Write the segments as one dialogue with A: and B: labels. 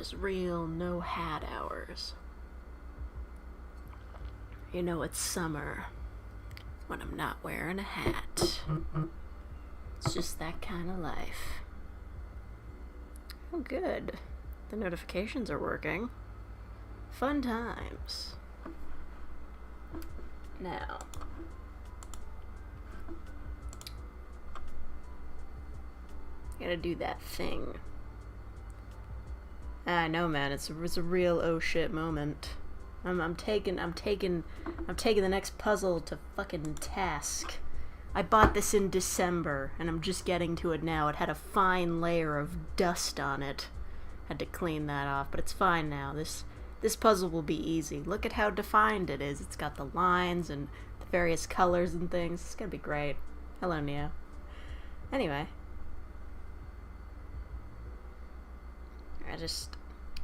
A: Just real no hat hours. You know it's summer when I'm not wearing a hat. It's just that kind of life. Oh, good. The notifications are working. Fun times. Now, gotta do that thing. I know, man. It's a real oh shit moment. I'm taking the next puzzle to fucking task. I bought this in December, and I'm just getting to it now. It had a fine layer of dust on it. Had to clean that off, but it's fine now. This puzzle will be easy. Look at how defined it is. It's got the lines and the various colors and things. It's gonna be great. Hello, Neo. Anyway.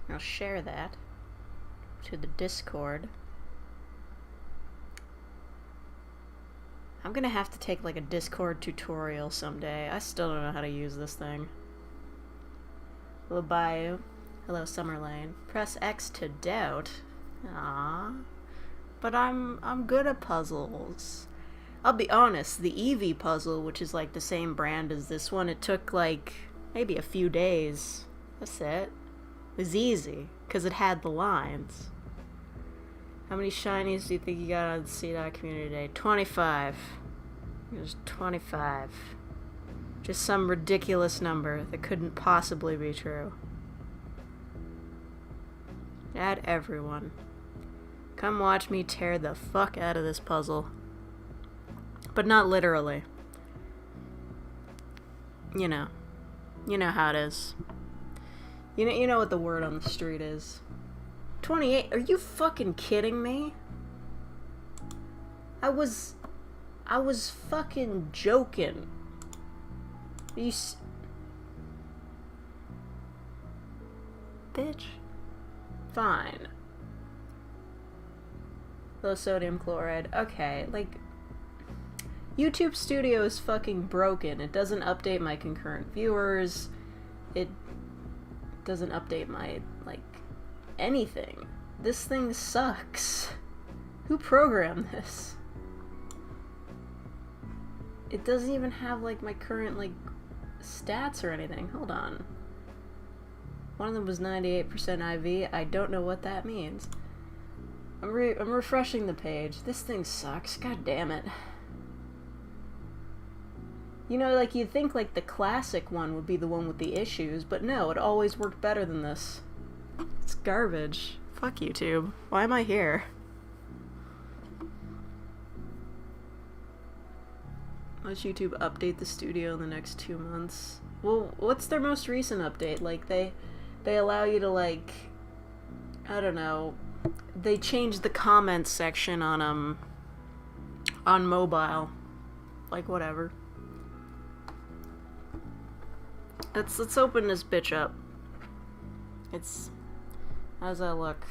A: I'll share that to the Discord. I'm gonna have to take like a Discord tutorial someday. I still don't know how to use this thing. Hello, Bayou. Hello, Summerlane. Press X to doubt. Aww. But I'm good at puzzles. I'll be honest, the Eevee puzzle, which is like the same brand as this one, it took like maybe a few days. That's it. It was easy, because it had the lines. How many shinies do you think you got on the C.Dot Community Day? 25. It was 25. Just some ridiculous number that couldn't possibly be true. Add everyone. Come watch me tear the fuck out of this puzzle. But not literally. You know. You know how it is. You know what the word on the street is. 28? Are you fucking kidding me? I was fucking joking. Bitch. Fine. Low sodium chloride. Okay, like, YouTube Studio is fucking broken. It doesn't update my concurrent viewers. It doesn't update my, like, anything. This thing sucks. Who programmed this? It doesn't even have, like, my current, like, stats or anything. Hold on. One of them was 98% IV. I don't know what that means. I'm refreshing the page. This thing sucks. God damn it. You know, like, you'd think, like, the classic one would be the one with the issues, but no, it always worked better than this. It's garbage. Fuck YouTube. Why am I here? Let's YouTube update the studio in the next 2 months. Well, what's their most recent update? Like, they allow you to, like, I don't know, they changed the comments section on mobile. Like, whatever. Let's open this bitch up. How's that look?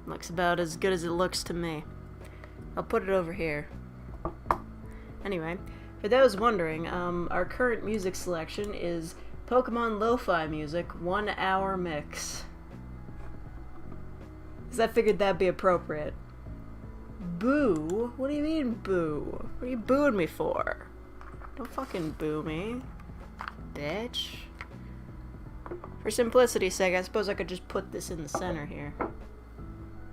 A: Looks about as good as it looks to me. I'll put it over here. Anyway, for those wondering, our current music selection is Pokemon Lo-Fi music, 1 hour mix. Because I figured that'd be appropriate. Boo? What do you mean, boo? What are you booing me for? Don't fucking boo me. Bitch. For simplicity's sake, I suppose I could just put this in the center here.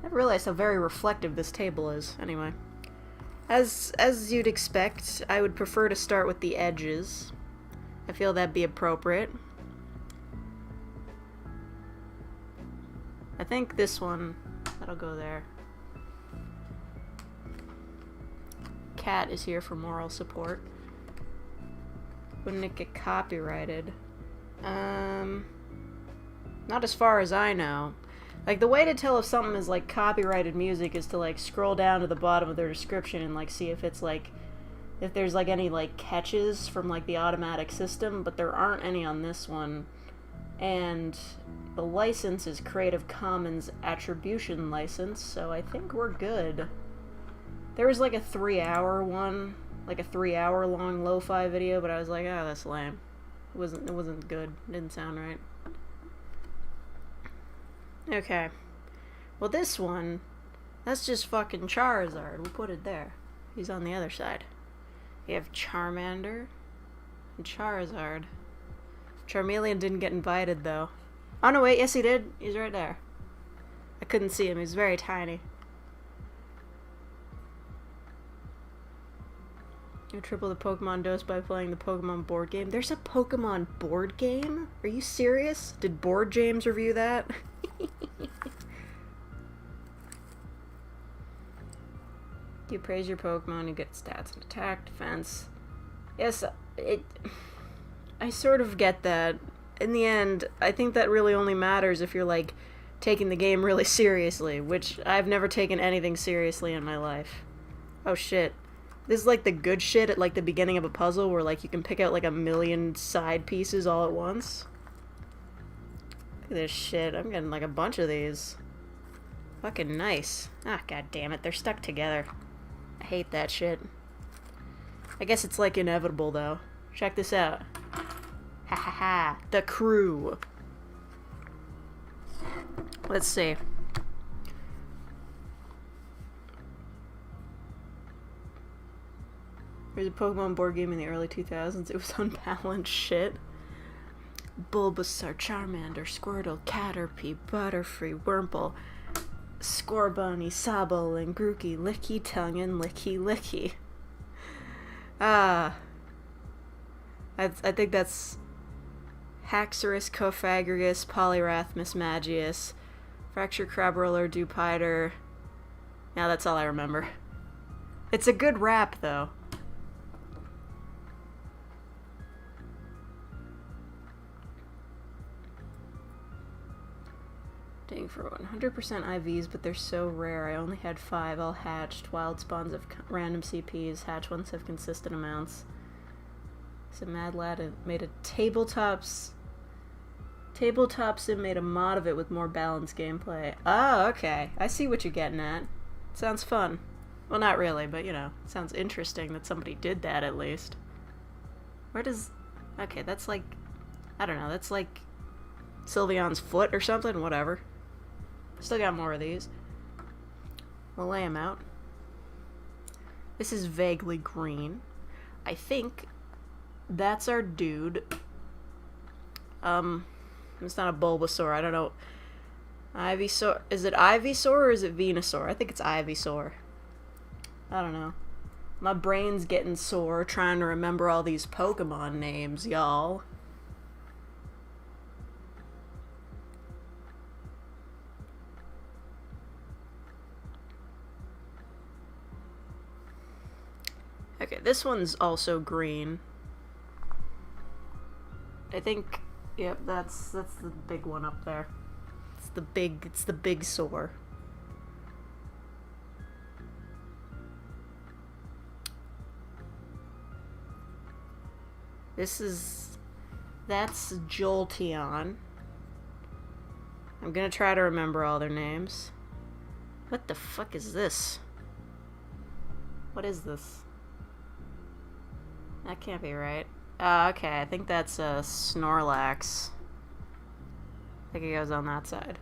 A: I realized how very reflective this table is. Anyway. As you'd expect, I would prefer to start with the edges. I feel that'd be appropriate. I think this one, that'll go there. Cat is here for moral support. Wouldn't it get copyrighted? Not as far as I know. Like, the way to tell if something is, like, copyrighted music is to, like, scroll down to the bottom of their description and, like, see if it's, like, if there's, like, any, like, catches from, like, the automatic system, but there aren't any on this one. And the license is Creative Commons Attribution License, so I think we're good. There was, like, a 3-hour one, like a 3-hour long lo-fi video, but I was like, oh, that's lame. It wasn't good. It didn't sound right. Okay. Well, this one, that's just fucking Charizard. We'll put it there. He's on the other side. You have Charmander and Charizard. Charmeleon didn't get invited, though. Oh, no, wait. Yes, he did. He's right there. I couldn't see him. He's very tiny. You triple the Pokemon dose by playing the Pokemon board game. There's a Pokemon board game? Are you serious? Did Board James review that? You praise your Pokemon, you get stats and attack, defense. Yes, I sort of get that. In the end, I think that really only matters if you're, like, taking the game really seriously, which I've never taken anything seriously in my life. Oh, shit. This is like the good shit at like the beginning of a puzzle where like you can pick out like a million side pieces all at once. Look at this shit. I'm getting like a bunch of these. Fucking nice. Ah, god damn it. They're stuck together. I hate that shit. I guess it's like inevitable though. Check this out. Ha ha ha. The crew. Let's see. There's a Pokemon board game in the early 2000s. It was unbalanced shit. Bulbasaur, Charmander, Squirtle, Caterpie, Butterfree, Wurmple, Scorbunny, Sobble, and Grookey, Licky Tongue, and Licky Licky. I think that's Haxorus, Cofagrigus, Poliwrath, Mismagius, Fracture Crabroller, Dewpider. Now that's all I remember. It's a good rap, though. Dang, for 100% IVs, but they're so rare. I only had 5, all hatched. Wild spawns of random CPs. Hatch ones have consistent amounts. So Mad Lad made a tabletop sim, made a mod of it with more balanced gameplay. Oh, okay. I see what you're getting at. Sounds fun. Well, not really, but you know, sounds interesting that somebody did that at least. Where does... Okay, that's like... I don't know, that's like Sylveon's foot or something? Whatever. Still got more of these. We'll lay them out. This is vaguely green. I think that's our dude. It's not a Bulbasaur. I don't know. Ivysaur. Is it Ivysaur or is it Venusaur? I think it's Ivysaur. I don't know. My brain's getting sore trying to remember all these Pokemon names, y'all. Okay, this one's also green. I think, yep, that's the big one up there. It's the big sore. That's Jolteon. I'm gonna try to remember all their names. What the fuck is this? What is this? That can't be right. Okay, I think that's a Snorlax. I think it goes on that side.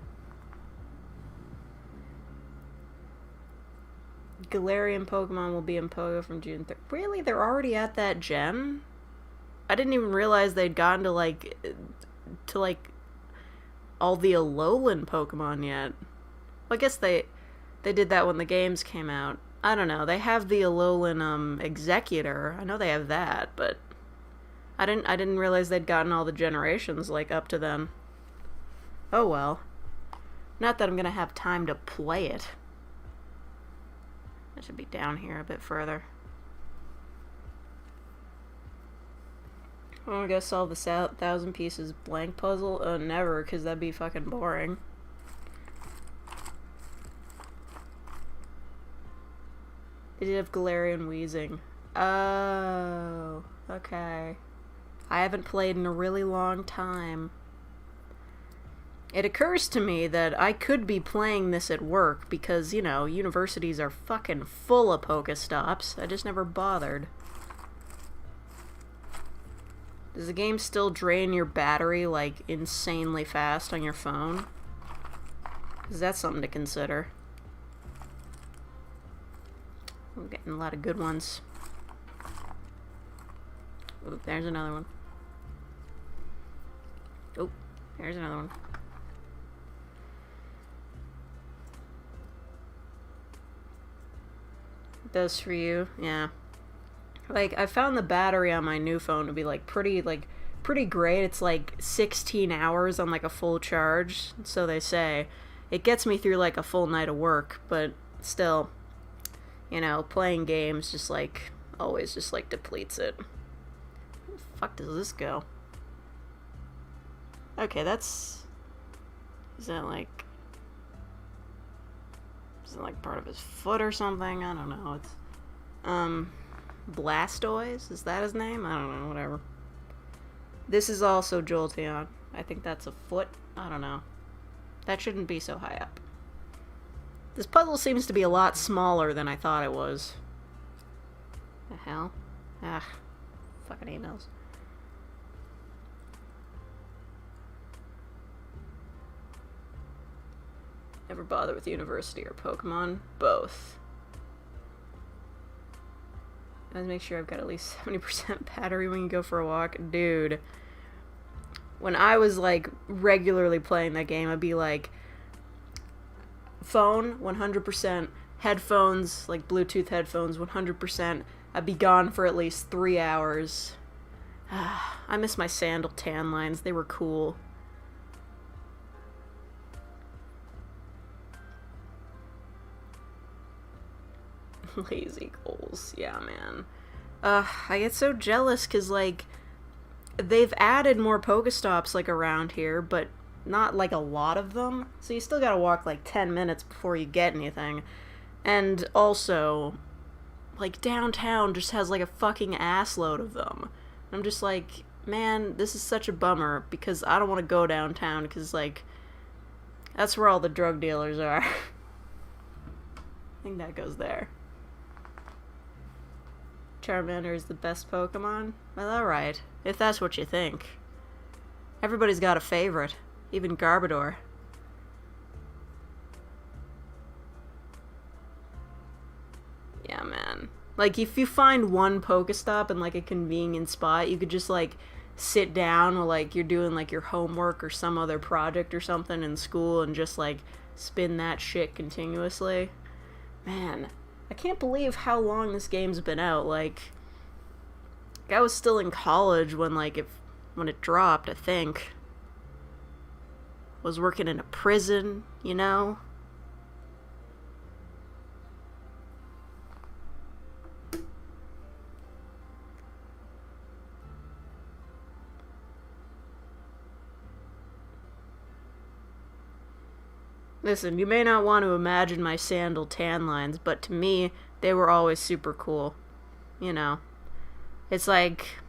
A: Galarian Pokemon will be in Pogo from June 3rd. Really? They're already at that gem? I didn't even realize they'd gotten to like all the Alolan Pokemon yet. Well, I guess they did that when the games came out. I don't know. They have the Alolan Executor. I know they have that, but I didn't realize they'd gotten all the generations like up to then. Oh well. Not that I'm gonna have time to play it. That should be down here a bit further. I'm gonna go solve the 1,000 pieces blank puzzle. Never, because that'd be fucking boring. They did have Galarian Weezing. Oh, okay. I haven't played in a really long time. It occurs to me that I could be playing this at work because, you know, universities are fucking full of Pokestops. I just never bothered. Does the game still drain your battery, like, insanely fast on your phone? Because that's something to consider. I'm getting a lot of good ones. Oop, there's another one. Oh, there's another one. It does for you, yeah. Like, I found the battery on my new phone to be, like, pretty great. It's, like, 16 hours on, like, a full charge, so they say. It gets me through, like, a full night of work, but still, you know, playing games just, like, always just, like, depletes it. Where the fuck does this go? Okay, that's... Is that, like... Is it, like, part of his foot or something? I don't know. It's, Blastoise? Is that his name? I don't know, whatever. This is also Jolteon. I think that's a foot. I don't know. That shouldn't be so high up. This puzzle seems to be a lot smaller than I thought it was. The hell? Ah. Fucking emails. Never bother with University or Pokemon? Both. Let's make sure I've got at least 70% battery when you go for a walk. Dude. When I was, like, regularly playing that game, I'd be like, phone, 100%, headphones, like Bluetooth headphones, 100%. I'd be gone for at least 3 hours. I miss my sandal tan lines. They were cool. Lazy goals. Yeah, man. I get so jealous because, like, they've added more Pokestops, like, around here, but not, like, a lot of them. So you still gotta walk, like, 10 minutes before you get anything. And also, like, downtown just has, like, a fucking assload of them. I'm just like, man, this is such a bummer, because I don't want to go downtown, because, like, that's where all the drug dealers are. I think that goes there. Charmander is the best Pokemon? Well, alright. If that's what you think. Everybody's got a favorite. Even Garbodor. Yeah, man. Like, if you find one Pokestop in, like, a convenient spot, you could just, like, sit down while, like, you're doing, like, your homework or some other project or something in school and just, like, spin that shit continuously. Man, I can't believe how long this game's been out. Like, I was still in college when, like, when it dropped, I think. Was working in a prison, you know? Listen, you may not want to imagine my sandal tan lines, but to me, they were always super cool. You know. It's like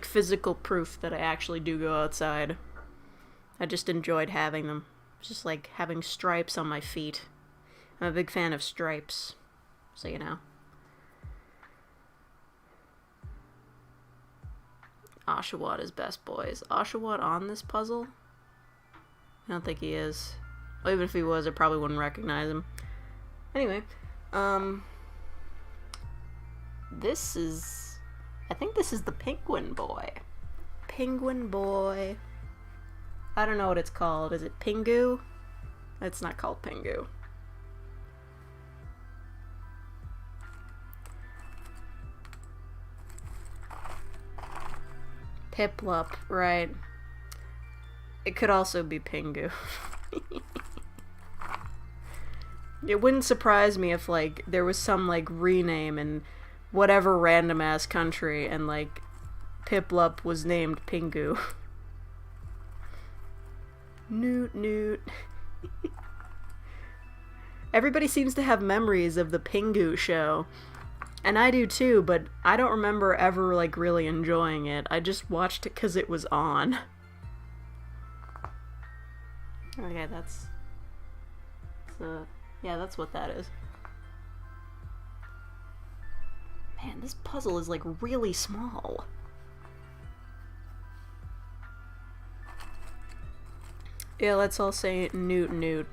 A: physical proof that I actually do go outside. I just enjoyed having them. It's just like having stripes on my feet. I'm a big fan of stripes, so you know. Oshawott is best boy. Is Oshawott on this puzzle? I don't think he is. Well, even if he was, I probably wouldn't recognize him. Anyway, this is... I think this is the Penguin Boy. Penguin Boy. I don't know what it's called. Is it Pingu? It's not called Pingu. Piplup, right. It could also be Pingu. It wouldn't surprise me if, like, there was some, like, rename in whatever random-ass country and, like, Piplup was named Pingu. Newt, Newt. Everybody seems to have memories of the Pingu show. And I do too, but I don't remember ever, like, really enjoying it. I just watched it because it was on. Okay, that's... yeah, that's what that is. Man, this puzzle is, like, really small. Yeah, let's all say Newt Newt.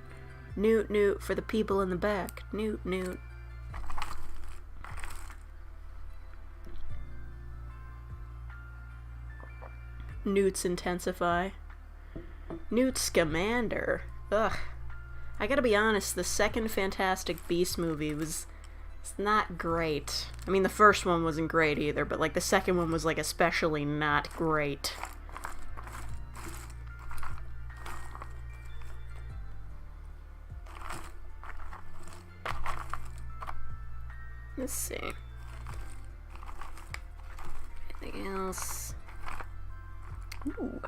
A: Newt Newt for the people in the back. Newt Newt. Newts intensify. Newt Scamander. Ugh. I gotta be honest, the second Fantastic Beasts movie was... It's not great. I mean, the first one wasn't great either, but, like, the second one was, like, especially not great. Let's see. Anything else? Ooh.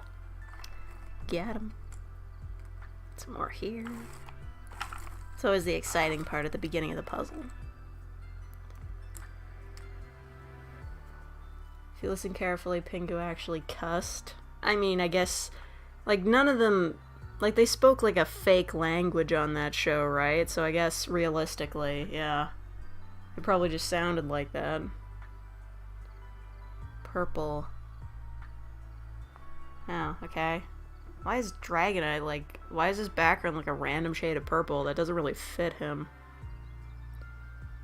A: Got him. Some more here. It's always the exciting part at the beginning of the puzzle. If you listen carefully, Pingu actually cussed. I mean, I guess, like, none of them, like, they spoke, like, a fake language on that show, right? So I guess, realistically, yeah. It probably just sounded like that. Purple. Oh, okay. Why is Dragonite, like, why is his background like a random shade of purple? That doesn't really fit him.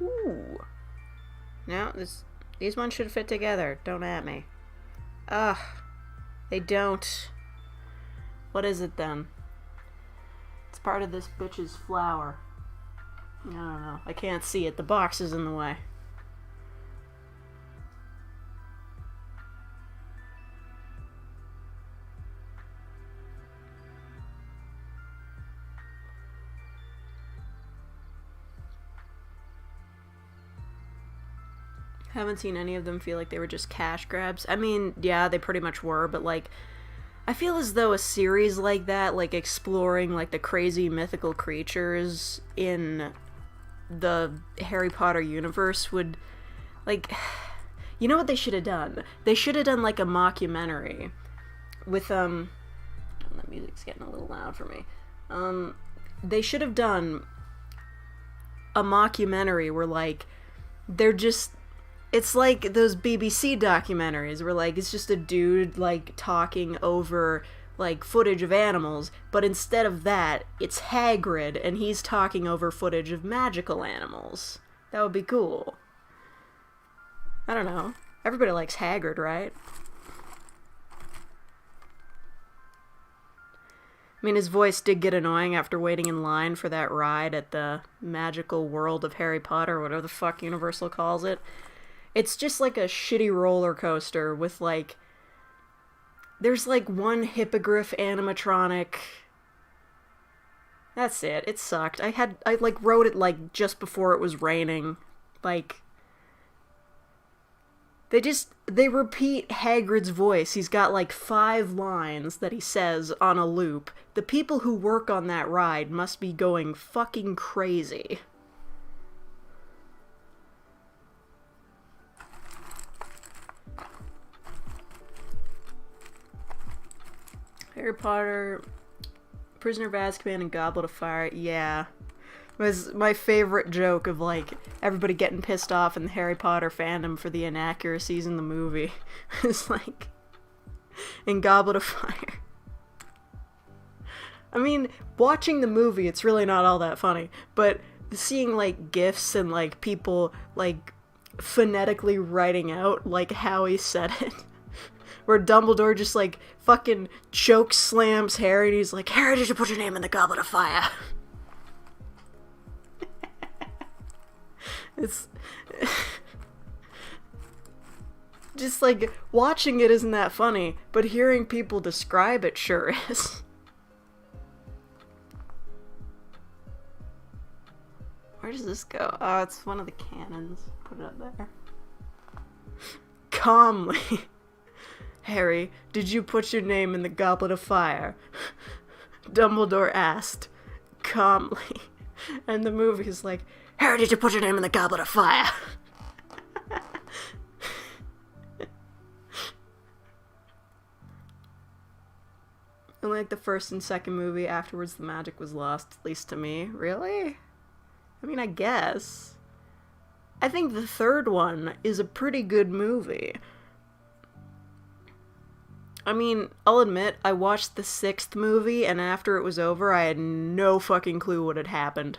A: Ooh. No, these ones should fit together. Don't at me. Ugh. They don't. What is it then? It's part of this bitch's flower. I don't know. I can't see it. The box is in the way. Haven't seen any of them feel like they were just cash grabs. I mean, yeah, they pretty much were, but, like, I feel as though a series like that, like, exploring, like, the crazy mythical creatures in the Harry Potter universe would, like, you know what they should have done? They should have done, like, a mockumentary with, the music's getting a little loud for me. They should have done a mockumentary where, like, they're just... It's like those BBC documentaries where, like, it's just a dude, like, talking over, like, footage of animals, but instead of that, it's Hagrid, and he's talking over footage of magical animals. That would be cool. I don't know. Everybody likes Hagrid, right? I mean, his voice did get annoying after waiting in line for that ride at the magical world of Harry Potter, or whatever the fuck Universal calls it. It's just like a shitty roller coaster with, like... There's, like, one hippogriff animatronic. That's it. It sucked. I like, wrote it, like, just before it was raining. Like... They repeat Hagrid's voice. He's got, like, 5 lines that he says on a loop. The people who work on that ride must be going fucking crazy. Harry Potter, Prisoner of Azkaban, and Goblet of Fire, yeah. Was my favorite joke of, like, everybody getting pissed off in the Harry Potter fandom for the inaccuracies in the movie. It's like, in Goblet of Fire. I mean, watching the movie, it's really not all that funny, but seeing, like, GIFs and, like, people, like, phonetically writing out, like, how he said it. Where Dumbledore just, like, fucking choke slams Harry, and he's like, Harry, did you put your name in the Goblet of Fire? It's... just, like, watching it isn't that funny, but hearing people describe it sure is. Where does this go? Oh, it's one of the cannons. Put it up there. Calmly. Harry, did you put your name in the Goblet of Fire? Dumbledore asked, calmly. And the movie's like, Harry, did you put your name in the Goblet of Fire? And like the first and second movie, afterwards the magic was lost, at least to me. Really? I mean, I guess. I think the third one is a pretty good movie. I mean, I'll admit, I watched the 6th movie, and after it was over, I had no fucking clue what had happened.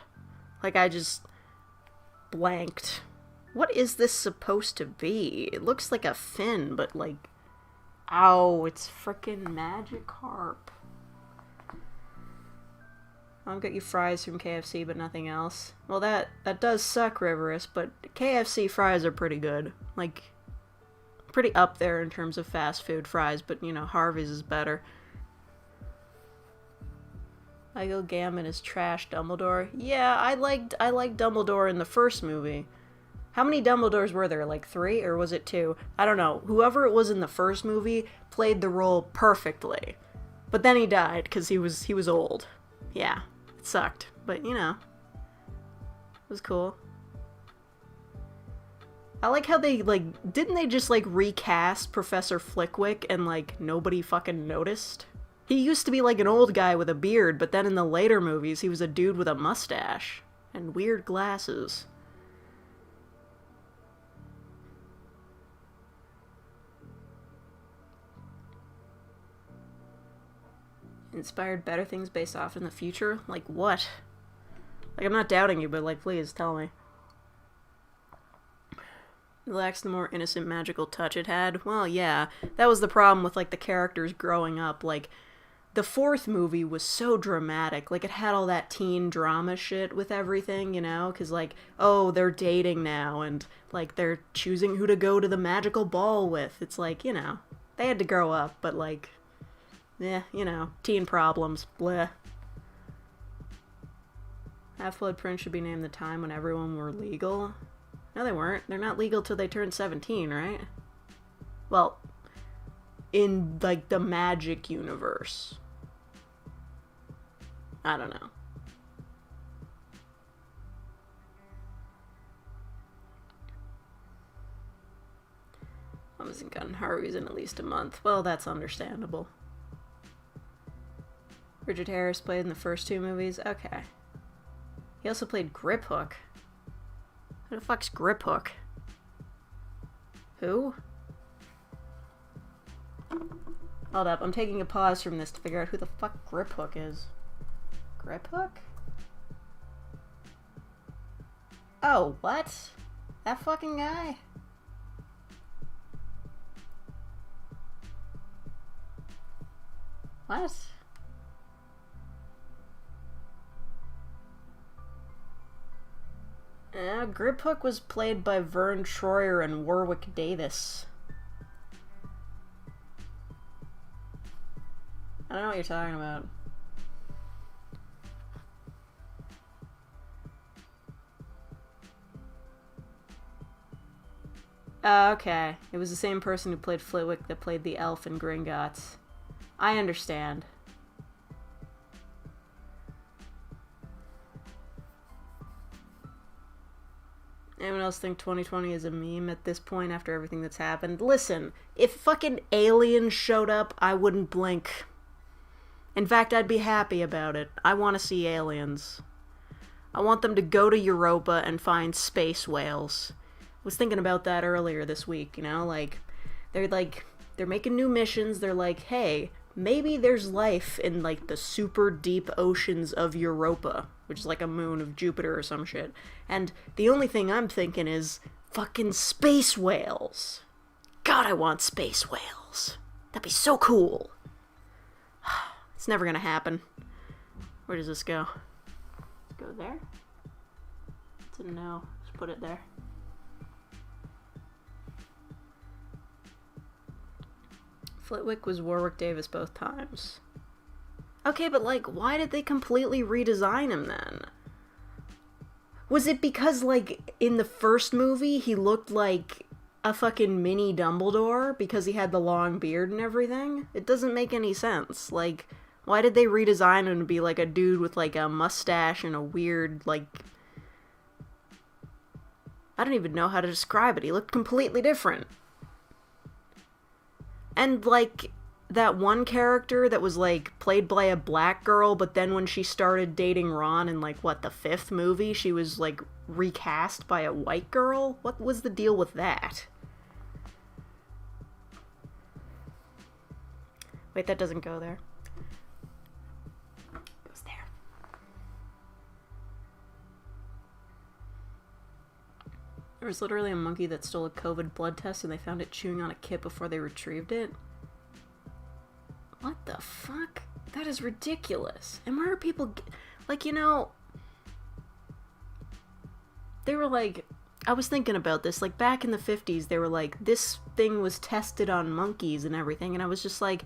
A: Like, I just blanked. What is this supposed to be? It looks like a fin, but like... Ow, it's frickin' Magikarp. I'll get you fries from KFC, but nothing else. Well, that does suck, Riverus, but KFC fries are pretty good. Like, pretty up there in terms of fast food fries, but, you know, Harvey's is better. Michael Gambon is trash Dumbledore. Yeah, I liked Dumbledore in the first movie. How many Dumbledores were there? Like 3, or was it 2? I don't know. Whoever it was in the first movie played the role perfectly. But then he died, because he was old. Yeah, it sucked. But, you know, it was cool. I like how they, like, didn't they just, like, recast Professor Flickwick and, like, nobody fucking noticed? He used to be, like, an old guy with a beard, but then in the later movies, he was a dude with a mustache and weird glasses. Inspired better things based off in the future? Like what? Like, I'm not doubting you, but, like, please tell me. It lacks the more innocent magical touch it had. Well, yeah, that was the problem with, like, the characters growing up. Like, the 4th movie was so dramatic. Like, it had all that teen drama shit with everything, you know? Because, like, oh, they're dating now, and, like, they're choosing who to go to the magical ball with. It's like, you know, they had to grow up, but, like, yeah, you know, teen problems, bleh. Half-Blood Prince should be named the time when everyone were legal. No, they weren't. They're not legal till they turn 17, right? Well, in, like, the magic universe. I don't know. I hasn't gotten Harvey's in at least a month. Well, that's understandable. Richard Harris played in the first 2 movies? Okay. He also played Grip Hook. Who the fuck's Grip Hook? Who? Hold up, I'm taking a pause from this to figure out who the fuck Grip Hook is. Grip Hook? Oh, what? That fucking guy? What? Grip Hook was played by Vern Troyer and Warwick Davis. I don't know what you're talking about. Okay. It was the same person who played Flitwick that played the elf in Gringotts. I understand. Anyone else think 2020 is a meme at this point after everything that's happened? Listen, if fucking aliens showed up, I wouldn't blink. In fact, I'd be happy about it. I want to see aliens. I want them to go to Europa and find space whales. I was thinking about that earlier this week, you know? They're making new missions. They're like, hey, maybe there's life in, like, the super deep oceans of Europa, which is like a moon of Jupiter or some shit. And the only thing I'm thinking is fucking space whales. God, I want space whales. That'd be so cool. It's never gonna happen. Where does this go? Let's go there. It's a no. Just put it there. Flitwick was Warwick Davis both times. Okay, but, like, why did they completely redesign him then? Was it because, like, in the first movie he looked like a fucking mini Dumbledore because he had the long beard and everything? It doesn't make any sense. Like, why did they redesign him to be, like, a dude with, like, a mustache and a weird, like... I don't even know how to describe it. He looked completely different. And, like, that one character that was, like, played by a black girl, but then when she started dating Ron in, like, what, the 5th movie, she was, like, recast by a white girl? What was the deal with that? Wait, that doesn't go there. It goes there. There was literally a monkey that stole a COVID blood test and they found it chewing on a kit before they retrieved it. What the fuck? That is ridiculous. And where are people... Like, you know... They were like... I was thinking about this. Like, back in the 50s, they were like, this thing was tested on monkeys and everything. And I was just like...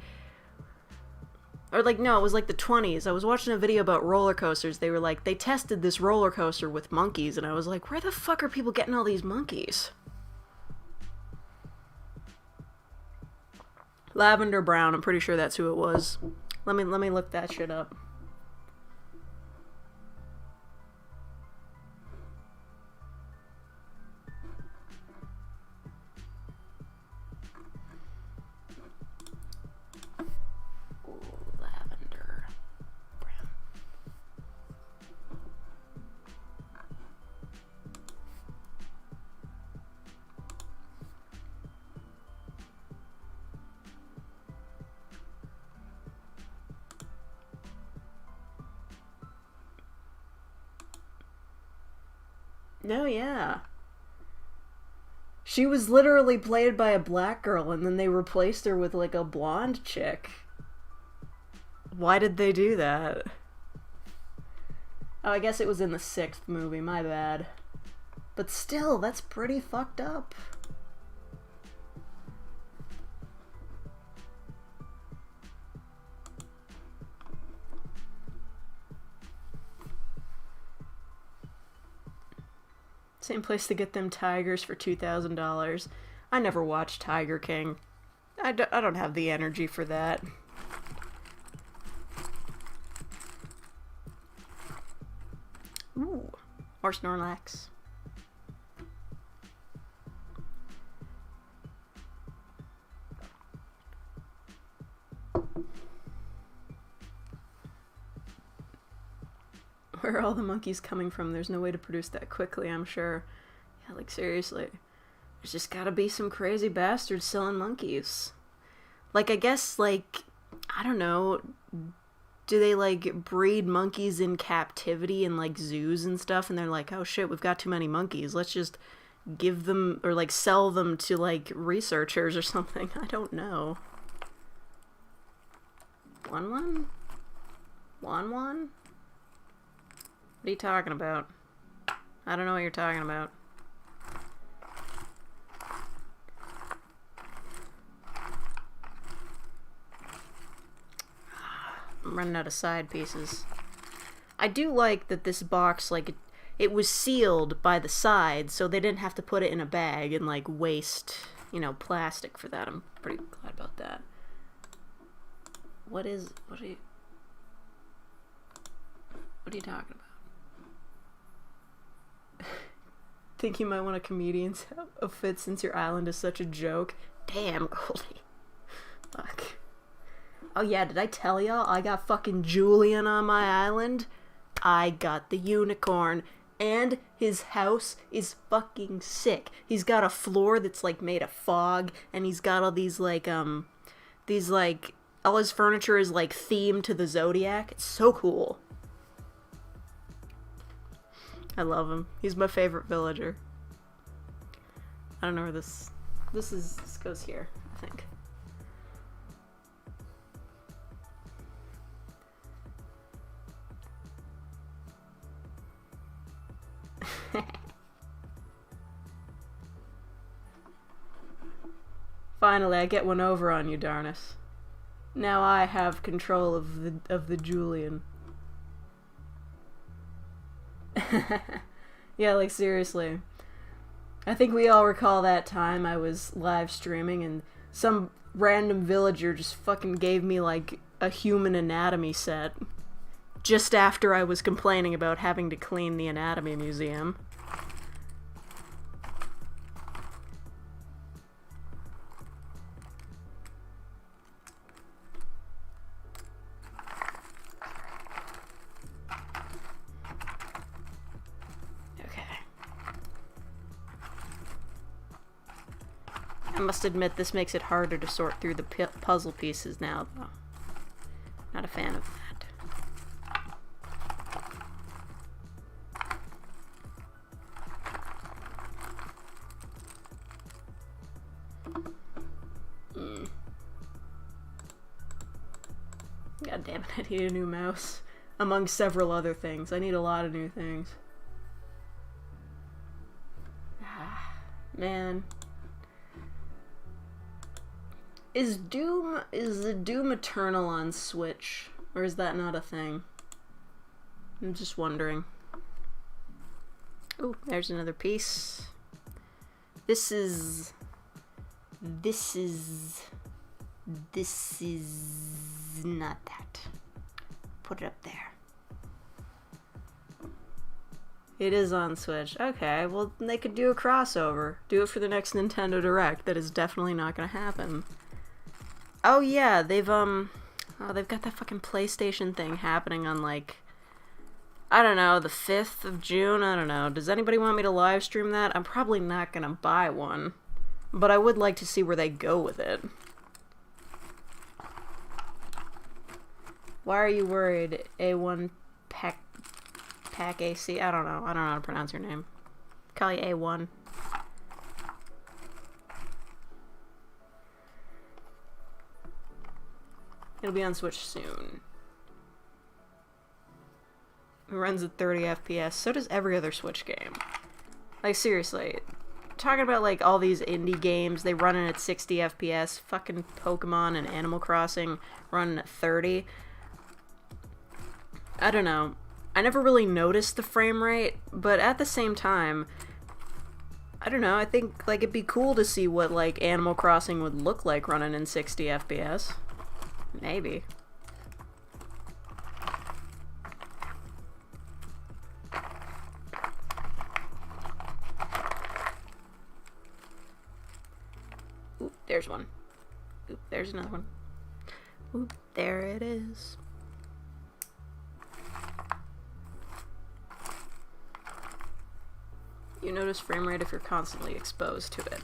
A: Or like, no, it was like the 20s. I was watching a video about roller coasters. They were like, they tested this roller coaster with monkeys. And I was like, where the fuck are people getting all these monkeys? Lavender Brown, I'm pretty sure that's who it was. Let me look that shit up. Lavender Brown. No, yeah. She was literally played by a black girl and then they replaced her with like a blonde chick. Why did they do that? Oh, I guess it was in the 6th movie, my bad. But still, that's pretty fucked up. Same place to get them tigers for $2,000. I never watched Tiger King. I don't have the energy for that. Ooh, or Snorlax. Where are all the monkeys coming from? There's no way to produce that quickly, I'm sure. Yeah, like, seriously. There's just gotta be some crazy bastards selling monkeys. Like, I guess, like, I don't know, do they, like, breed monkeys in captivity in, like, zoos and stuff? And they're like, oh shit, we've got too many monkeys. Let's just give them, or, like, sell them to, like, researchers or something. I don't know. One? What are you talking about? I don't know what you're talking about. I'm running out of side pieces. I do like that this box, like, it was sealed by the sides, so they didn't have to put it in a bag and, like, waste, you know, plastic for that. I'm pretty glad about that. What are you talking about? Think you might want a comedian's outfit since your island is such a joke. Damn, Goldie. Fuck. Oh yeah, did I tell y'all I got fucking Julian on my island? I got the unicorn. And his house is fucking sick. He's got a floor that's like made of fog, and he's got all these like, all his furniture is like themed to the Zodiac. It's so cool. I love him. He's my favorite villager. I don't know where this goes here, I think. Finally, I get one over on you, Darnus. Now I have control of the Julian. Yeah, like, seriously. I think we all recall that time I was live streaming and some random villager just fucking gave me, like, a human anatomy set. Just after I was complaining about having to clean the anatomy museum. must admit this makes it harder to sort through the puzzle pieces now, though. Not a fan of that. God damn it, I need a new mouse. Among several other things. I need a lot of new things. Man. Is the Doom Eternal on Switch? Or is that not a thing? I'm just wondering. Ooh, there's another piece. This is not that. Put it up there. It is on Switch. Okay, well, they could do a crossover. Do it for the next Nintendo Direct. That is definitely not gonna happen. Oh yeah, they've got that fucking PlayStation thing happening on, like, I don't know, the 5th of June? I don't know. Does anybody want me to live stream that? I'm probably not gonna buy one. But I would like to see where they go with it. Why are you worried? A1 Pack AC? I don't know. I don't know how to pronounce your name. Call you A1. It'll be on Switch soon. It runs at 30 FPS. So does every other Switch game. Like, seriously. Talking about, like, all these indie games, they run at 60 FPS. Fucking Pokemon and Animal Crossing running at 30. I don't know. I never really noticed the frame rate, but at the same time, I don't know, I think, like, it'd be cool to see what, like, Animal Crossing would look like running in 60 FPS. Maybe. Oop, there's one. Oop, there's another one. Oop, there it is. You notice frame rate if you're constantly exposed to it.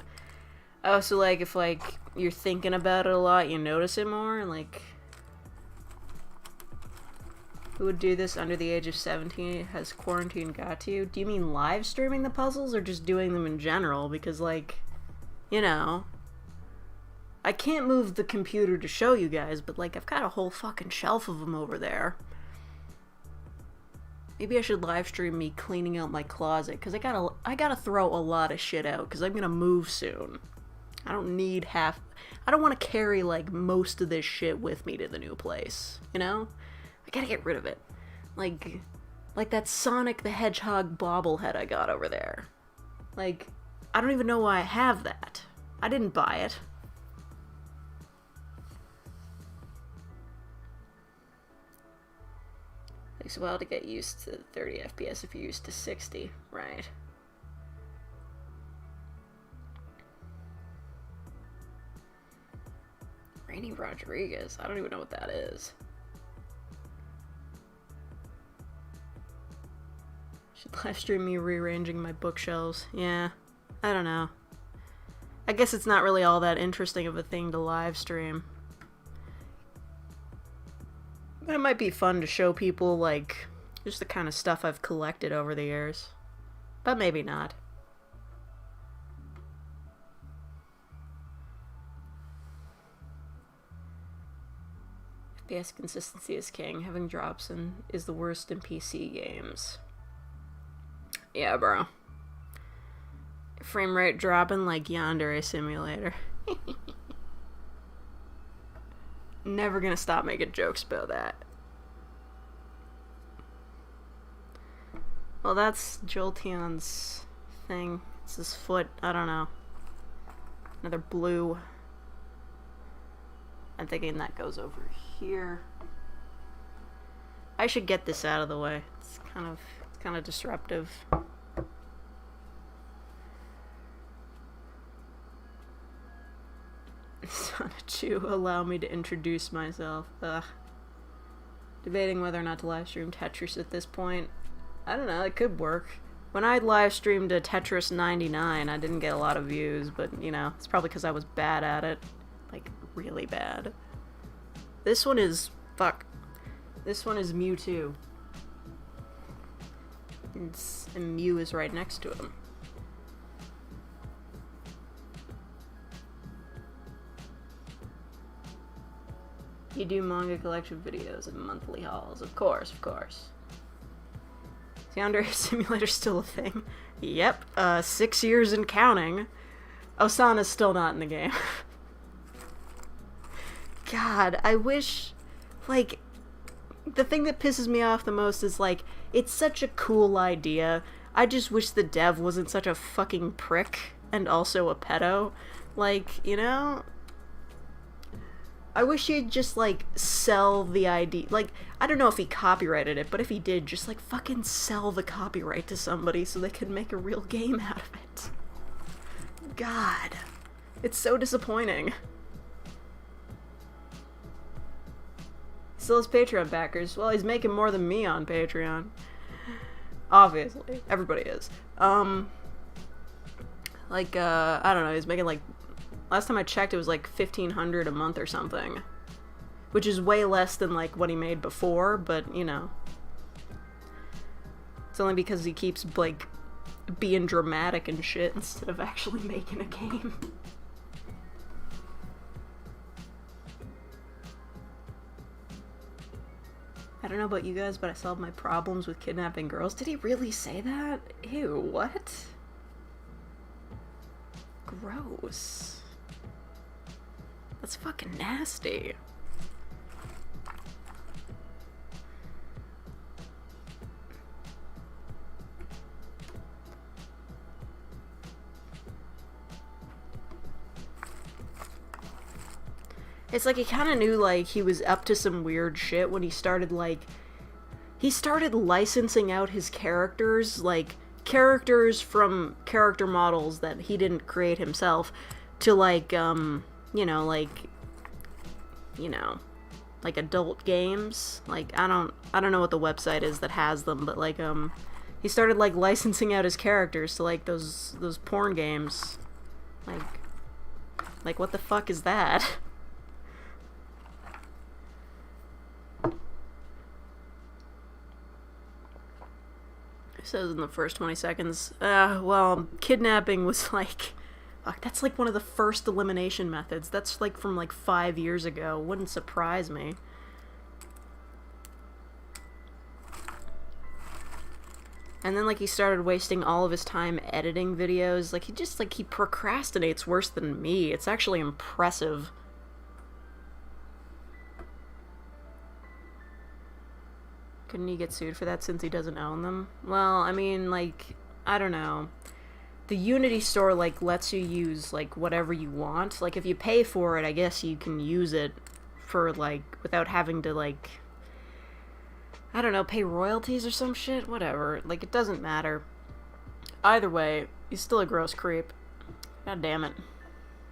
A: Oh, so, like, if, like, you're thinking about it a lot, you notice it more? Like, who would do this under the age of 17? Has quarantine got to you? Do you mean live streaming the puzzles or just doing them in general? Because, like, you know, I can't move the computer to show you guys, but, like, I've got a whole fucking shelf of them over there. Maybe I should live stream me cleaning out my closet, because I gotta throw a lot of shit out, because I'm gonna move soon. I don't need I don't want to carry, like, most of this shit with me to the new place, you know? I gotta get rid of it. Like that Sonic the Hedgehog bobblehead I got over there. Like, I don't even know why I have that. I didn't buy it. Takes a while to get used to 30 FPS if you're used to 60, right? Rainy Rodriguez. I don't even know what that is. Should live stream me rearranging my bookshelves. Yeah, I don't know. I guess it's not really all that interesting of a thing to live stream. But it might be fun to show people, like, just the kind of stuff I've collected over the years. But maybe not. FPS consistency is king. Having drops is the worst in PC games. Yeah, bro. Frame rate dropping like Yandere Simulator. Never gonna stop making jokes about that. Well, that's Jolteon's thing. It's his foot. I don't know. Another blue. I'm thinking that goes over here. I should get this out of the way. It's kind of disruptive. Sonichu, allow me to introduce myself. Ugh. Debating whether or not to live stream Tetris at this point. I don't know, it could work. When I live streamed a Tetris 99, I didn't get a lot of views, but, you know, it's probably because I was bad at it. Like, really bad. This one is... fuck. This one is Mewtwo. And Mew is right next to him. You do manga collection videos and monthly hauls. Of course, of course. Is the Yandere Simulator still a thing? Yep. 6 years and counting. Osana's still not in the game. God, I wish... like... the thing that pisses me off the most is, like, it's such a cool idea. I just wish the dev wasn't such a fucking prick and also a pedo. Like, you know? I wish he'd just, like, sell the idea. Like, I don't know if he copyrighted it, but if he did, just, like, fucking sell the copyright to somebody so they could make a real game out of it. God. It's so disappointing. Still has Patreon backers. Well, he's making more than me on Patreon. Obviously. Everybody is. Like, I don't know, he's making, like, last time I checked, it was, like, $1,500 a month or something. Which is way less than, like, what he made before, but, you know. It's only because he keeps, like, being dramatic and shit instead of actually making a game. I don't know about you guys, but I solved my problems with kidnapping girls. Did he really say that? Ew, what? Gross. That's fucking nasty. It's like he kind of knew, like, he was up to some weird shit when he started, like... he started licensing out his characters, like, characters from character models that he didn't create himself, to, like, you know, like, adult games. Like, I don't know what the website is that has them, but, like, he started, like, licensing out his characters to, like, those porn games. Like, what the fuck is that? Says in the first 20 seconds, well, kidnapping was like, fuck, that's like one of the first elimination methods. That's like from like 5 years ago. Wouldn't surprise me. And then, like, he started wasting all of his time editing videos. Like, he just, like, he procrastinates worse than me. It's actually impressive. Couldn't he get sued for that since he doesn't own them? Well, I mean, like, I don't know. The Unity store, like, lets you use, like, whatever you want. Like, if you pay for it, I guess you can use it for, like, without having to, like, I don't know, pay royalties or some shit? Whatever. Like, it doesn't matter. Either way, he's still a gross creep. God damn it.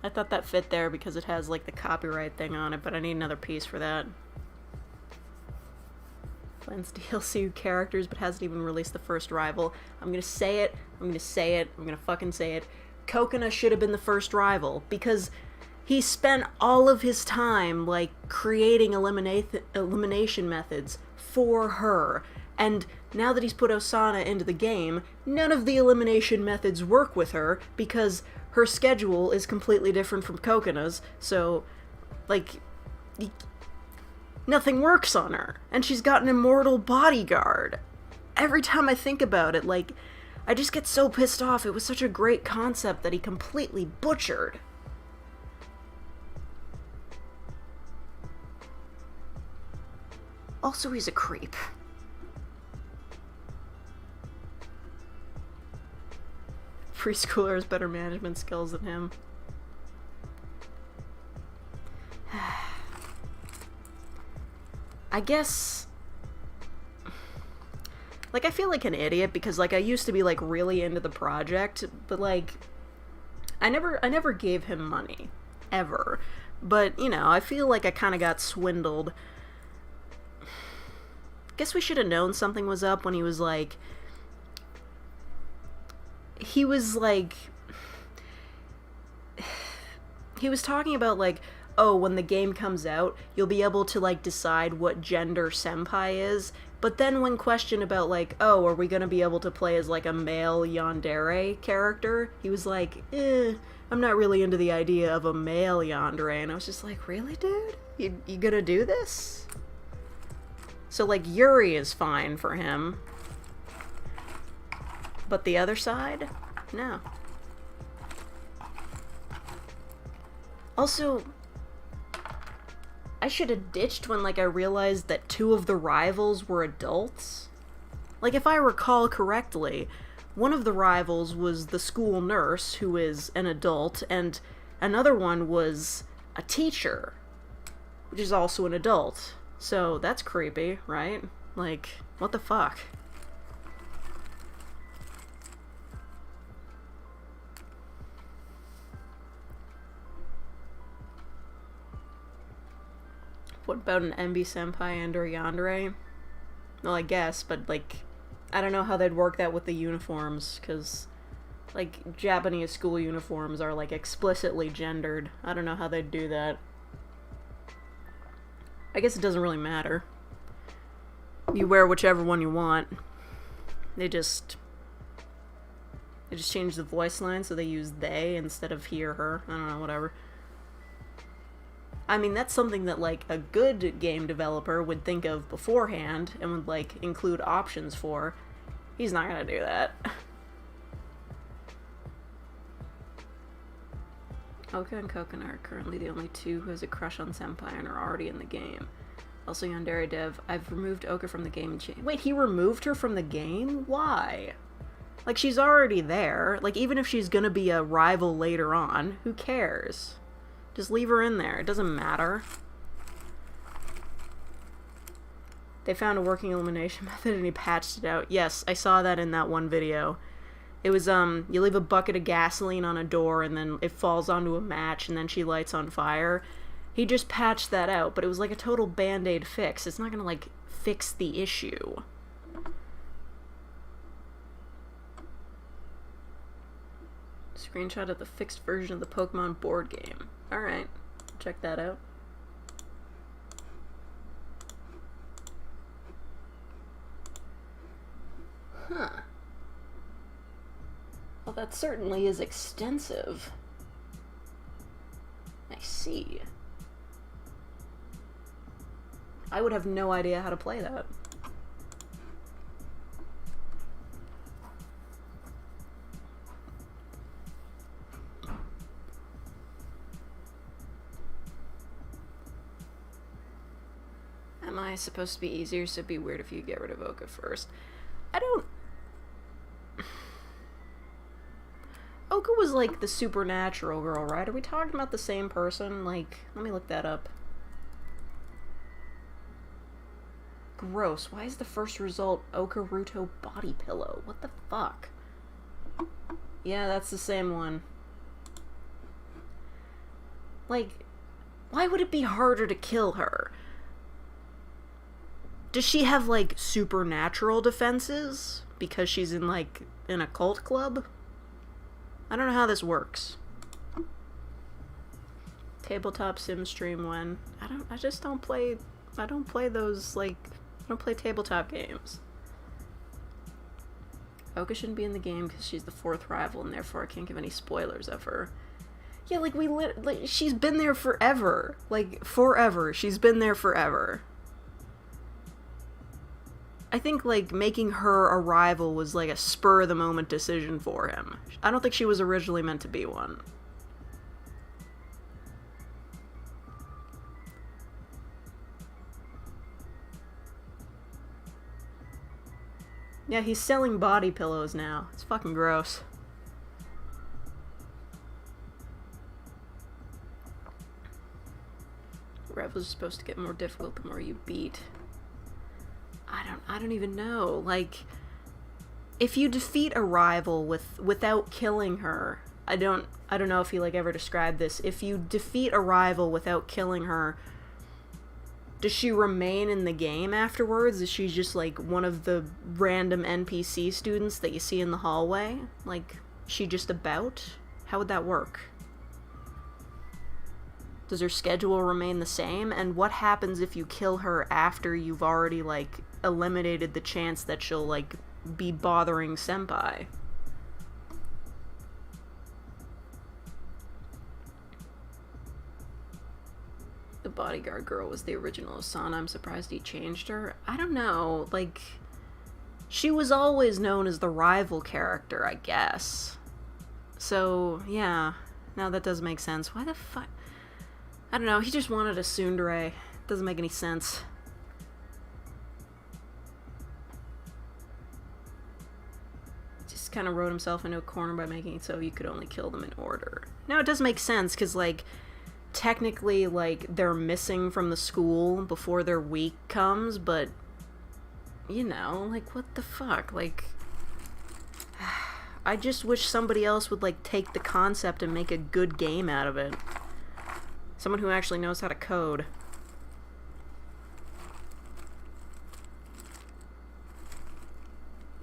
A: I thought that fit there because it has, like, the copyright thing on it, but I need another piece for that. Plans DLC characters, but hasn't even released the first rival. I'm gonna say it. I'm gonna say it. I'm gonna fucking say it. Kokona should have been the first rival, because he spent all of his time, like, creating elimination methods for her. And now that he's put Osana into the game, none of the elimination methods work with her, because her schedule is completely different from Kokona's, so, like, nothing works on her. And she's got an immortal bodyguard. Every time I think about it, like, I just get so pissed off. It was such a great concept that he completely butchered. Also, he's a creep. Preschooler has better management skills than him. I guess, like, I feel like an idiot because, like, I used to be, like, really into the project, but, like, I never gave him money. Ever. But, you know, I feel like I kind of got swindled. Guess we should have known something was up when he was, like, he was like, he was talking about like, oh, when the game comes out, you'll be able to like decide what gender senpai is. But then when questioned about like, oh, are we gonna be able to play as like a male yandere character? He was like, I'm not really into the idea of a male yandere. And I was just like, really, dude? You gonna do this? So like Yuri is fine for him. But the other side? No. Also, I should have ditched when, like, I realized that 2 of the rivals were adults. Like, if I recall correctly, one of the rivals was the school nurse, who is an adult, and another one was a teacher, which is also an adult. So, that's creepy, right? Like, what the fuck? What about an MB senpai and or yandere? Well, I guess, but like, I don't know how they'd work that with the uniforms, because like Japanese school uniforms are like explicitly gendered. I don't know how they'd do that. I guess it doesn't really matter. You wear whichever one you want. They just change the voice line so they use they instead of he or her. I don't know, whatever. I mean, that's something that, like, a good game developer would think of beforehand and would, like, include options for. He's not gonna do that. Oka and Kokona are currently the only 2 who has a crush on Senpai and are already in the game. Also, Yandere Dev, I've removed Oka from the game and wait, he removed her from the game? Why? Like, she's already there. Like, even if she's gonna be a rival later on, who cares? Just leave her in there. It doesn't matter. They found a working elimination method and he patched it out. Yes, I saw that in that one video. It was, you leave a bucket of gasoline on a door and then it falls onto a match and then she lights on fire. He just patched that out, but it was like a total band-aid fix. It's not gonna, like, fix the issue. Screenshot of the fixed version of the Pokemon board game. Alright, check that out. Huh. Well, that certainly is extensive. I see. I would have no idea how to play that. Am I supposed to be easier, so it'd be weird if you get rid of Oka first? I don't... Oka was like the supernatural girl, right? Are we talking about the same person? Like, let me look that up. Gross. Why is the first result Okaruto body pillow? What the fuck? Yeah, that's the same one. Like, why would it be harder to kill her? Does she have, like, supernatural defenses? Because she's in, like, an occult club? I don't know how this works. Tabletop sim stream when? I just don't play, I don't play those, like, I don't play tabletop games. Oka shouldn't be in the game because she's the 4th rival and therefore I can't give any spoilers of her. Yeah, like, like, she's been there forever. Like, forever. She's been there forever. I think, like, making her a rival was, like, a spur-of-the-moment decision for him. I don't think she was originally meant to be one. Yeah, he's selling body pillows now. It's fucking gross. Rivals are supposed to get more difficult the more you beat. I don't even know. Like, if you defeat a rival without killing her, I don't know if you, like, ever described this. If you defeat a rival without killing her, does she remain in the game afterwards? Is she just, like, one of the random NPC students that you see in the hallway? Like, she just about? How would that work? Does her schedule remain the same? And what happens if you kill her after you've already, like, eliminated the chance that she'll, like, be bothering Senpai? The bodyguard girl was the original Asana. I'm surprised he changed her. I don't know, like, she was always known as the rival character, I guess. So, yeah, now that does make sense. Why the fuck? I don't know, he just wanted a tsundere. Doesn't make any sense. Just kind of wrote himself into a corner by making it so you could only kill them in order. No, it does make sense, because, like, technically, like, they're missing from the school before their week comes, but, you know, like, what the fuck? Like, I just wish somebody else would, like, take the concept and make a good game out of it. Someone who actually knows how to code.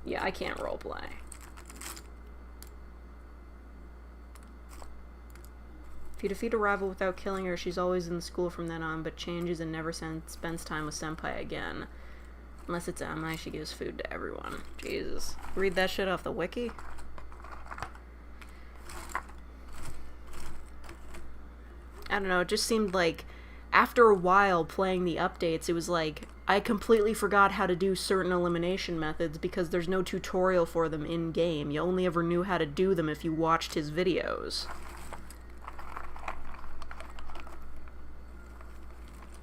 A: Yeah, I can't roleplay. If you defeat a rival without killing her, she's always in the school from then on, but changes and never spends time with Senpai again. Unless it's Amai, she gives food to everyone. Jesus. Read that shit off the wiki? I don't know, it just seemed like after a while playing the updates, it was like I completely forgot how to do certain elimination methods because there's no tutorial for them in-game. You only ever knew how to do them if you watched his videos.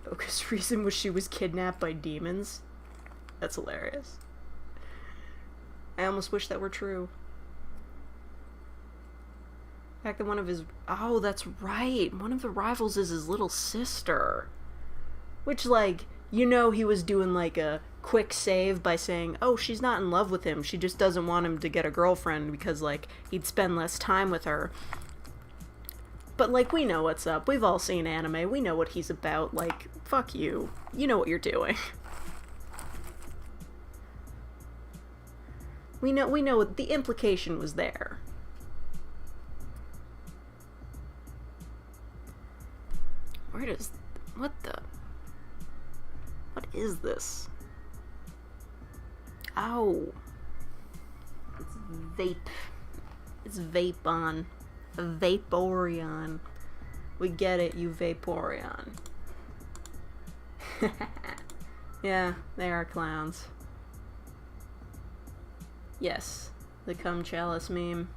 A: Focus reason was she was kidnapped by demons? That's hilarious. I almost wish that were true. The fact that one of his... Oh, that's right. One of the rivals is his little sister. Which, like, you know he was doing, like, a quick save by saying, oh, she's not in love with him. She just doesn't want him to get a girlfriend because, like, he'd spend less time with her. But, like, we know what's up. We've all seen anime. We know what he's about. Like, fuck you. You know what you're doing. We know the implication was there. Where does... What the... What is this? Ow. It's vape. It's Vaporeon. Vaporeon. We get it, you Vaporeon. Yeah, they are clowns. Yes, the cum chalice meme.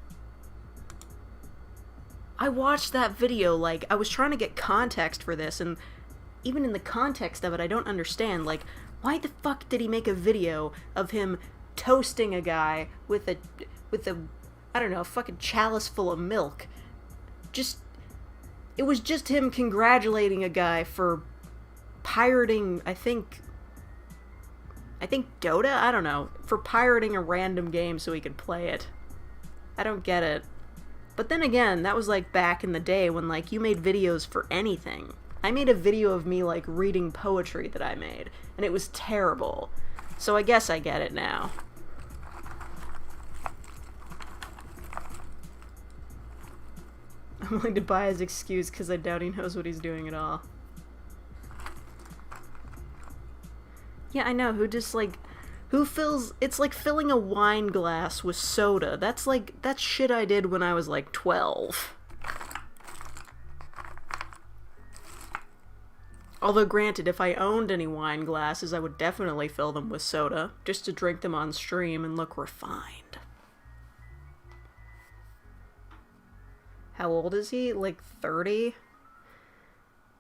A: I watched that video, like, I was trying to get context for this, and even in the context of it, I don't understand, like, why the fuck did he make a video of him toasting a guy with a, I don't know, a fucking chalice full of milk? It was just him congratulating a guy for pirating, I think Dota? I don't know. For pirating a random game so he could play it. I don't get it. But then again, that was like back in the day when like you made videos for anything. I made a video of me like reading poetry that I made, and it was terrible. So I guess I get it now. I'm willing to buy his excuse because I doubt he knows what he's doing at all. Yeah, I know, who fills, it's like filling a wine glass with soda. That's shit I did when I was like 12. Although granted, if I owned any wine glasses, I would definitely fill them with soda, just to drink them on stream and look refined. How old is he? Like 30?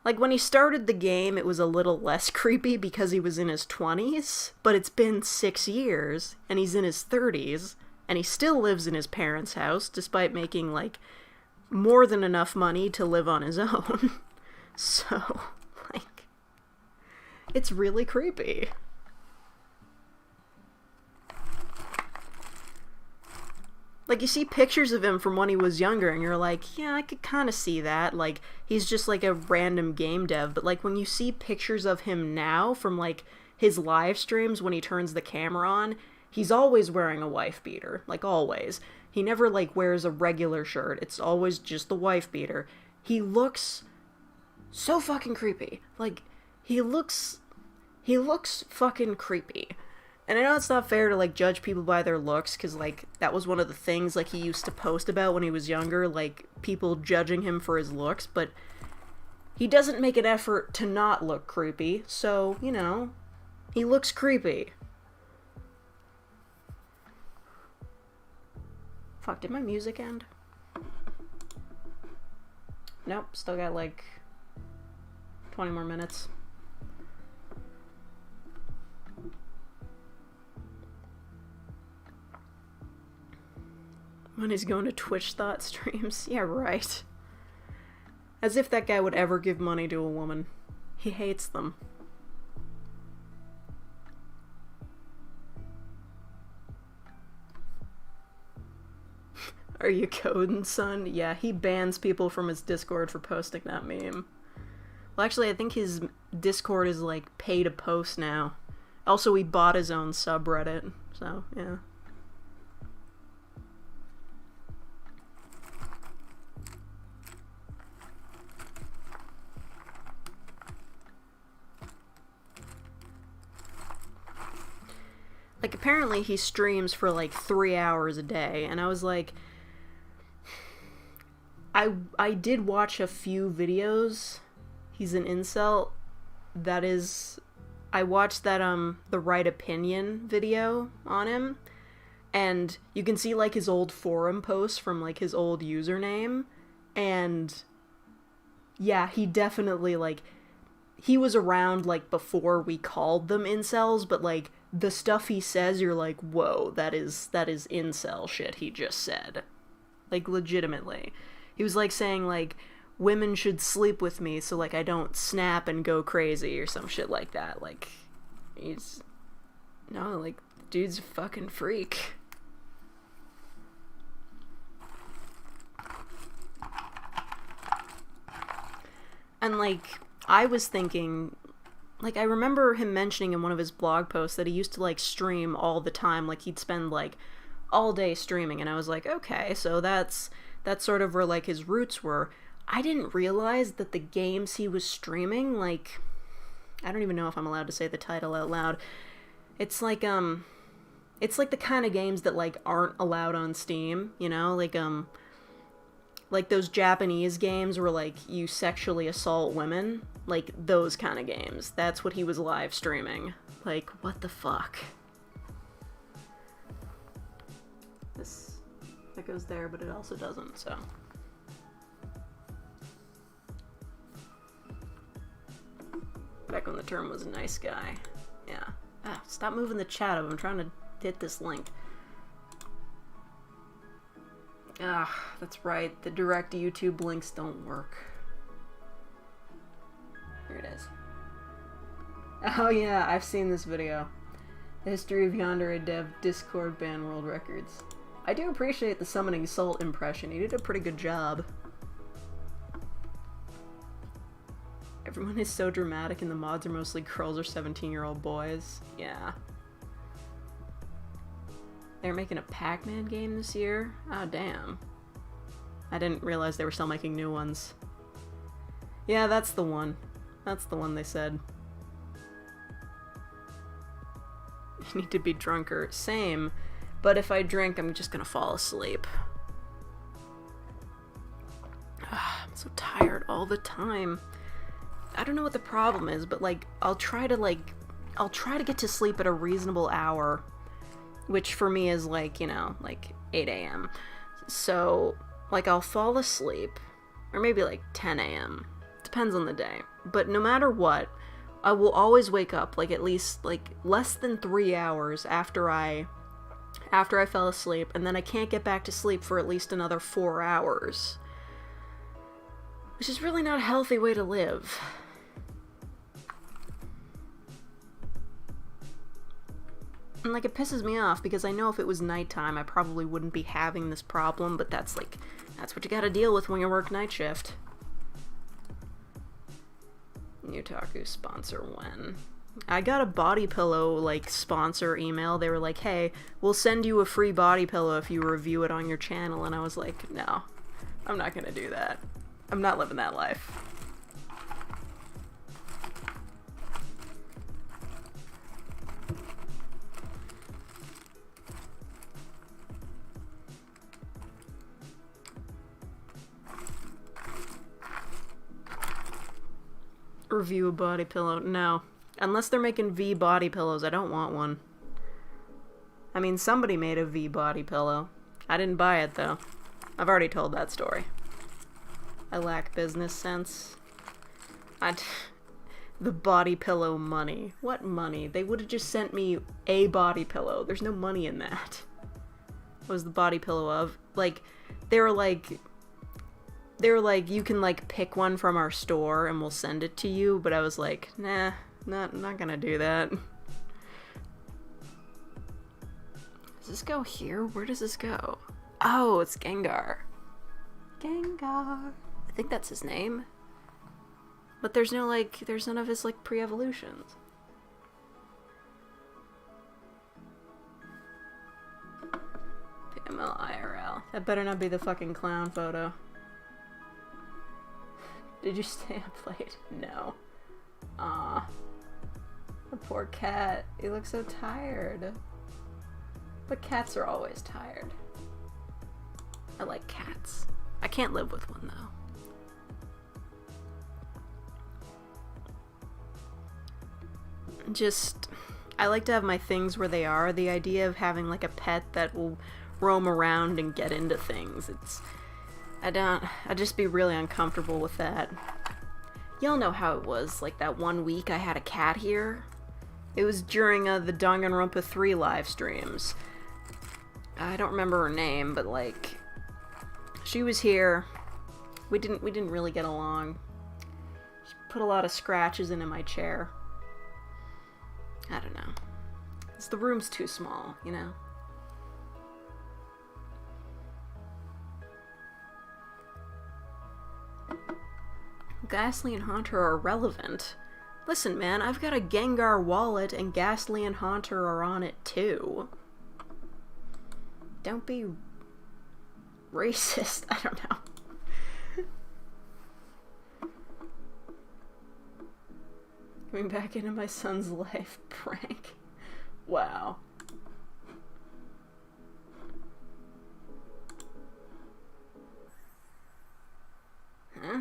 A: Like, when he started the game, it was a little less creepy because he was in his 20s, but it's been 6 years, and he's in his 30s, and he still lives in his parents' house, despite making, like, more than enough money to live on his own. So, like, it's really creepy. Like, you see pictures of him from when he was younger, and you're like, yeah, I could kind of see that. Like, he's just, like, a random game dev. But, like, when you see pictures of him now from, like, his live streams when he turns the camera on, he's always wearing a wife beater. Like, always. He never, like, wears a regular shirt. It's always just the wife beater. He looks so fucking creepy. Like, he looks fucking creepy. And I know it's not fair to, like, judge people by their looks, because, like, that was one of the things, like, he used to post about when he was younger, like, people judging him for his looks, but he doesn't make an effort to not look creepy, so, you know, he looks creepy. Fuck, did my music end? Nope, still got, like, 20 more minutes. When he's going to Twitch thought streams. Yeah, right. As if that guy would ever give money to a woman. He hates them. Are you coding, son? Yeah, he bans people from his Discord for posting that meme. Well, actually, I think his Discord is, like, pay to post now. Also, he bought his own subreddit, so, yeah. Like, apparently he streams for, like, 3 hours a day, and I was like... I did watch a few videos. He's an incel. That is... I watched that, the Right Opinion video on him, and you can see, like, his old forum posts from, like, his old username, and... yeah, he definitely, like... he was around, like, before we called them incels, but, like, the stuff he says, you're like, whoa, that is incel shit he just said. Like, legitimately. He was, like, saying, like, women should sleep with me so, like, I don't snap and go crazy or some shit like that. Like, he's... no, like, dude's a fucking freak. And, like, I was thinking... like, I remember him mentioning in one of his blog posts that he used to, like, stream all the time. Like, he'd spend, like, all day streaming. And I was like, okay, so that's sort of where, like, his roots were. I didn't realize that the games he was streaming, like... I don't even know if I'm allowed to say the title out loud. It's like, it's like the kind of games that, like, aren't allowed on Steam, you know? Like those Japanese games where, like, you sexually assault women. Like, those kind of games. That's what he was live streaming. Like, what the fuck? That goes there, but it also doesn't, so... back when the term was a nice guy. Yeah. Ah, stop moving the chat up. I'm trying to hit this link. Ah, that's right. The direct YouTube links don't work. Here it is. Oh yeah, I've seen this video. The history of Yandere Dev Discord ban world records. I do appreciate the summoning salt impression. He did a pretty good job. Everyone is so dramatic and the mods are mostly girls or 17-year-old boys. Yeah. They're making a Pac-Man game this year? Oh, damn. I didn't realize they were still making new ones. Yeah, that's the one. That's the one they said. You need to be drunker. Same. But if I drink, I'm just gonna fall asleep. I'm so tired all the time. I don't know what the problem is, but, like, I'll try to get to sleep at a reasonable hour, which for me is, like, you know, like 8 a.m. So, like, I'll fall asleep, or maybe like 10 a.m. Depends on the day. But no matter what, I will always wake up, like, at least, like, less than 3 hours after I fell asleep, and then I can't get back to sleep for at least another 4 hours. Which is really not a healthy way to live. And, like, it pisses me off, because I know if it was nighttime, I probably wouldn't be having this problem, but that's, like, that's what you gotta deal with when you work night shift. Newtaku sponsor when? I got a body pillow, like, sponsor email. They were like, hey, we'll send you a free body pillow if you review it on your channel. And I was like, no, I'm not gonna do that. I'm not living that life. Review a body pillow. No. Unless they're making V body pillows, I don't want one. I mean, somebody made a V body pillow. I didn't buy it, though. I've already told that story. I lack business sense. The body pillow money. What money? They would have just sent me a body pillow. There's no money in that. What was the body pillow of? Like, they were like, you can, like, pick one from our store and we'll send it to you, but I was like, nah, not gonna do that. Does this go here? Where does this go? Oh, it's Gengar. Gengar. I think that's his name. But there's no, like, there's none of his, like, pre-evolutions. PML IRL. That better not be the fucking clown photo. Did you stay up late? No. Aw. The poor cat. He looks so tired. But cats are always tired. I like cats. I can't live with one, though. I like to have my things where they are. The idea of having, like, a pet that will roam around and get into things, I'd just be really uncomfortable with that. Y'all know how it was, like, that one week I had a cat here? It was during the Danganronpa 3 live streams. I don't remember her name, but, like, she was here. We didn't really get along. She put a lot of scratches into my chair. I don't know. The room's too small, you know? Ghastly and Haunter are relevant. Listen, man, I've got a Gengar wallet and Ghastly and Haunter are on it too. Don't be racist. I don't know. Coming back into my son's life prank. Wow. Huh?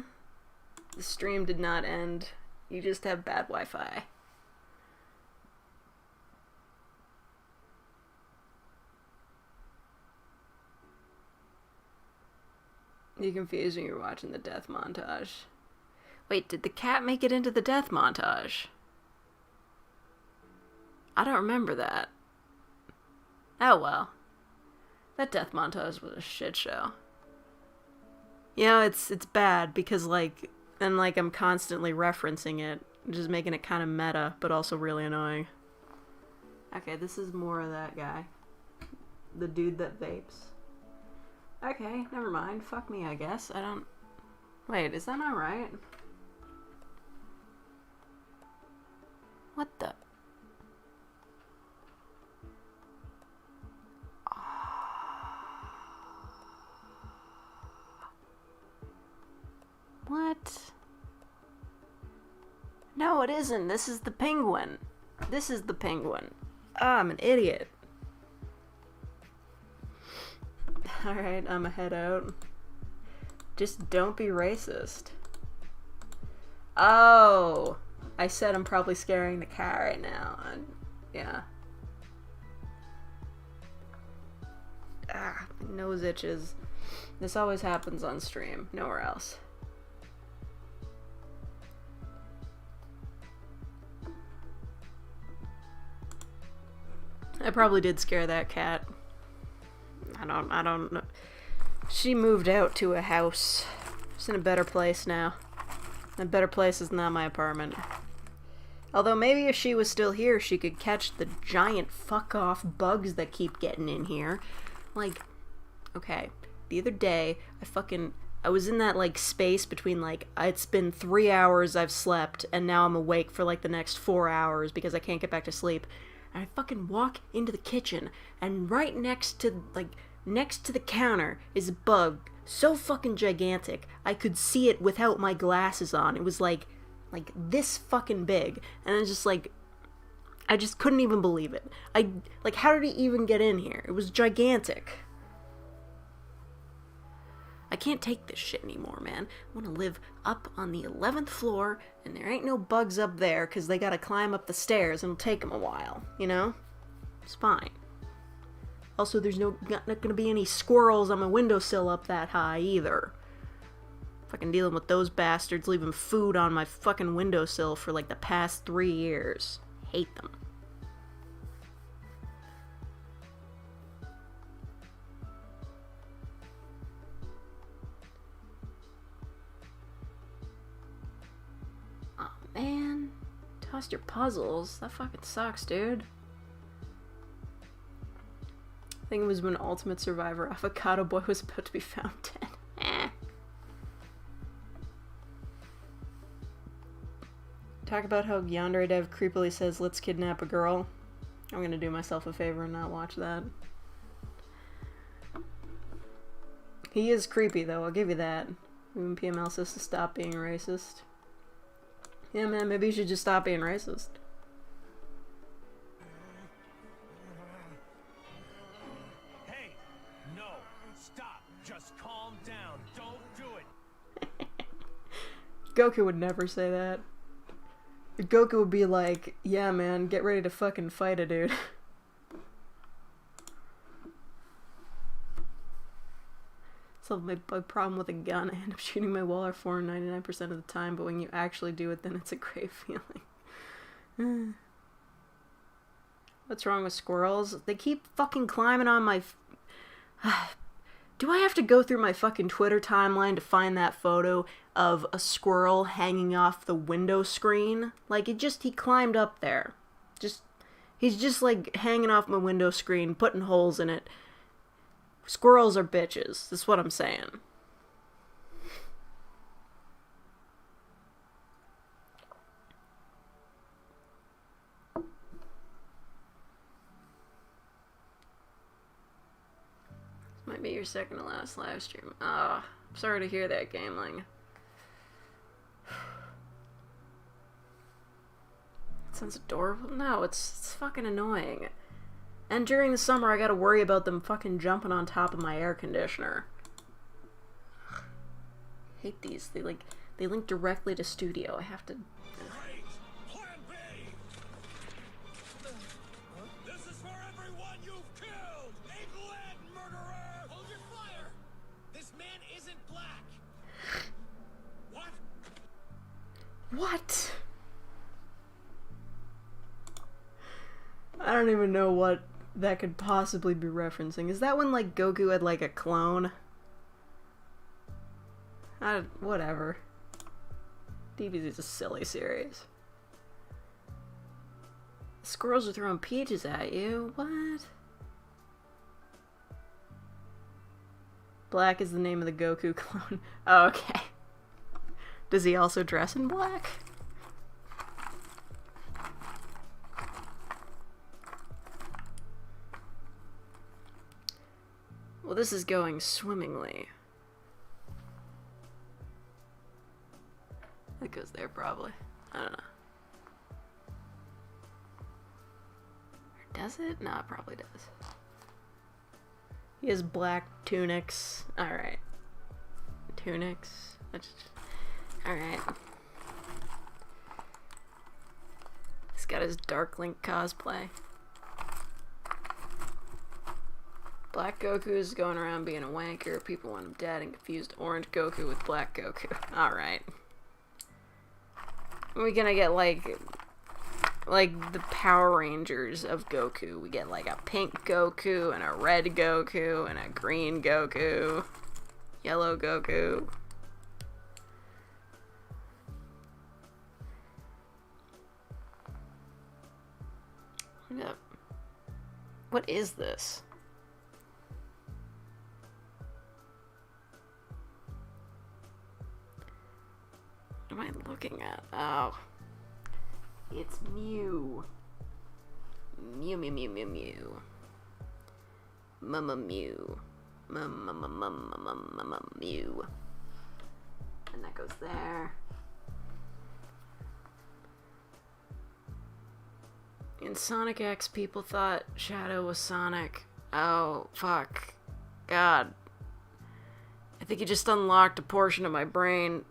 A: The stream did not end. You just have bad Wi-Fi. You confused when you were watching the death montage. Wait, did the cat make it into the death montage? I don't remember that. Oh well. That death montage was a shit show. You know, it's bad because, like, then, like, I'm constantly referencing it, just making it kind of meta, but also really annoying. Okay, this is more of that guy. The dude that vapes. Okay, never mind. Fuck me, I guess. I don't... Wait, is that not right? What the... What? No, it isn't. This is the penguin. This is the penguin. Ah, I'm an idiot. Alright, I'ma head out. Just don't be racist. Oh! I said I'm probably scaring the cat right now. Yeah. Ah, my nose itches. This always happens on stream. Nowhere else. I probably did scare that cat. I don't know. She moved out to a house. She's in a better place now. A better place is not my apartment. Although maybe if she was still here, she could catch the giant fuck-off bugs that keep getting in here. Like, okay, the other day, I was in that, like, space between, like, it's been 3 hours I've slept, and now I'm awake for, like, the next 4 hours because I can't get back to sleep. And I fucking walk into the kitchen, and right next to the counter is a bug so fucking gigantic, I could see it without my glasses on. It was, like this fucking big. And it's just, like, I just couldn't even believe it. How did he even get in here? It was gigantic. I can't take this shit anymore, man. I want to live up on the 11th floor, and there ain't no bugs up there, because they gotta climb up the stairs, and it'll take them a while, you know? It's fine. Also, there's not gonna be any squirrels on my windowsill up that high, either. Fucking dealing with those bastards leaving food on my fucking windowsill for, like, the past 3 years. Hate them. Man, tossed your puzzles. That fucking sucks, dude. I think it was when Ultimate Survivor Avocado Boy was about to be found dead. Talk about how Yandere Dev creepily says, "Let's kidnap a girl." I'm gonna do myself a favor and not watch that. He is creepy, though, I'll give you that. Even PML says to stop being racist. Yeah, man, maybe you should just stop being racist.
B: Hey, no, stop. Just calm down. Don't do it.
A: Goku would never say that. Goku would be like, yeah, man, get ready to fucking fight a dude. Solve my bug problem with a gun. I end up shooting my wall R4 99% of the time, but when you actually do it, then it's a great feeling. What's wrong with squirrels? They keep fucking climbing on my... Do I have to go through my fucking Twitter timeline to find that photo of a squirrel hanging off the window screen? Like, he climbed up there. He's just, like, hanging off my window screen, putting holes in it. Squirrels are bitches. That's what I'm saying. This might be your second to last live stream. Ah, I'm sorry to hear that, Gameling. It sounds adorable. No, it's fucking annoying. And during the summer, I gotta worry about them fucking jumping on top of my air conditioner. Hate these. They link directly to Studio. I have to...
B: Plan B! This is for everyone you've killed! A lead murderer! Hold your fire! This man isn't black! What?
A: What? I don't even know what that could possibly be referencing. Is that when, like, Goku had, like, a clone? Whatever. DBZ's a silly series. Squirrels are throwing peaches at you? What? Black is the name of the Goku clone. Oh, okay. Does he also dress in black? Well, this is going swimmingly. It goes there, probably. I don't know. Or does it? No, it probably does. He has black tunics. Alright. Tunics. Alright. He's got his Dark Link cosplay. Black Goku is going around being a wanker. People want him dead and confused orange Goku with black Goku. Alright. We're gonna get, like the Power Rangers of Goku. We get, like, a pink Goku, and a red Goku, and a green Goku. Yellow Goku. What is this? looking at? Oh. It's Mew. Mew, Mew, Mew, Mew, Mew. Mama Mew. Mama Mew. And that goes there. In Sonic X, people thought Shadow was Sonic. Oh, fuck. God. I think you just unlocked a portion of my brain.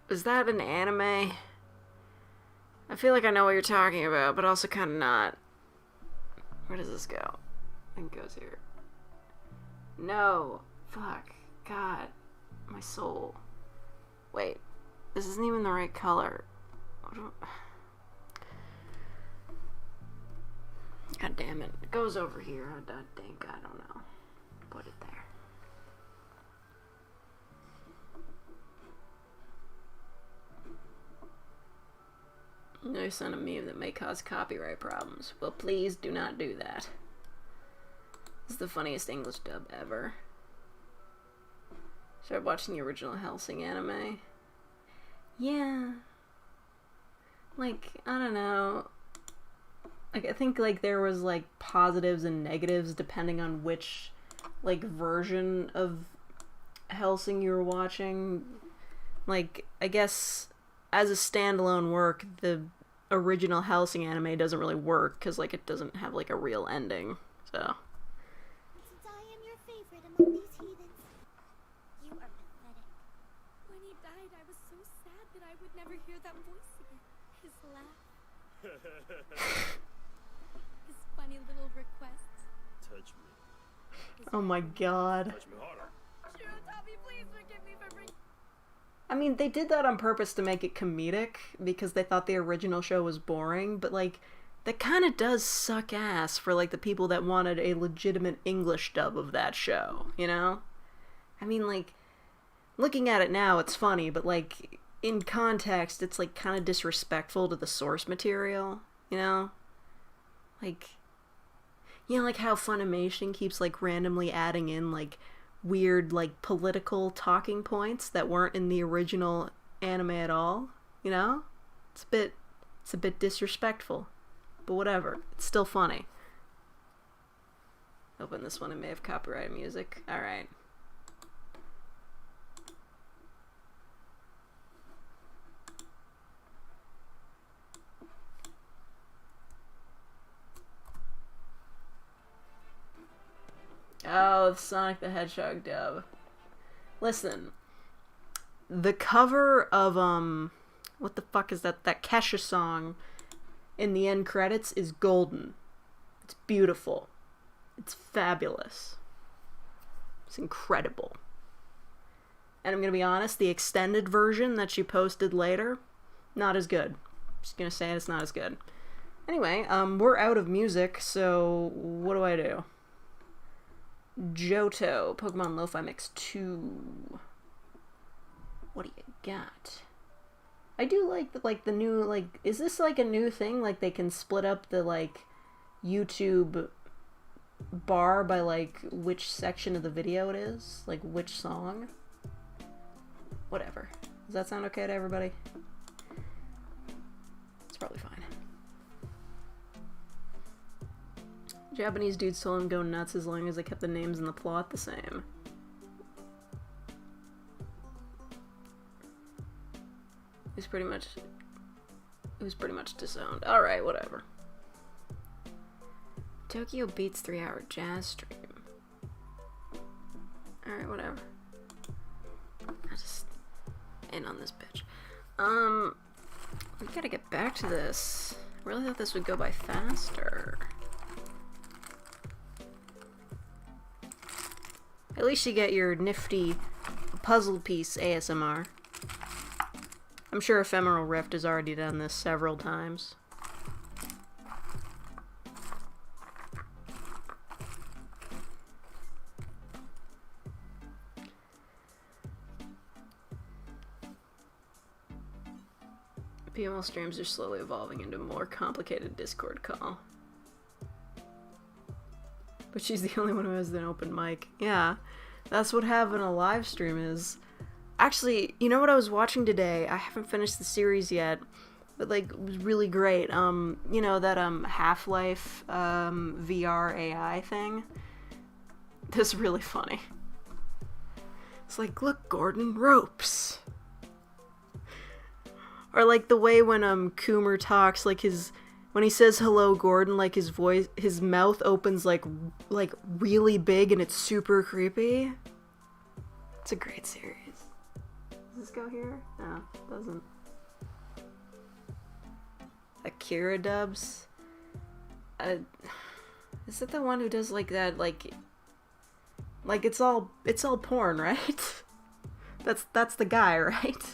A: Is that an anime? I feel like I know what you're talking about, but also kind of not. Where does this go? I think it goes here. No. Fuck. God. My soul. Wait. This isn't even the right color. God damn it. It goes over here. I think. I don't know. Put it there. No son of meme that may cause copyright problems. Well, please do not do that. This is the funniest English dub ever. Started watching the original Hellsing anime. Yeah. Like, I don't know. Like, I think, like, there was, like, positives and negatives depending on which, like, version of Hellsing you were watching. Like, I guess as a standalone work, the original Hellsing anime doesn't really work because, like, it doesn't have, like, a real ending. So.
C: Since I am your favorite among these heathens, you are pathetic.
D: When he died, I was so sad that I would never hear that voice again. His laugh. His funny little requests.
B: Touch me.
A: Oh my god.
B: Touch me harder.
D: Tommy, please forgive me for bringing...
A: I mean, they did that on purpose to make it comedic because they thought the original show was boring, but, like, that kind of does suck ass for, like, the people that wanted a legitimate English dub of that show, you know? I mean, like, looking at it now, it's funny, but, like, in context, it's, like, kind of disrespectful to the source material, you know? Like, you know, like how Funimation keeps, like, randomly adding in, like, weird, like, political talking points that weren't in the original anime at all, you know? It's a bit disrespectful, but whatever. It's still funny. Open this one, it may have copyrighted music. Alright. Oh, the Sonic the Hedgehog dub. Listen, the cover of, what the fuck is that? That Kesha song in the end credits is golden. It's beautiful. It's fabulous. It's incredible. And I'm gonna be honest, the extended version that she posted later, not as good. Just gonna say it's not as good. Anyway, we're out of music, so what do I do? Johto, Pokemon Lo-Fi Mix 2. What do you got? I do like the new, like, is this like a new thing? Like they can split up the, like, YouTube bar by, like, which section of the video it is? Like, which song? Whatever. Does that sound okay to everybody? It's probably fine. Japanese dudes told him go nuts as long as they kept the names and the plot the same. It was pretty much disowned. Alright, whatever. Tokyo Beats 3-hour jazz stream. Alright, whatever. I just in on this bitch. We gotta get back to this. I really thought this would go by faster. At least you get your nifty puzzle piece ASMR. I'm sure Ephemeral Rift has already done this several times. PML streams are slowly evolving into a more complicated Discord call. But she's the only one who has an open mic. Yeah, that's what having a live stream is. Actually, you know what I was watching today? I haven't finished the series yet, but like it was really great. You know that Half-Life VR AI thing? That's really funny. It's like, look, Gordon, ropes. Or like the way when Coomer talks, like when he says hello, Gordon, like his mouth opens like really big and it's super creepy. It's a great series. Does this go here? No, it doesn't. Akira dubs. Is it the one who does like that, like it's all porn, right? That's the guy, right?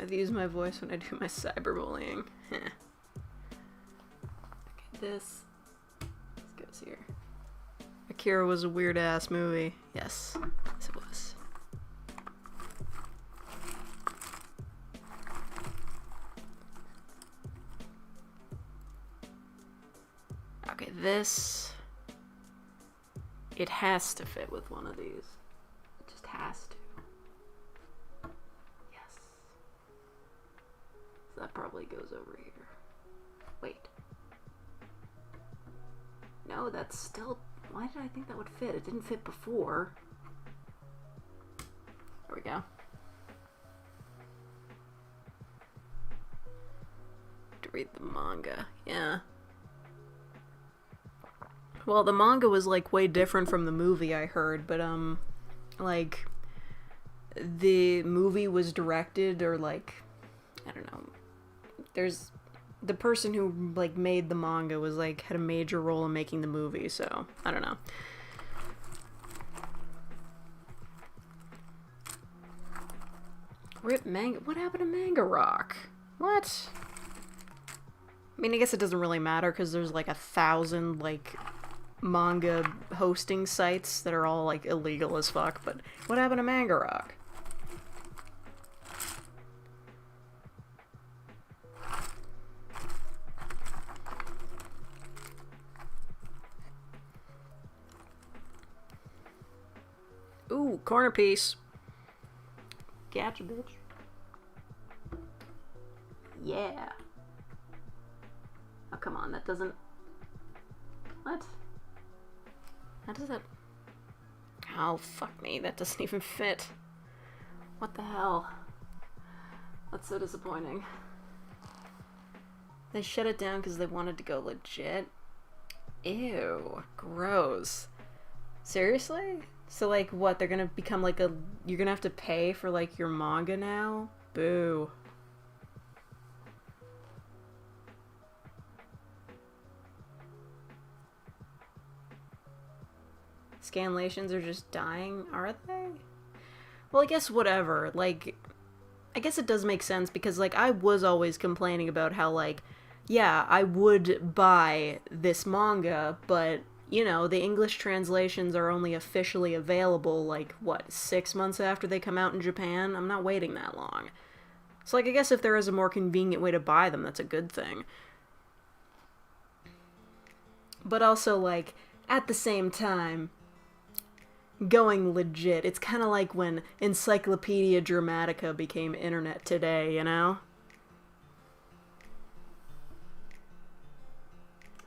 A: I use my voice when I do my cyberbullying. Okay, this goes here. Akira was a weird ass movie. Yes, it was. Okay, this. It has to fit with one of these. It just has to. Yes. So that probably goes over here. Wait. No, that's still... Why did I think that would fit? It didn't fit before. There we go. To read the manga. Yeah. Well, the manga was like way different from the movie, I heard, but like the movie was directed, or like, I don't know. There's the person who like made the manga was like had a major role in making the movie, so I don't know. Rip manga. What happened to Manga Rock? What? I mean, I guess it doesn't really matter because there's like 1,000 like manga hosting sites that are all like illegal as fuck, but what happened to Manga Rock? Ooh, corner piece. Gotcha, bitch. Yeah. Oh, come on, that doesn't... What? How does that... Oh, fuck me, that doesn't even fit. What the hell? That's so disappointing. They shut it down because they wanted to go legit? Ew, gross. Seriously? So, like, what, they're gonna become like a... You're gonna have to pay for, like, your manga now? Boo. Scanlations are just dying, are they? Well, I guess whatever. Like, I guess it does make sense because, like, I was always complaining about how, like, yeah, I would buy this manga, but, you know, the English translations are only officially available, like, what, 6 months after they come out in Japan? I'm not waiting that long. So, like, I guess if there is a more convenient way to buy them, that's a good thing. But also, like, at the same time, going legit. It's kind of like when Encyclopedia Dramatica became Internet Today, you know?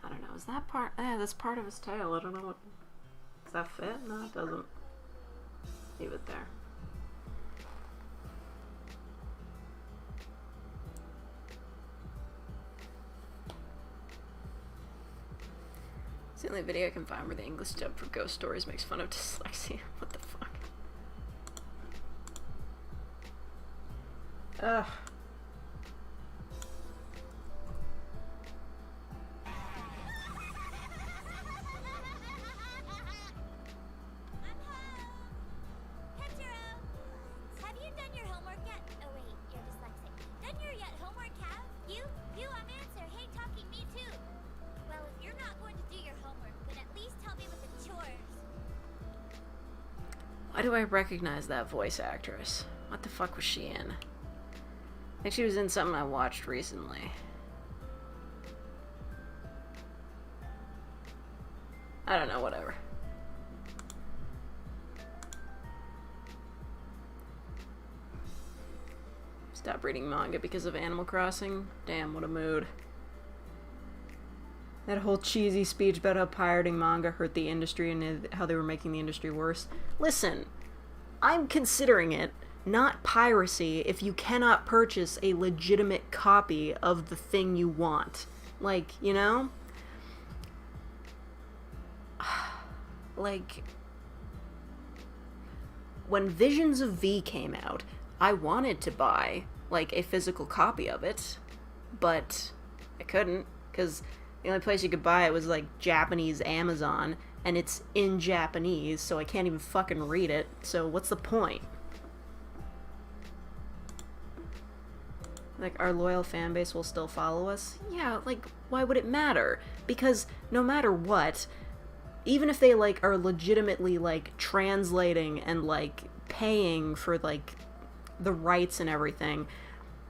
A: I don't know, is that part... that's part of his tail. I don't know what... Does that fit? No, it doesn't. Leave it there. It's the only video I can find where the English dub for Ghost Stories makes fun of dyslexia. What the fuck? Ugh.
C: Have you done your homework yet? Oh wait, you're dyslexic. Done your homework, Cav? You, answer. Hey, talking me too. Well, if you're not going to do your homework, then at least help me with the chores.
A: Why do I recognize that voice actress? What the fuck was she in? I think she was in something I watched recently. I don't know, whatever. Stop reading manga because of Animal Crossing. Damn, what a mood. That whole cheesy speech about how pirating manga hurt the industry and how they were making the industry worse. Listen, I'm considering it not piracy if you cannot purchase a legitimate copy of the thing you want. Like, you know? Like, when Visions of V came out, I wanted to buy, like, a physical copy of it, but I couldn't, because the only place you could buy it was, like, Japanese Amazon, and it's in Japanese, so I can't even fucking read it, so what's the point? Like, our loyal fan base will still follow us? Yeah, like, why would it matter? Because no matter what, even if they, like, are legitimately, like, translating and, like, paying for, like, the rights and everything,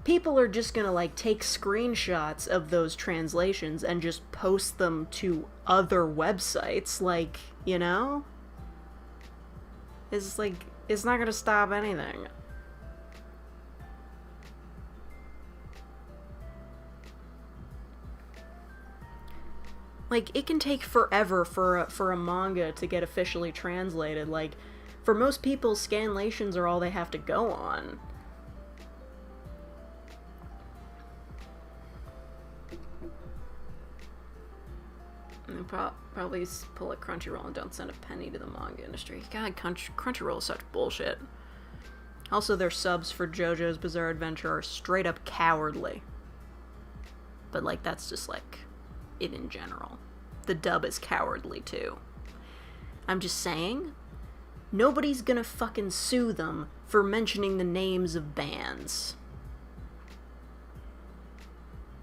A: people are just gonna, like, take screenshots of those translations and just post them to other websites, like, you know? It's, like, it's not gonna stop anything. Like, it can take forever for a manga to get officially translated. Like, for most people, scanlations are all they have to go on. And probably pull a Crunchyroll and don't send a penny to the manga industry. God, Crunchyroll is such bullshit. Also, their subs for JoJo's Bizarre Adventure are straight up cowardly. But, like, that's just, like, it in general. The dub is cowardly, too. I'm just saying, nobody's gonna fucking sue them for mentioning the names of bands.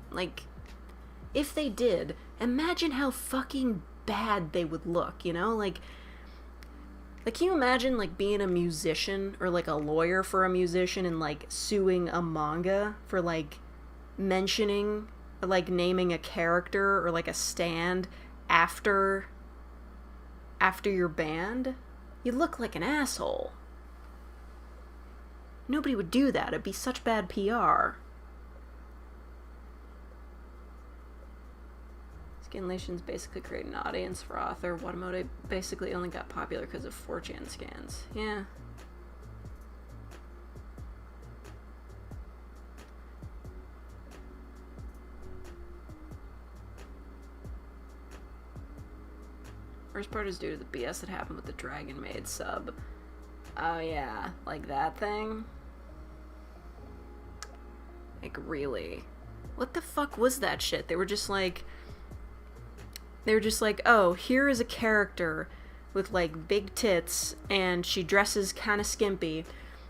A: Like, if they did, imagine how fucking bad they would look, you know? Like, can you imagine, like, being a musician or, like, a lawyer for a musician and, like, suing a manga for, like, mentioning, or, like, naming a character or, like, a stand after your band? You look like an asshole. Nobody would do that. It'd be such bad PR. Scanlations basically create an audience for author. Watamote basically only got popular because of 4chan scans. Yeah. Worst part is due to the BS that happened with the Dragon Maid sub. Oh yeah, like that thing? Like, really? What the fuck was that shit? They were just like, oh, here is a character with, like, big tits, and she dresses kind of skimpy,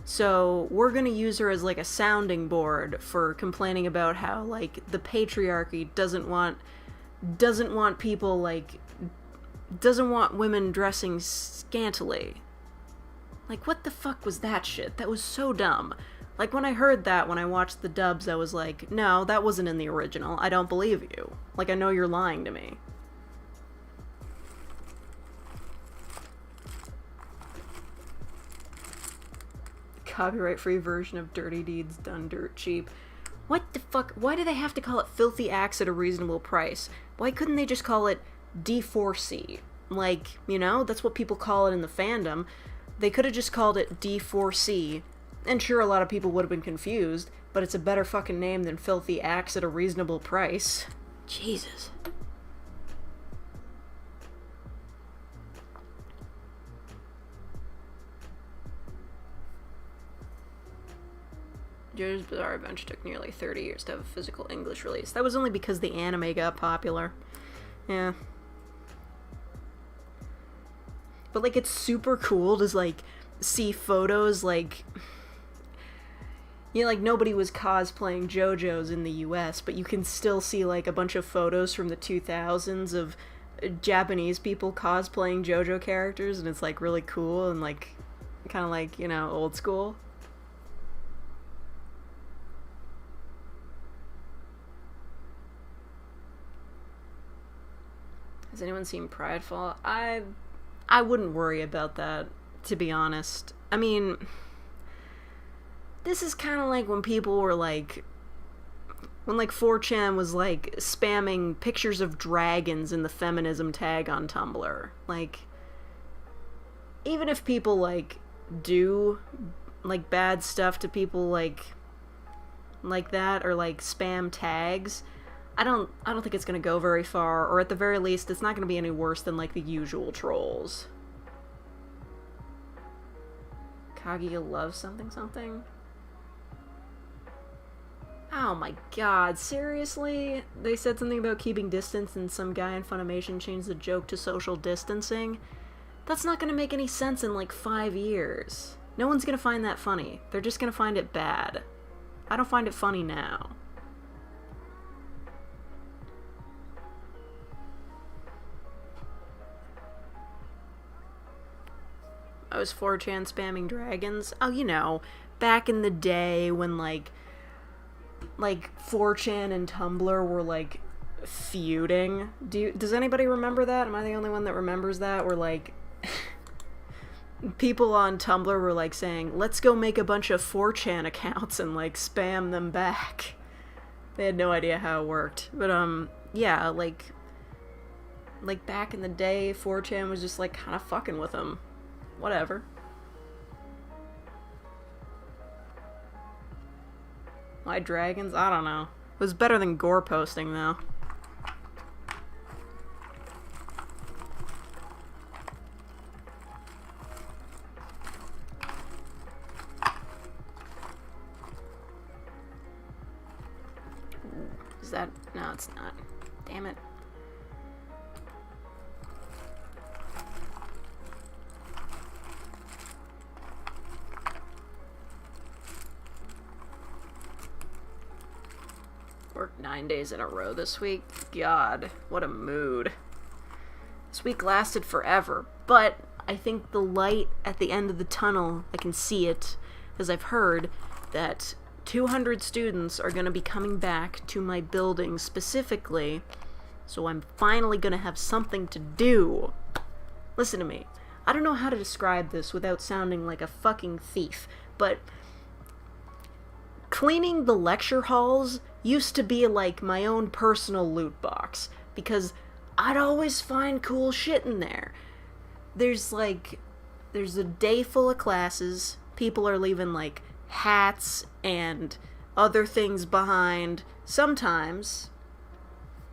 A: so we're gonna use her as, like, a sounding board for complaining about how, like, the patriarchy doesn't want people, like, doesn't want women dressing scantily. Like, what the fuck was that shit? That was so dumb. Like, when I heard that, when I watched the dubs, I was like, no, that wasn't in the original. I don't believe you. Like, I know you're lying to me. Copyright-free version of Dirty Deeds done dirt cheap. What the fuck? Why do they have to call it Filthy Acts at a reasonable price? Why couldn't they just call it D4C? Like, you know, that's what people call it in the fandom. They could have just called it D4C, and sure, a lot of people would have been confused, but it's a better fucking name than Filthy Acts at a reasonable price. Jesus. JoJo's Bizarre Adventure took nearly 30 years to have a physical English release. That was only because the anime got popular. Yeah. But, like, it's super cool to, like, see photos, like, you know, like, nobody was cosplaying JoJo's in the US, but you can still see, like, a bunch of photos from the 2000s of Japanese people cosplaying JoJo characters, and it's, like, really cool and, like, kind of, like, you know, old school. Has anyone seen Pridefall? I wouldn't worry about that, to be honest. I mean, this is kind of like when people were like, when like 4chan was like spamming pictures of dragons in the feminism tag on Tumblr. Like, even if people like do like bad stuff to people like that, or like spam tags, I don't think it's gonna go very far, or at the very least it's not gonna be any worse than like the usual trolls. Kaguya loves something something. Oh my god, seriously? They said something about keeping distance and some guy in Funimation changed the joke to social distancing? That's not gonna make any sense in like 5 years. No one's gonna find that funny. They're just gonna find it bad. I don't find it funny now. I was 4chan spamming dragons. Oh, you know, back in the day when like 4chan and Tumblr were like feuding. Does anybody remember that? Am I the only one that remembers that? Where like people on Tumblr were like saying, let's go make a bunch of 4chan accounts and like spam them back. They had no idea how it worked. But yeah, like back in the day, 4chan was just like kind of fucking with them. Whatever. Why dragons? I don't know. It was better than gore posting, though. Is that... No, it's not. Damn it. Worked 9 days in a row this week. God, what a mood. This week lasted forever, but I think the light at the end of the tunnel, I can see it, as I've heard that 200 students are going to be coming back to my building specifically, so I'm finally going to have something to do. Listen to me. I don't know how to describe this without sounding like a fucking thief, but cleaning the lecture halls used to be like my own personal loot box, because I'd always find cool shit in there. There's a day full of classes, people are leaving like hats and other things behind. Sometimes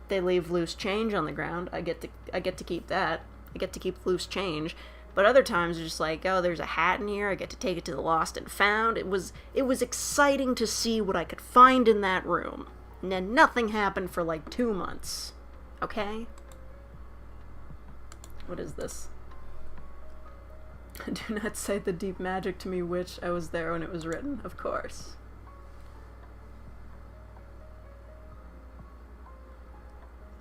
A: they leave loose change on the ground. I get to keep that. I get to keep loose change. But other times it's just like, oh, there's a hat in here, I get to take it to the lost and found. It was exciting to see what I could find in that room. And then nothing happened for like 2 months. Okay? What is this? Do not cite the deep magic to me, witch. I was there when it was written. Of course.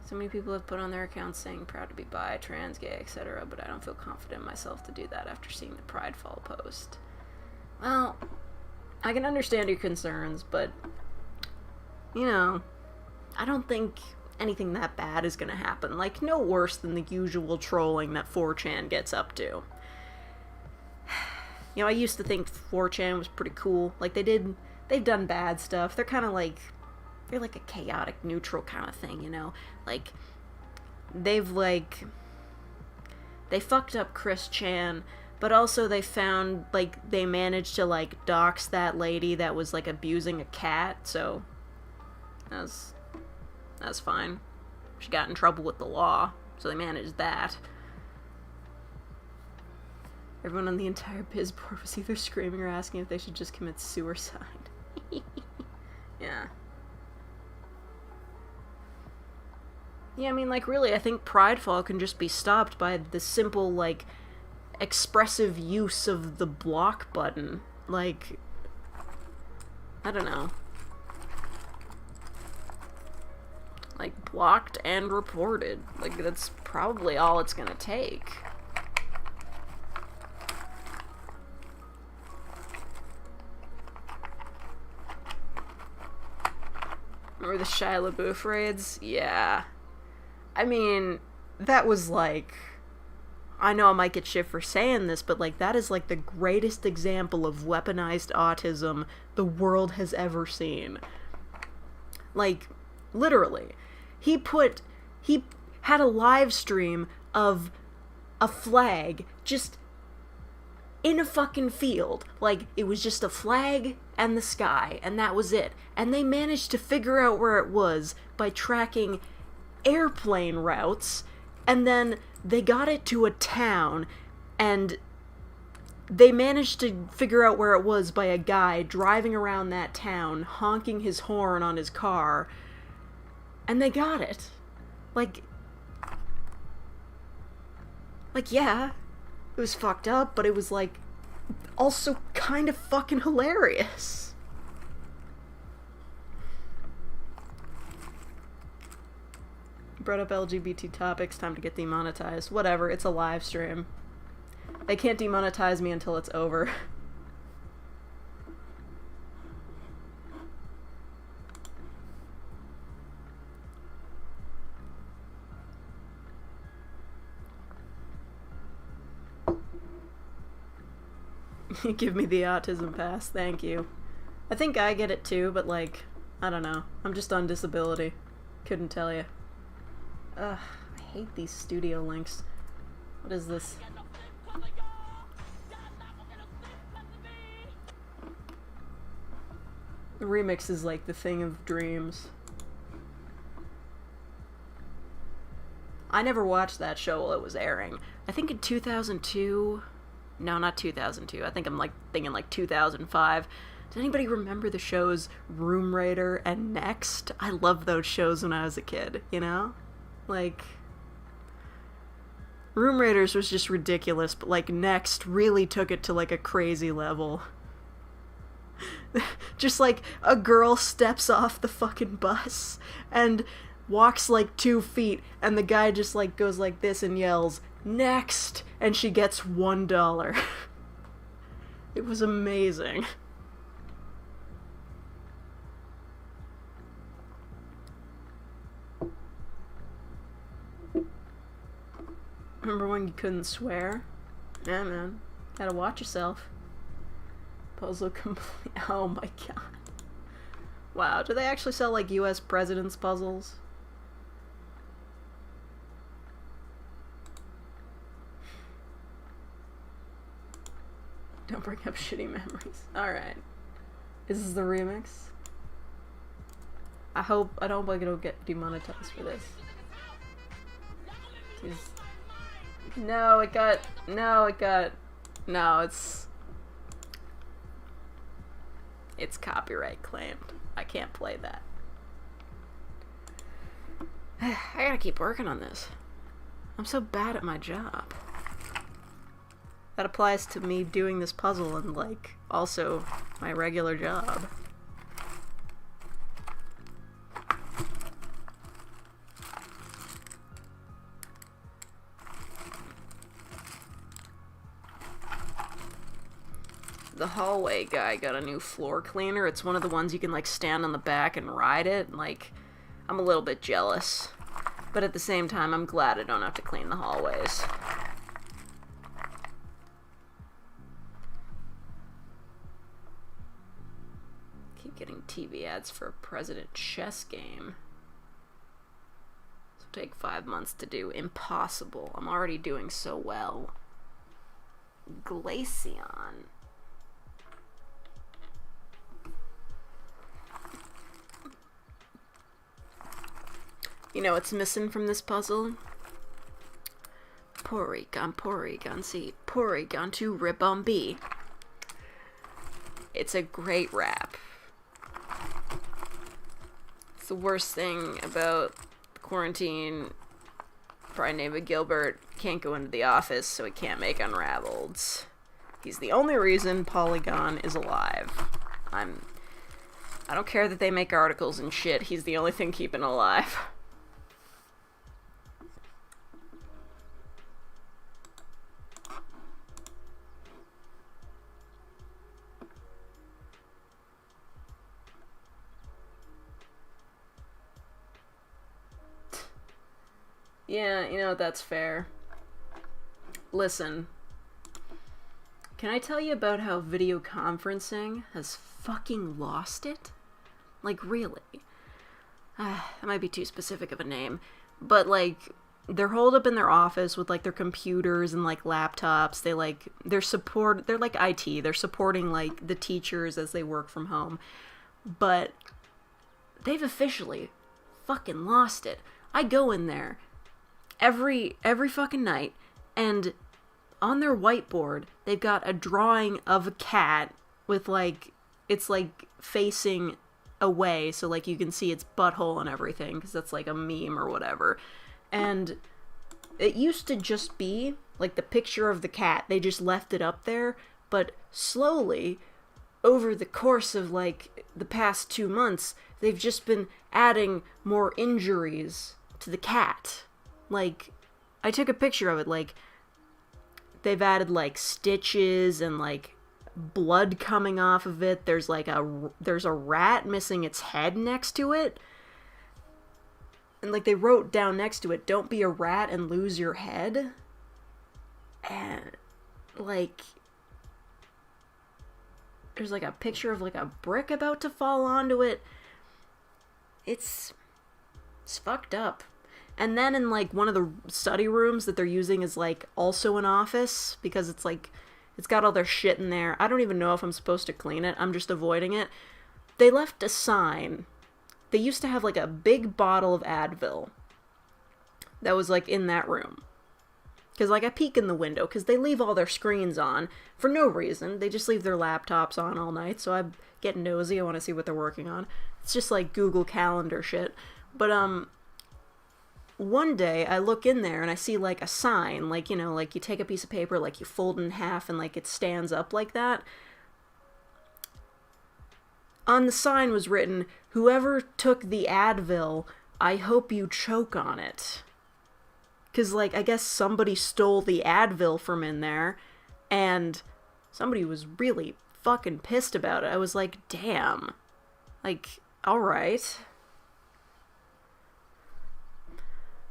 A: So many people have put on their accounts saying proud to be bi, trans, gay, etc., but I don't feel confident in myself to do that after seeing the Pridefall post. Well, I can understand your concerns, but, you know, I don't think anything that bad is gonna happen. Like, no worse than the usual trolling that 4chan gets up to. You know, I used to think 4chan was pretty cool. Like, they've done bad stuff. They're like a chaotic neutral kind of thing, you know? Like, they fucked up Chris Chan, but also they found, like, they managed to, like, dox that lady that was, like, abusing a cat, so that's fine. She got in trouble with the law, so they managed that. Everyone on the entire biz board was either screaming or asking if they should just commit suicide. Yeah. Yeah, I mean, like, really, I think Pridefall can just be stopped by the simple, like, expressive use of the block button. Like, I don't know. Like, blocked and reported. Like, that's probably all it's gonna take. Remember the Shia LaBeouf raids? Yeah. I mean, that was like, I know I might get shit for saying this, but like that is like the greatest example of weaponized autism the world has ever seen. Like, literally. He had a live stream of a flag just in a fucking field. Like, it was just a flag and the sky, and that was it. And they managed to figure out where it was by tracking airplane routes, and then they got it to a town, and they managed to figure out where it was by a guy driving around that town, honking his horn on his car, and they got it. Like, yeah, it was fucked up, but it was, like, also kind of fucking hilarious. Brought up LGBT topics, time to get demonetized. Whatever, it's a live stream. They can't demonetize me until it's over. You give me the autism pass, thank you. I think I get it too, but like, I don't know. I'm just on disability. Couldn't tell you. Ugh, I hate these studio links. What is this? The remix is like the thing of dreams. I never watched that show while it was airing. I think in 2002... No, not 2002. I think I'm like thinking like 2005. Does anybody remember the shows Room Rater and Next? I loved those shows when I was a kid, you know? Like, Room Raiders was just ridiculous, but like Next really took it to like a crazy level. Just like a girl steps off the fucking bus and walks like 2 feet, and the guy just like goes like this and yells, "Next!" and she gets $1. It was amazing. Remember when you couldn't swear? Yeah, man. Gotta watch yourself. Puzzle complete. Oh my god. Wow, do they actually sell like US presidents puzzles? Don't bring up shitty memories. Alright. This is the remix. I don't like it'll get demonetized for this. Jeez. No, it's copyright claimed. I can't play that. I gotta keep working on this. I'm so bad at my job. That applies to me doing this puzzle and, like, also my regular job. The hallway guy got a new floor cleaner. It's one of the ones you can, like, stand on the back and ride it. Like, I'm a little bit jealous. But at the same time, I'm glad I don't have to clean the hallways. Keep getting TV ads for a president chess game. This will take 5 months to do. Impossible. I'm already doing so well. Glaceon. You know what's missing from this puzzle? Porygon C. Porygon to Rip on B. It's a great rap. It's the worst thing about quarantine. Brian David Gilbert can't go into the office, so he can't make Unraveled. He's the only reason Polygon is alive. I don't care that they make articles and shit. He's the only thing keeping alive. Yeah, you know, that's fair. Listen. Can I tell you about how video conferencing has fucking lost it? Like, really? That might be too specific of a name. But, like, they're holed up in their office with, like, their computers and, like, laptops. They're like IT. They're supporting, like, the teachers as they work from home. But they've officially fucking lost it. I go in there every fucking night, and on their whiteboard, they've got a drawing of a cat with, like, it's, like, facing away, so, like, you can see its butthole and everything, because that's, like, a meme or whatever. And it used to just be, like, the picture of the cat. They just left it up there, but slowly, over the course of, like, the past 2 months, they've just been adding more injuries to the cat. Like, I took a picture of it, like, they've added, like, stitches and, like, blood coming off of it. There's a rat missing its head next to it. And, like, they wrote down next to it, "Don't be a rat and lose your head." And, like, there's, like, a picture of, like, a brick about to fall onto it. It's fucked up. And then in, like, one of the study rooms that they're using is, like, also an office, because it's, like, it's got all their shit in there. I don't even know if I'm supposed to clean it. I'm just avoiding it. They left a sign. They used to have, like, a big bottle of Advil that was, like, in that room. Because, like, I peek in the window, because they leave all their screens on for no reason. They just leave their laptops on all night, so I get nosy. I want to see what they're working on. It's just, like, Google Calendar shit. But, one day I look in there and I see, like, a sign, like, you know, like, you take a piece of paper, like, you fold it in half and, like, it stands up like that. On the sign was written, "Whoever took the Advil, I hope you choke on it." 'Cause, like, I guess somebody stole the Advil from in there, and somebody was really fucking pissed about it. I was like, damn. Like, alright.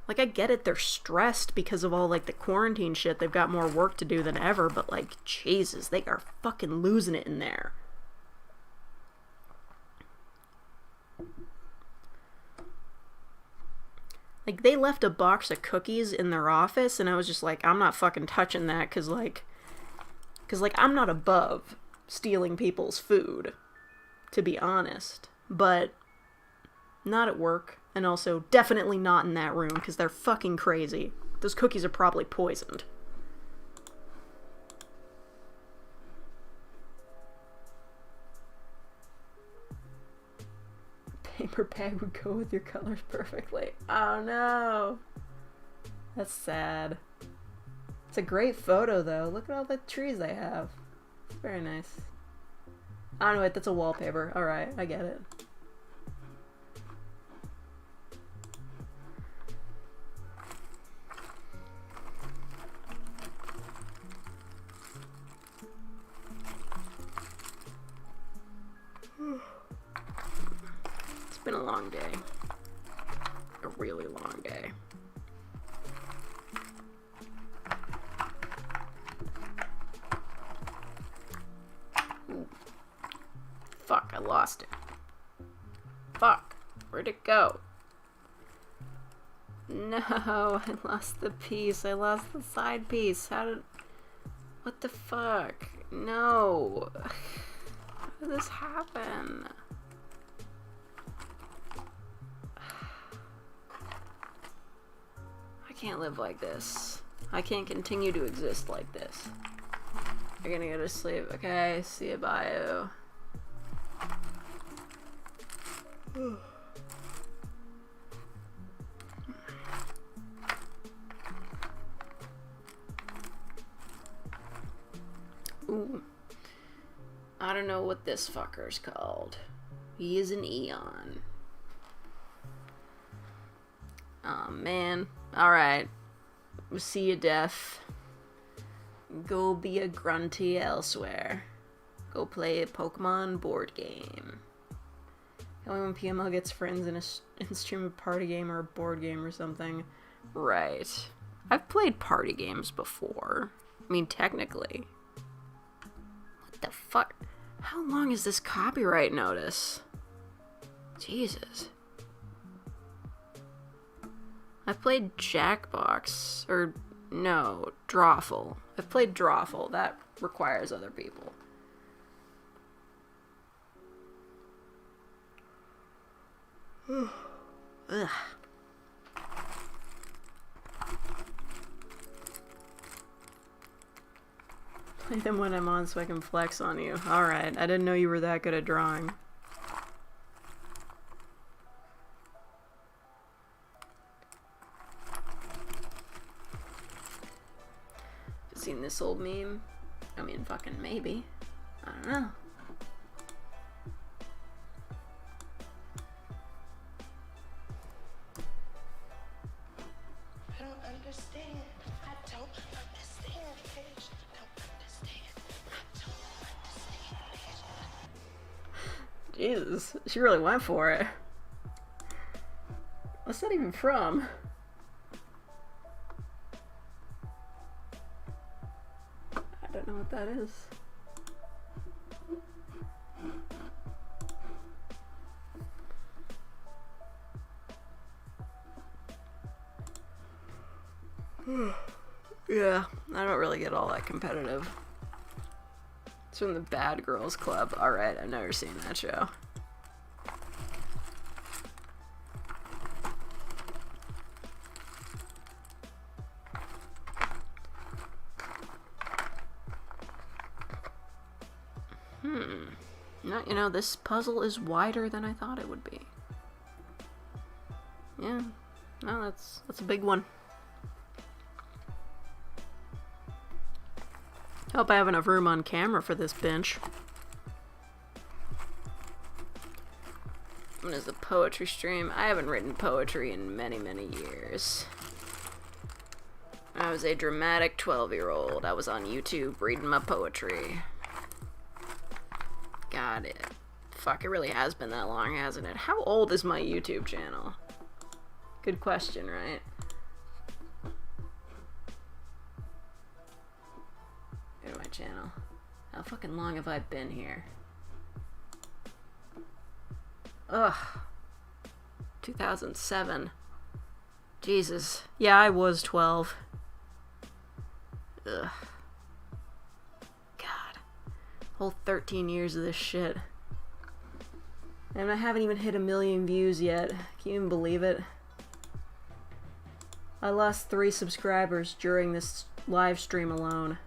A: Like, I get it, they're stressed because of all, like, the quarantine shit. They've got more work to do than ever, but, like, Jesus, they are fucking losing it in there. Like, they left a box of cookies in their office, and I was just like, I'm not fucking touching that, cause, like, I'm not above stealing people's food, to be honest. But not at work. And also, definitely not in that room, because they're fucking crazy. Those cookies are probably poisoned. Paper bag would go with your colors perfectly. Oh no! That's sad. It's a great photo, though. Look at all the trees they have. It's very nice. Oh no, wait, that's a wallpaper. Alright, I get it. It's been a long day. A really long day. Ooh. Fuck, I lost it. Fuck, where'd it go? No, I lost the piece. I lost the side piece. How did... What the fuck? No. How did this happen? I can't live like this. I can't continue to exist like this. You're gonna go to sleep. Okay, see you, bio. Ooh. I don't know what this fucker's called. He is an Eon. Aw, man. Alright. See you, Death. Go be a grunty elsewhere. Go play a Pokemon board game. Only when PML gets friends in a stream a party game or a board game or something. Right. I've played party games before. I mean, technically. What the fuck? How long is this copyright notice? Jesus. I've played Jackbox. Or, no, Drawful. I've played Drawful. That requires other people. Ugh. Play them when I'm on so I can flex on you. Alright, I didn't know you were that good at drawing. Seen this old meme? I mean, fucking maybe. I don't know.
E: I don't understand. I don't understand, bitch. I don't understand. I don't understand, bitch.
A: Jesus, she really went for it. What's that even from? I don't know what that is. Yeah, I don't really get all that competitive. It's from the Bad Girls Club. Alright, I've never seen that show. No, you know, this puzzle is wider than I thought it would be. Yeah, no, that's a big one. Hope I have enough room on camera for this bench. When is the poetry stream? I haven't written poetry in many, many years. I was a dramatic 12-year-old. I was on YouTube reading my poetry. God, fuck, it really has been that long, hasn't it? How old is my YouTube channel? Good question, right? Go to my channel. How fucking long have I been here? Ugh. 2007. Jesus. Yeah, I was 12. Ugh. God. Whole 13 years of this shit. And I haven't even hit 1 million views yet. Can you even believe it? I lost 3 subscribers during this live stream alone.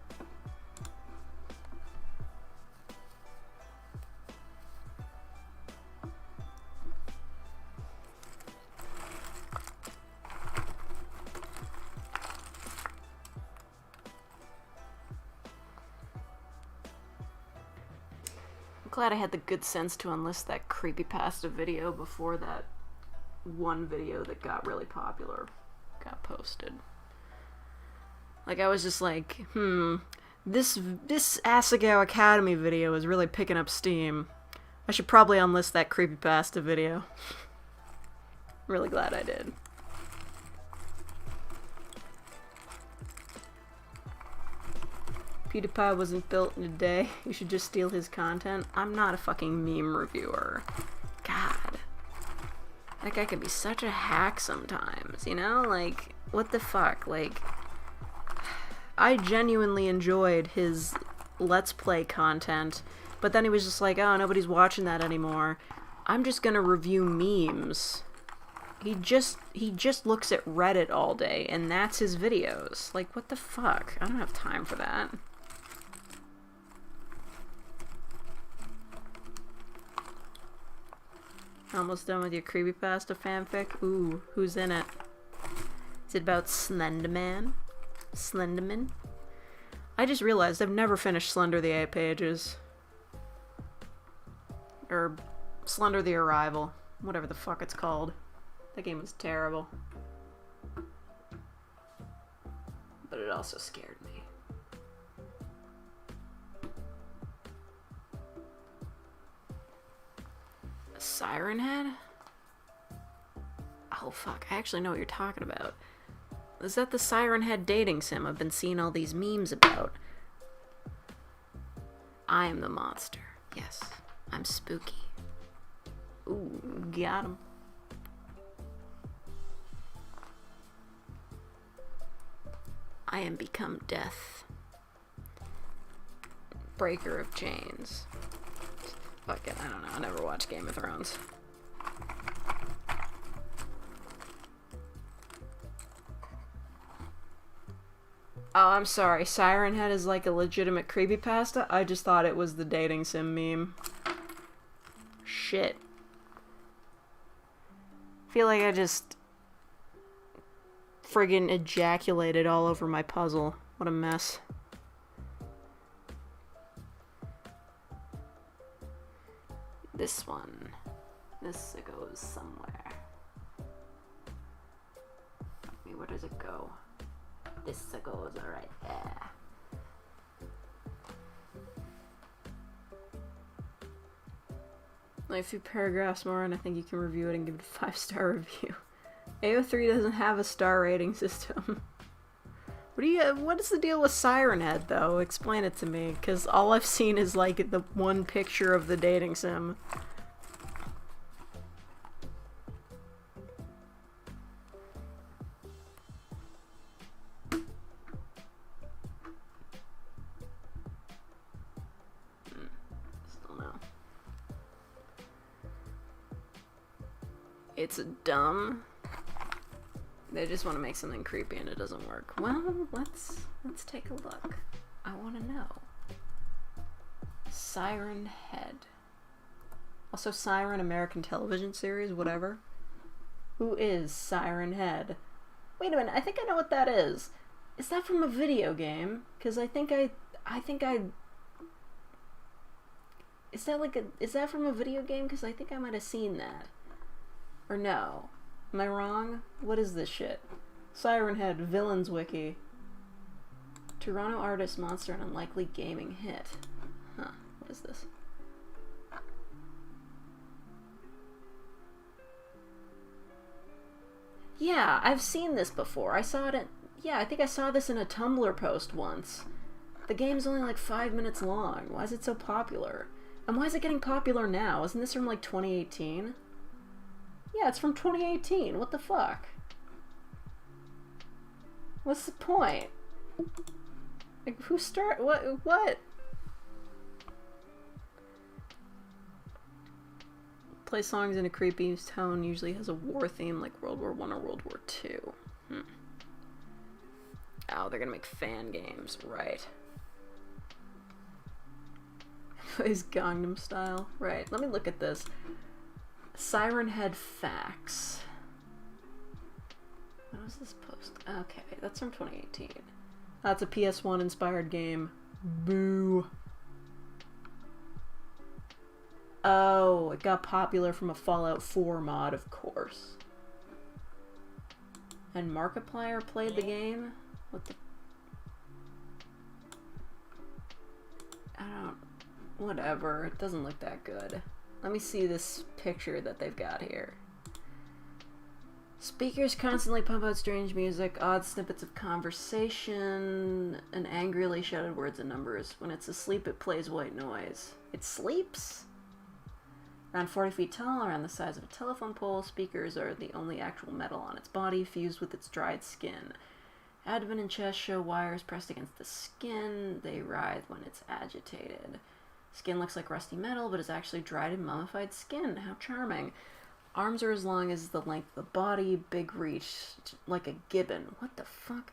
A: Glad I had the good sense to enlist that creepypasta video before that one video that got really popular got posted. Like, I was just like, this Asagao Academy video is really picking up steam. I should probably enlist that creepypasta video. Really glad I did. PewDiePie wasn't built in a day. You should just steal his content. I'm not a fucking meme reviewer. God. That guy can be such a hack sometimes, you know? Like, what the fuck? Like, I genuinely enjoyed his Let's Play content, but then he was just like, oh, nobody's watching that anymore. I'm just gonna review memes. He just looks at Reddit all day, and that's his videos. Like, what the fuck? I don't have time for that. Almost done with your creepypasta fanfic? Ooh, who's in it? Is it about Slenderman? Slenderman? I just realized I've never finished Slender the 8 Pages. Or Slender the Arrival. Whatever the fuck it's called. That game was terrible. But it also scared me. A Siren Head? Oh fuck, I actually know what you're talking about. Is that the Siren Head dating sim I've been seeing all these memes about? I am the monster. Yes, I'm spooky. Ooh, got him. I am become death. Breaker of chains. Fuck it, I don't know. I never watched Game of Thrones. Oh, I'm sorry. Siren Head is like a legitimate creepypasta? I just thought it was the dating sim meme. Shit. Feel like I just friggin' ejaculated all over my puzzle. What a mess. This one. This goes somewhere. Where does it go? This goes right there. Like a few paragraphs more and I think you can review it and give it a 5-star review. AO3 doesn't have a star rating system. What is the deal with Siren Head though? Explain it to me, because all I've seen is like the one picture of the dating sim. Still no. It's dumb. They just want to make something creepy and it doesn't work. Well, let's take a look. I want to know. Siren Head. Also Siren American television series, whatever. Who is Siren Head? Wait a minute, I think I know what that is. Is that from a video game? Because is that from a video game? Because I think I might have seen that. Or no. Am I wrong? What is this shit? Siren Head, Villains Wiki. Toronto artist, monster, and unlikely gaming hit. Huh, what is this? Yeah, I've seen this before. I saw it in... Yeah, I think I saw this in a Tumblr post once. The game's only like 5 minutes long. Why is it so popular? And why is it getting popular now? Isn't this from like 2018? Yeah, it's from 2018. What the fuck? What's the point? Like, who start... What? Play songs in a creepy tone, usually has a war theme like World War I or World War II. Oh, they're gonna make fan games, right. Plays Gangnam Style. Right, let me look at this. Siren Head Facts. What was this post? Okay, that's from 2018. That's a PS1 inspired game. Boo. Oh, it got popular from a Fallout 4 mod, of course. And Markiplier played the game? What the... I don't... Whatever, it doesn't look that good. Let me see this picture that they've got here. Speakers constantly pump out strange music, odd snippets of conversation, and angrily shouted words and numbers. When it's asleep, it plays white noise. It sleeps? Around 40 feet tall, around the size of a telephone pole, speakers are the only actual metal on its body, fused with its dried skin. Abdomen and chest show wires pressed against the skin. They writhe when it's agitated. Skin looks like rusty metal, but is actually dried and mummified skin. How charming. Arms are as long as the length of the body, big reach, like a gibbon. What the fuck?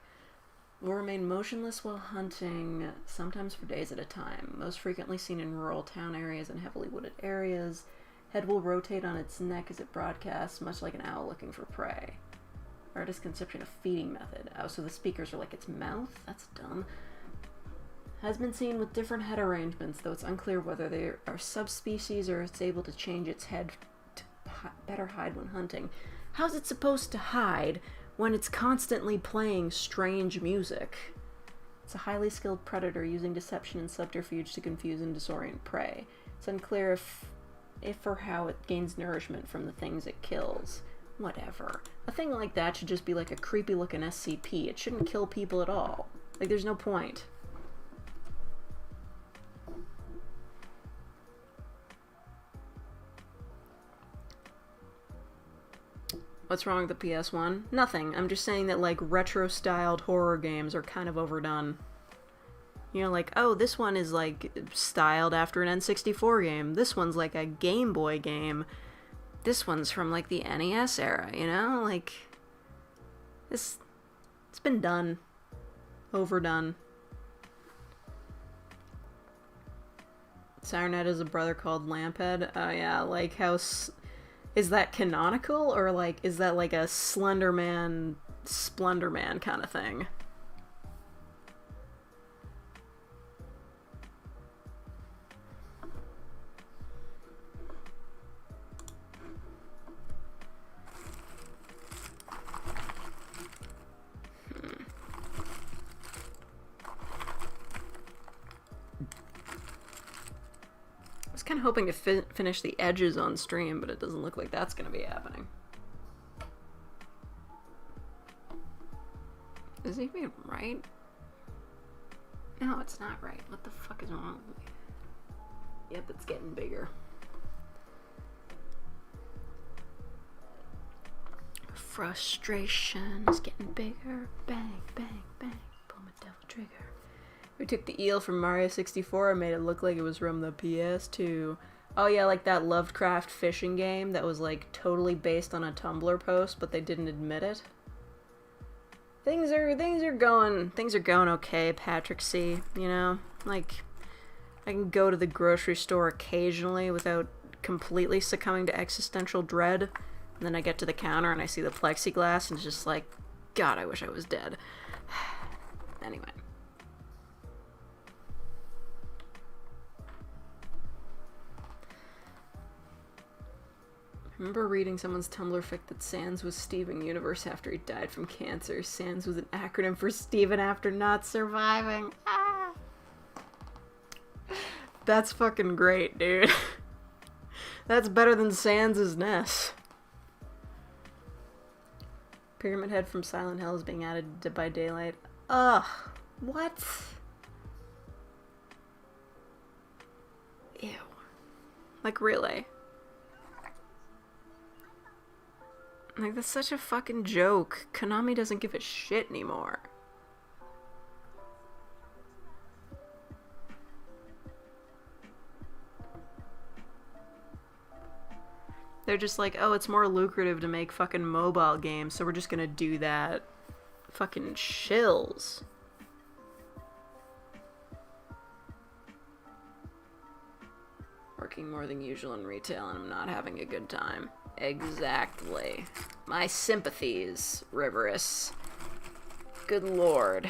A: Will remain motionless while hunting, sometimes for days at a time. Most frequently seen in rural town areas and heavily wooded areas. Head will rotate on its neck as it broadcasts, much like an owl looking for prey. Artist's conception of feeding method. Oh, so the speakers are like its mouth? That's dumb. Has been seen with different head arrangements, though it's unclear whether they are subspecies or it's able to change its head to better hide when hunting. How's it supposed to hide when it's constantly playing strange music? It's a highly skilled predator using deception and subterfuge to confuse and disorient prey. It's unclear if or how it gains nourishment from the things it kills. Whatever. A thing like that should just be like a creepy looking SCP. It shouldn't kill people at all. Like, there's no point. What's wrong with the PS1? Nothing. I'm just saying that, like, retro-styled horror games are kind of overdone. You know, like, oh, this one is, like, styled after an N64 game. This one's, like, a Game Boy game. This one's from, like, the NES era, you know? Like, it's been done. Overdone. Sirenet has a brother called Lamphead. Oh, yeah, like, how... Is that canonical, or, like, is that, like, a Slender Man, Splendor Man kind of thing? I was kind of hoping to finish the edges on stream, but it doesn't look like that's going to be happening. Is it even right? No, it's not right. What the fuck is wrong with me? Yep, it's getting bigger. Frustration is getting bigger. Bang, bang, bang. Pull my devil trigger. We took the eel from Mario 64 and made it look like it was from the PS2. Oh yeah, like that Lovecraft fishing game that was like totally based on a Tumblr post, but they didn't admit it. Things are going okay, Patrick C. You know, like I can go to the grocery store occasionally without completely succumbing to existential dread. And then I get to the counter and I see the plexiglass and it's just like, God, I wish I was dead. Anyway. I remember reading someone's Tumblr fic that SANS was Steven Universe after he died from cancer. SANS was an acronym for Steven after not surviving. Ah! That's fucking great, dude. That's better than Sans' Ness. Pyramid Head from Silent Hill is being added to by Daylight. Ugh. What? Ew. Like, really? Like, that's such a fucking joke. Konami doesn't give a shit anymore. They're just like, oh, it's more lucrative to make fucking mobile games, so we're just gonna do that. Fucking shills. Working more than usual in retail and I'm not having a good time. Exactly. My sympathies, Riverus. Good lord.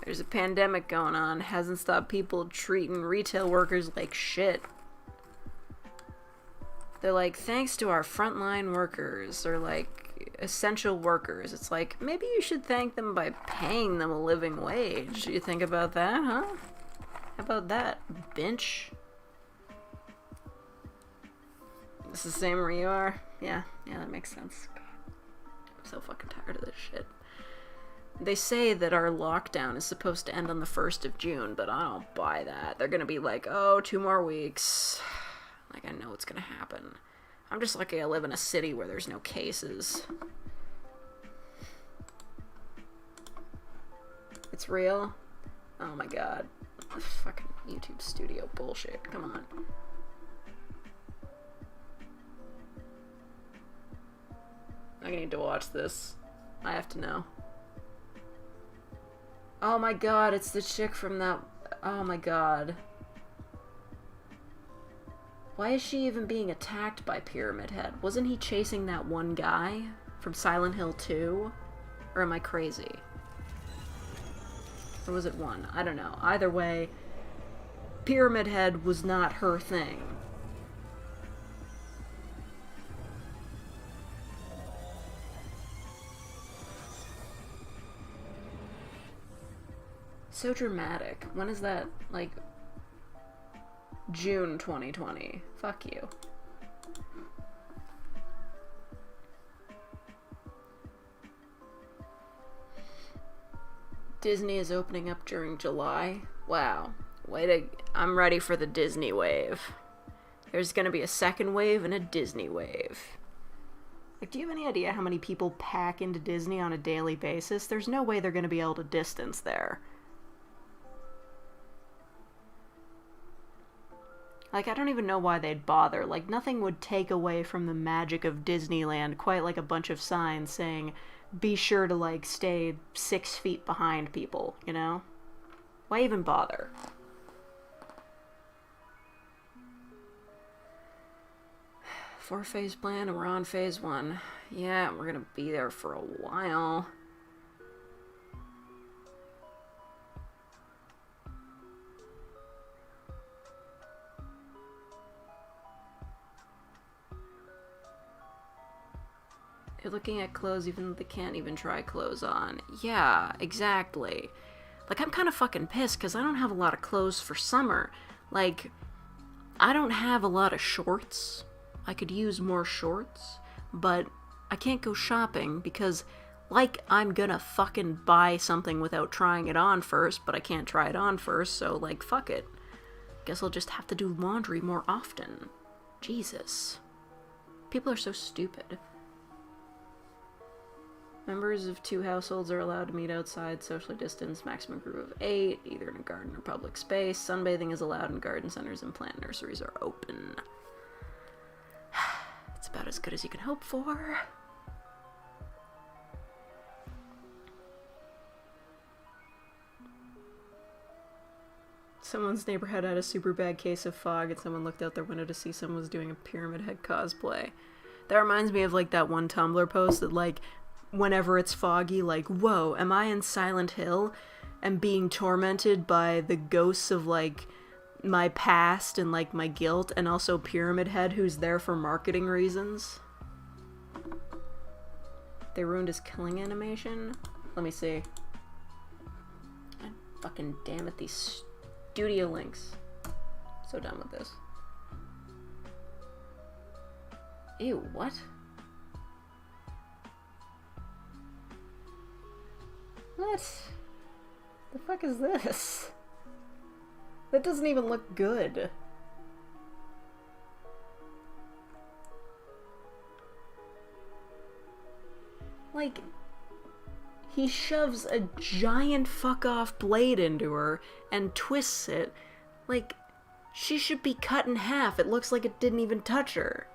A: There's a pandemic going on. Hasn't stopped people treating retail workers like shit. They're like, thanks to our frontline workers, or like, essential workers. It's like, maybe you should thank them by paying them a living wage. You think about that, huh? How about that, bitch? It's the same where you are? Yeah, that makes sense. I'm so fucking tired of this shit. They say that our lockdown is supposed to end on the 1st of June, but I don't buy that. They're gonna be like, oh, 2 more weeks. Like, I know what's gonna happen. I'm just lucky I live in a city where there's no cases. It's real? Oh my god. This fucking YouTube studio bullshit. Come on. I need to watch this. I have to know. Oh my god, it's the chick from that... Oh my god. Why is she even being attacked by Pyramid Head? Wasn't he chasing that one guy from Silent Hill 2? Or am I crazy? Or was it 1? I don't know. Either way, Pyramid Head was not her thing. So dramatic. When is that, like... June 2020. Fuck you. Disney is opening up during July. Wow. I'm ready for the Disney wave. There's gonna be a second wave and a Disney wave. Like, do you have any idea how many people pack into Disney on a daily basis? There's no way they're gonna be able to distance there. Like, I don't even know why they'd bother. Like, nothing would take away from the magic of Disneyland quite like a bunch of signs saying, be sure to, like, stay 6 feet behind people, you know? Why even bother? Four-phase plan, and we're on phase 1. Yeah, we're gonna be there for a while. You're looking at clothes even though they can't even try clothes on. Yeah, exactly. Like, I'm kind of fucking pissed because I don't have a lot of clothes for summer. Like, I don't have a lot of shorts. I could use more shorts, but I can't go shopping because, like, I'm gonna fucking buy something without trying it on first, but I can't try it on first, so, like, fuck it. Guess I'll just have to do laundry more often. Jesus. People are so stupid. Members of 2 households are allowed to meet outside, socially distanced, maximum group of 8, either in a garden or public space. Sunbathing is allowed and garden centers and plant nurseries are open. It's about as good as you can hope for. Someone's neighborhood had a super bad case of fog and someone looked out their window to see someone was doing a Pyramid Head cosplay. That reminds me of, like, that one Tumblr post that, like, whenever it's foggy, like, whoa, am I in Silent Hill and being tormented by the ghosts of, like, my past and, like, my guilt, and also Pyramid Head, who's there for marketing reasons? They ruined his killing animation? Let me see. God fucking damn it, these studio links. So done with this. Ew, what? What? The fuck is this? That doesn't even look good. Like, he shoves a giant fuck-off blade into her and twists it. Like, she should be cut in half. It looks like it didn't even touch her.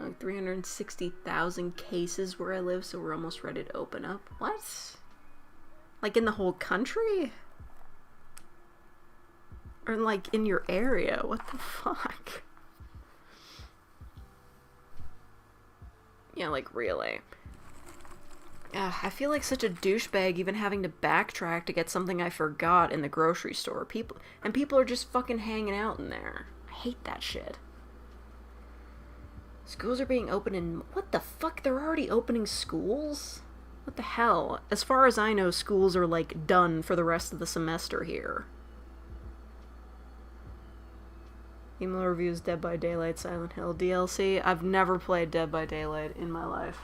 A: Like 360,000 cases where I live, so we're almost ready to open up. What? Like in the whole country? Or like in your area? What the fuck? Yeah, like really. I feel like such a douchebag even having to backtrack to get something I forgot in the grocery store. People are just fucking hanging out in there. I hate that shit. Schools are being opened in... What the fuck? They're already opening schools? What the hell? As far as I know, schools are, like, done for the rest of the semester here. Email reviews Dead by Daylight Silent Hill DLC. I've never played Dead by Daylight in my life.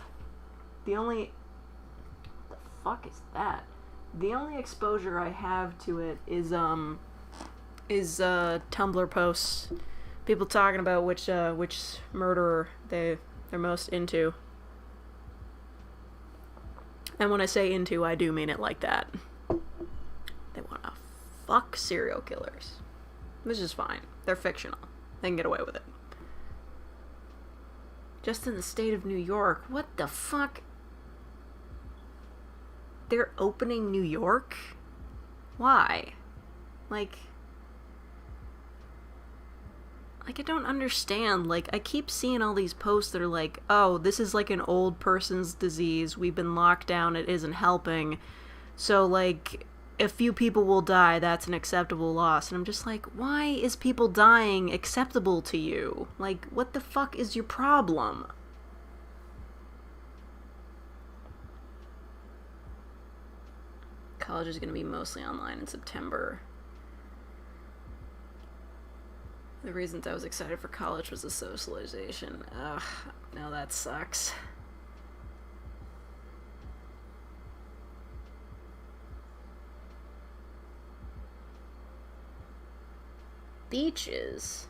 A: The only... What the fuck is that? The only exposure I have to it is Tumblr posts. People talking about which murderer they're most into. And when I say into, I do mean it like that. They want to fuck serial killers. Which is fine. They're fictional. They can get away with it. Just in the state of New York. What the fuck? They're opening New York? Why? Like, I don't understand. Like, I keep seeing all these posts that are like, oh, this is like an old person's disease. We've been locked down. It isn't helping. So, like, a few people will die. That's an acceptable loss. And I'm just like, why is people dying acceptable to you? Like, what the fuck is your problem? College is going to be mostly online in September. The reasons I was excited for college was the socialization. Ugh, no, that sucks. Beaches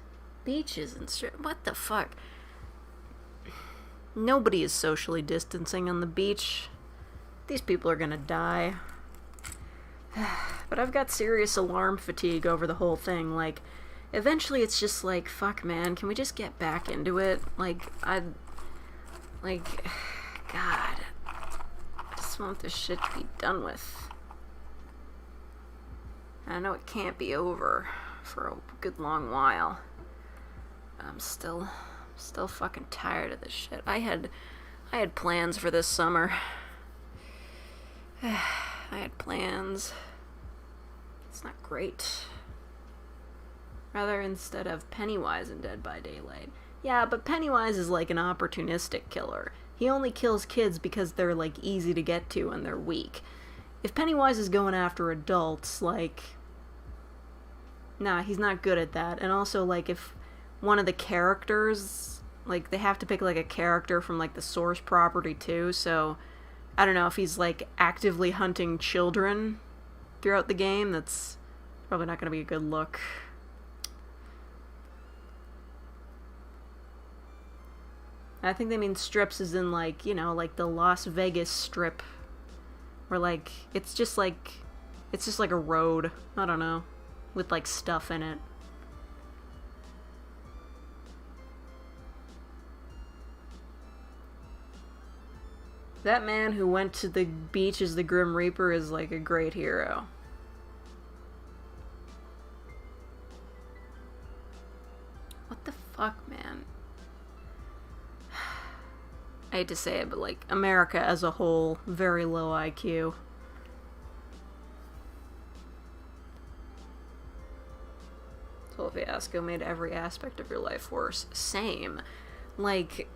A: and what the fuck? Nobody is socially distancing on the beach. These people are gonna die. But I've got serious alarm fatigue over the whole thing. Like, eventually it's just like, fuck man, can we just get back into it? God, I just want this shit to be done with. I know it can't be over for a good long while. I'm still fucking tired of this shit. I had plans for this summer. I had plans. It's not great. Rather, instead of Pennywise in Dead by Daylight. Yeah, but Pennywise is like an opportunistic killer. He only kills kids because they're, like, easy to get to and they're weak. If Pennywise is going after adults, like... Nah, he's not good at that. And also, like, if one of the characters... Like, they have to pick, like, a character from, like, the source property, too, so... I don't know, if he's, like, actively hunting children throughout the game, that's probably not gonna be a good look. I think they mean strips as in, like, you know, like the Las Vegas strip. Where, like, it's just like a road. I don't know. With, like, stuff in it. That man who went to the beach as the Grim Reaper is, like, a great hero. What the fuck, man? I hate to say it, but, like, America as a whole, very low IQ. So Fiasco made every aspect of your life worse. Same. Like,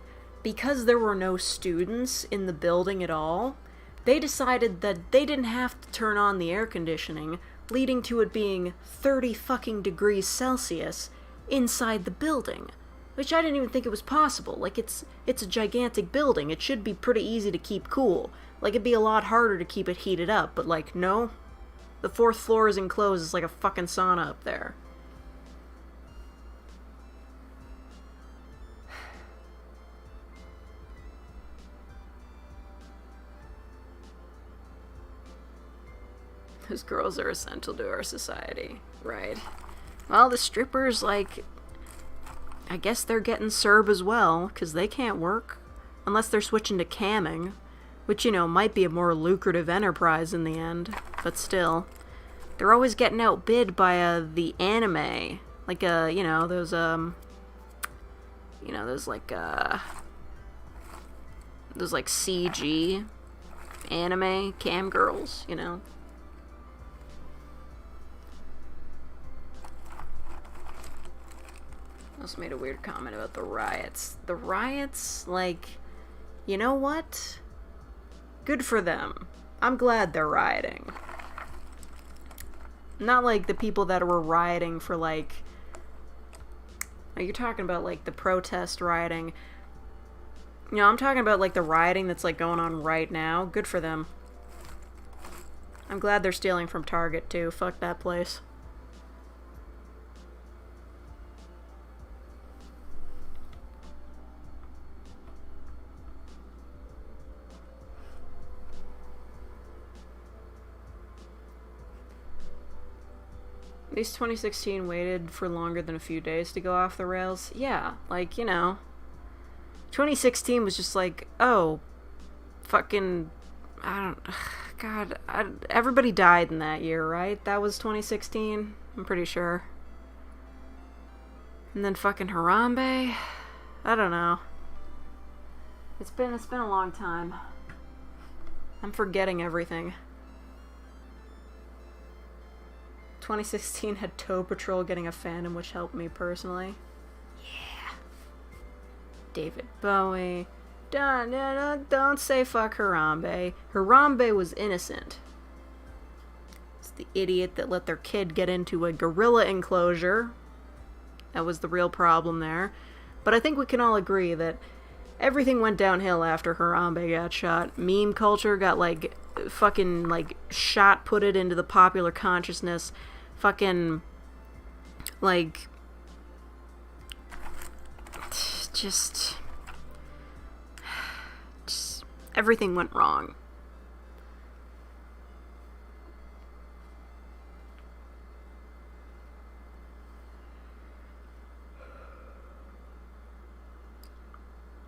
A: because there were no students in the building at all, they decided that they didn't have to turn on the air conditioning, leading to it being 30 fucking degrees Celsius inside the building. Which I didn't even think it was possible. Like, it's a gigantic building. It should be pretty easy to keep cool. Like, it'd be a lot harder to keep it heated up, but, like, no. The 4th floor is enclosed. It's like a fucking sauna up there. Those girls are essential to our society. Right. Well, the strippers, like... I guess they're getting CERB as well, because they can't work. Unless they're switching to camming. Which, you know, might be a more lucrative enterprise in the end. But still. They're always getting outbid by, the anime. Like, you know, those, you know, those, like, CG anime cam girls, you know? Also made a weird comment about the riots. The riots, like, you know what? Good for them. I'm glad they're rioting. Not like the people that were rioting for, like... You're talking about, like, the protest rioting. You know, I'm talking about, like, the rioting that's, like, going on right now. Good for them. I'm glad they're stealing from Target, too. Fuck that place. At least 2016 waited for longer than a few days to go off the rails. Yeah, like, you know. 2016 was just like, oh, fucking, everybody died in that year, right? That was 2016, I'm pretty sure. And then fucking Harambe? I don't know. It's been a long time. I'm forgetting everything. 2016 had Toe Patrol getting a fandom, which helped me personally. Yeah. David Bowie. Don't say fuck Harambe. Harambe was innocent. It's the idiot that let their kid get into a gorilla enclosure That was the real problem there. But I think we can all agree that everything went downhill after Harambe got shot. Meme culture got, like, fucking, like, shot put it into the popular consciousness. Fucking, like, just everything went wrong.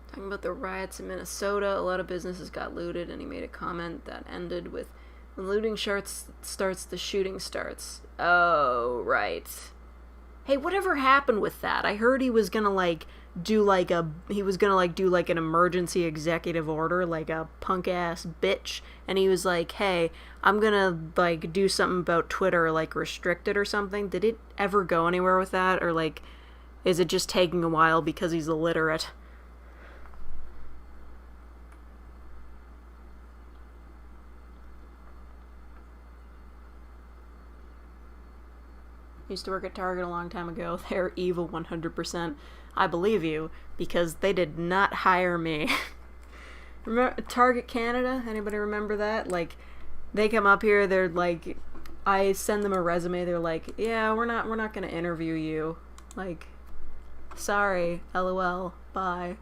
A: Talking about the riots in Minnesota, a lot of businesses got looted, and he made a comment that ended with, "When looting starts, the shooting starts." Oh, right. Hey, whatever happened with that? I heard he was gonna, like, do, like, an emergency executive order, like a punk-ass bitch, and he was like, hey, I'm gonna, like, do something about Twitter, like, restrict it or something. Did it ever go anywhere with that, or, like, is it just taking a while because he's illiterate? Used to work at Target a long time ago. They're evil 100%. I believe you, because they did not hire me. Remember Target Canada? Anybody remember that? Like, they come up here, they're like, I send them a resume, they're like, yeah, we're not gonna interview you. Like, sorry, LOL, bye.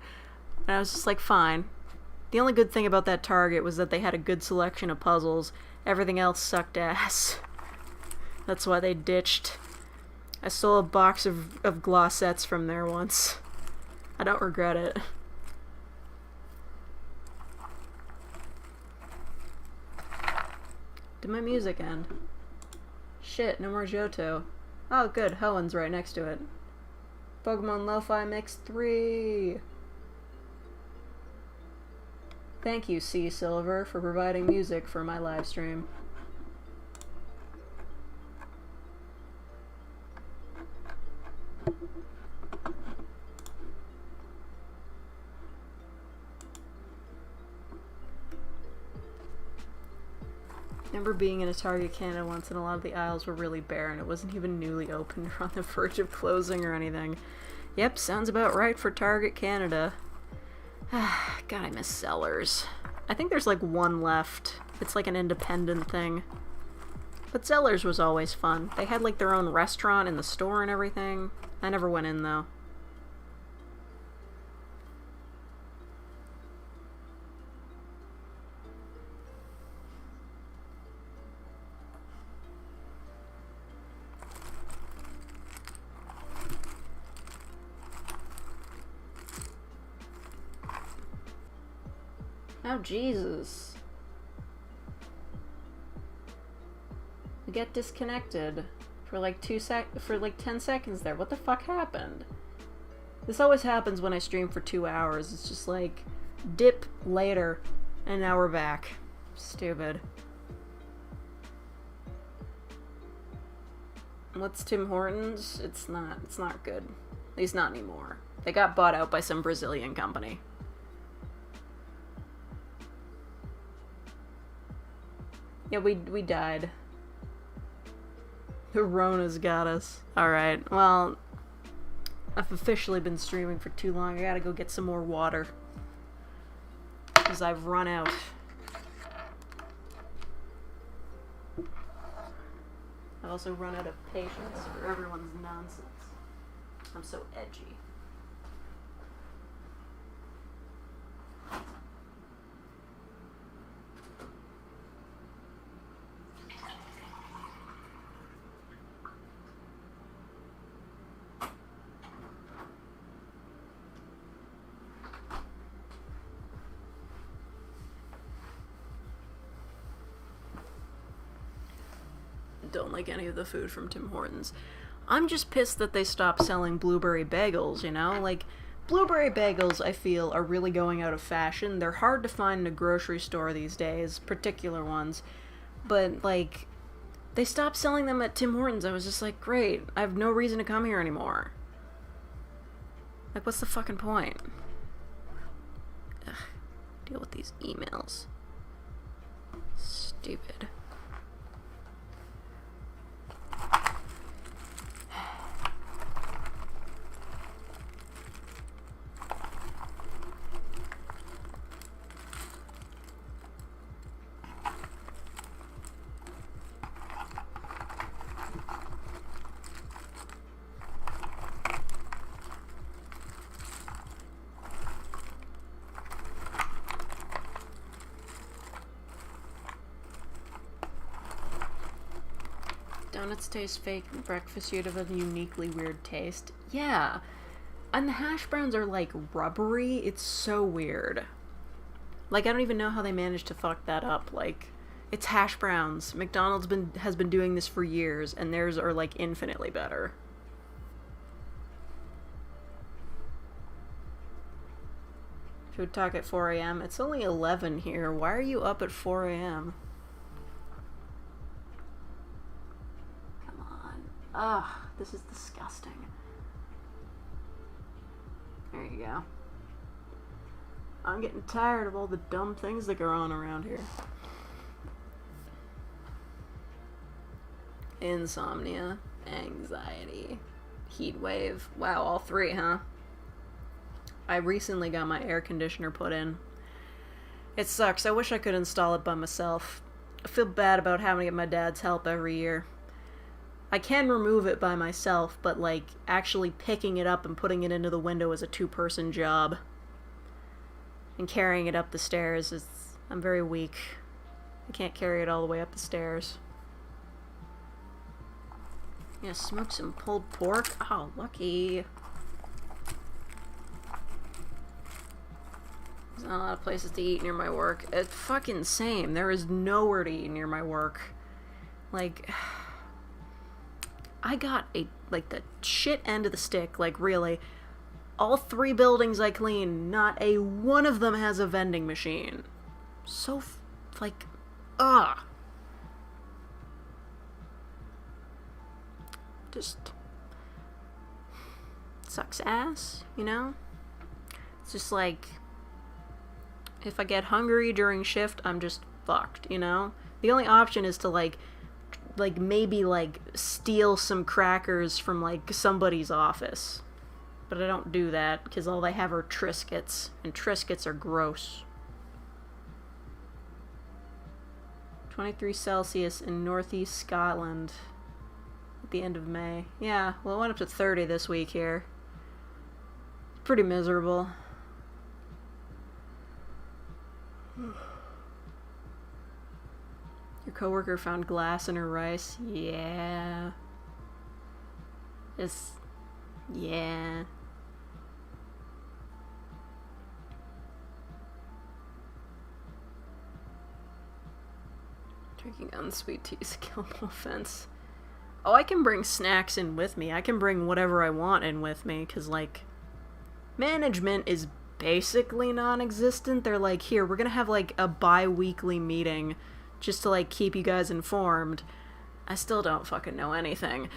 A: And I was just like, fine. The only good thing about that Target was that they had a good selection of puzzles. Everything else sucked ass. That's why they ditched. I stole a box of glossettes from there once. I don't regret it. Did my music end? Shit, no more Johto. Oh good, Hoenn right next to it. Pokemon Lo-Fi Mix 3! Thank you, Sea Silver, for providing music for my live stream. I remember being in a Target Canada once and a lot of the aisles were really bare and it wasn't even newly opened or on the verge of closing or anything. Yep, sounds about right for Target Canada. God, I miss Zellers. I think there's like one left. It's like an independent thing. But Zellers was always fun. They had like their own restaurant in the store and everything. I never went in though. Oh, Jesus. We get disconnected for like 10 seconds there. What the fuck happened? This always happens when I stream for 2 hours. It's just like, dip later, and now we're back. Stupid. What's Tim Hortons? It's not good. At least not anymore. They got bought out by some Brazilian company. Yeah, we died. The Rona's got us. Alright, well, I've officially been streaming for too long. I gotta go get some more water. Because I've run out. I've also run out of patience for everyone's nonsense. I'm so edgy. Don't like any of the food from Tim Hortons. I'm just pissed that they stopped selling blueberry bagels, you know? Like, blueberry bagels, I feel, are really going out of fashion. They're hard to find in a grocery store these days, particular ones. But, like, they stopped selling them at Tim Hortons. I was just like, great, I have no reason to come here anymore. Like, what's the fucking point? Ugh, deal with these emails. Stupid. Donuts taste fake. Breakfast you'd have a uniquely weird taste. Yeah. And the hash browns are like rubbery. It's so weird. Like, I don't even know how they managed to fuck that up. Like, it's hash browns. McDonald's has been doing this for years, and theirs are like infinitely better. Food talk at 4 a.m. It's only 11 here. Why are you up at 4 a.m.? Come on. Ugh, this is disgusting. There you go. I'm getting tired of all the dumb things that go on around here. Insomnia, anxiety, heat wave. Wow, all three, huh? I recently got my air conditioner put in. It sucks. I wish I could install it by myself. I feel bad about having to get my dad's help every year. I can remove it by myself, but like actually picking it up and putting it into the window is a two-person job. And carrying it up the stairs is... I'm very weak. I can't carry it all the way up the stairs. Yeah, smoke some pulled pork. Oh, lucky. There's not a lot of places to eat near my work. It's fucking same. There is nowhere to eat near my work. Like... I got like the shit end of the stick, like really. All 3 buildings I clean, not a one of them has a vending machine. So, like, ugh. Just sucks ass, you know? It's just like, if I get hungry during shift, I'm just fucked, you know? The only option is to like maybe like steal some crackers from like somebody's office. But I don't do that because all they have are Triscuits, and Triscuits are gross. 23 Celsius in northeast Scotland at the end of May. Yeah, well, it went up to 30 this week here. Pretty miserable. Your coworker found glass in her rice? Yeah. Yeah. Drinking unsweet tea is a killable offense. Oh, I can bring snacks in with me. I can bring whatever I want in with me, because, like, management is basically non-existent. They're like, here, we're gonna have, like, a bi-weekly meeting just to, like, keep you guys informed. I still don't fucking know anything.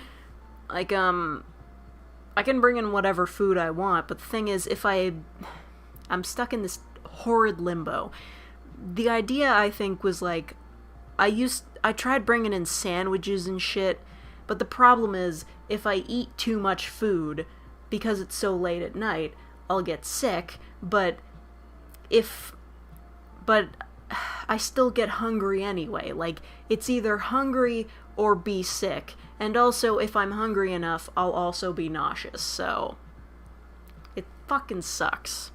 A: Like, I can bring in whatever food I want, but the thing is, if I'm stuck in this horrid limbo. The idea, I think, was, like, I tried bringing in sandwiches and shit, but the problem is, if I eat too much food, because it's so late at night, I'll get sick, but I still get hungry anyway. Like, it's either hungry or be sick. And also, if I'm hungry enough, I'll also be nauseous, so... It fucking sucks.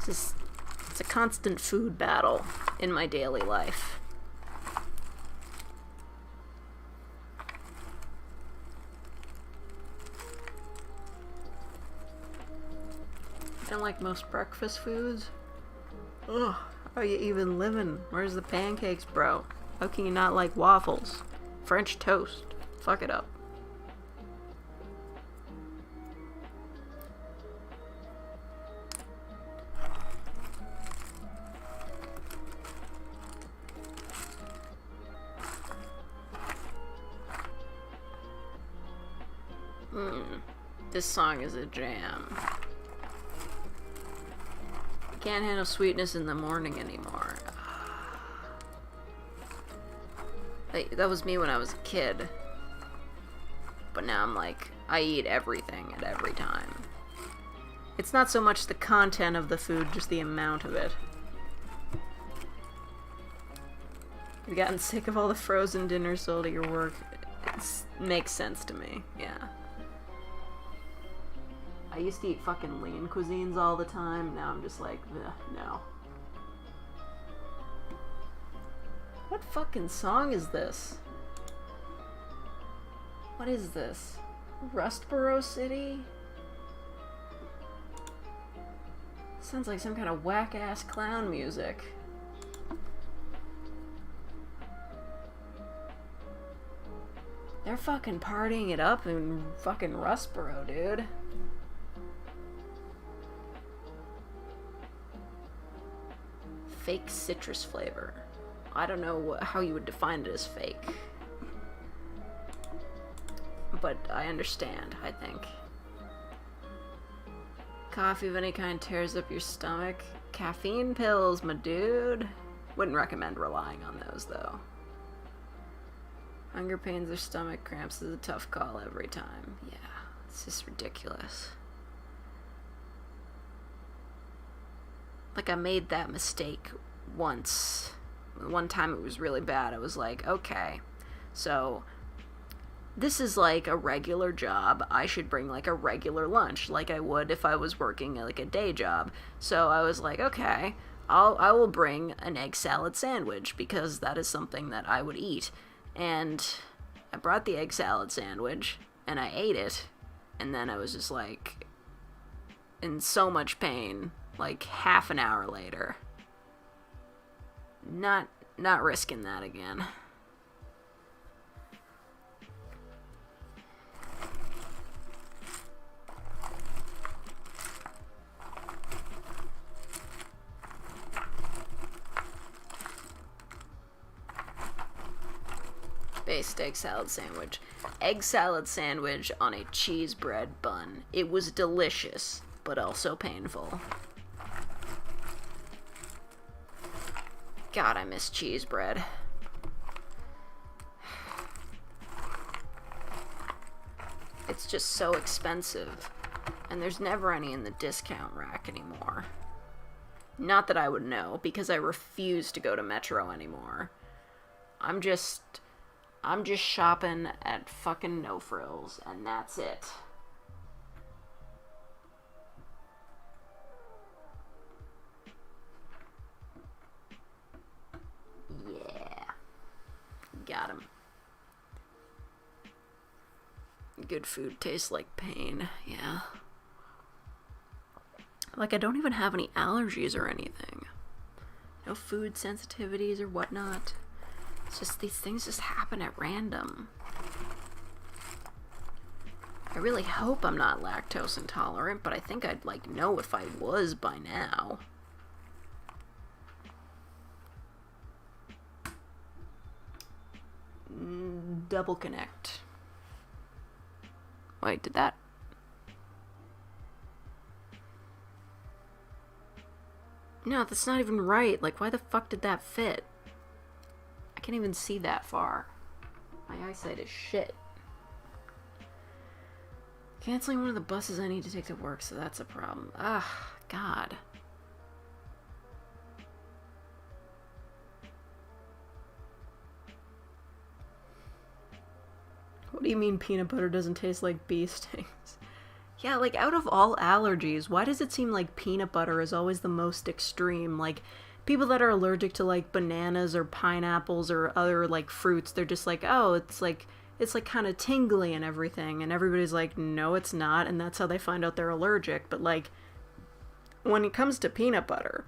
A: It's a constant food battle in my daily life. I don't like most breakfast foods. Ugh, how are you even living? Where's the pancakes, bro? How can you not like waffles? French toast. Fuck it up. This song is a jam. Can't handle sweetness in the morning anymore. That was me when I was a kid. But now I'm like, I eat everything at every time. It's not so much the content of the food, just the amount of it. You've gotten sick of all the frozen dinners sold at your work. It makes sense to me, yeah. I used to eat fucking lean cuisines all the time. Now I'm just like, no. What fucking song is this? What is this? Rustboro City? Sounds like some kind of whack-ass clown music. They're fucking partying it up in fucking Rustboro, dude. Fake citrus flavor. I don't know how you would define it as fake. But I understand, I think. Coffee of any kind tears up your stomach. Caffeine pills, my dude. Wouldn't recommend relying on those, though. Hunger pains or stomach cramps is a tough call every time. Yeah, it's just ridiculous. Like, I made that mistake once. One time it was really bad. I was like, okay, so this is like a regular job. I should bring like a regular lunch, like I would if I was working like a day job. So I was like, okay, I will bring an egg salad sandwich because that is something that I would eat. And I brought the egg salad sandwich and I ate it, and then I was just like in so much pain like half an hour later. Not risking that again. Based egg salad sandwich. Egg salad sandwich on a cheese bread bun. It was delicious, but also painful. God, I miss cheese bread. It's just so expensive, and there's never any in the discount rack anymore. Not that I would know, because I refuse to go to Metro anymore. I'm just shopping at fucking No Frills, and that's it. Yeah. Got him. Good food tastes like pain, yeah. Like, I don't even have any allergies or anything. No food sensitivities or whatnot. It's just these things just happen at random. I really hope I'm not lactose intolerant, but I think I'd, like, know if I was by now. Double connect. Wait, did that... No, that's not even right. Like, why the fuck did that fit? I can't even see that far. My eyesight is shit. Canceling one of the buses I need to take to work, so that's a problem. Ah, God. What do you mean peanut butter doesn't taste like bee stings? Yeah, like, out of all allergies, why does it seem like peanut butter is always the most extreme? Like, people that are allergic to, like, bananas or pineapples or other, like, fruits, they're just like, oh, it's like kind of tingly and everything, and everybody's like, no, it's not, and that's how they find out they're allergic. But, like, when it comes to peanut butter,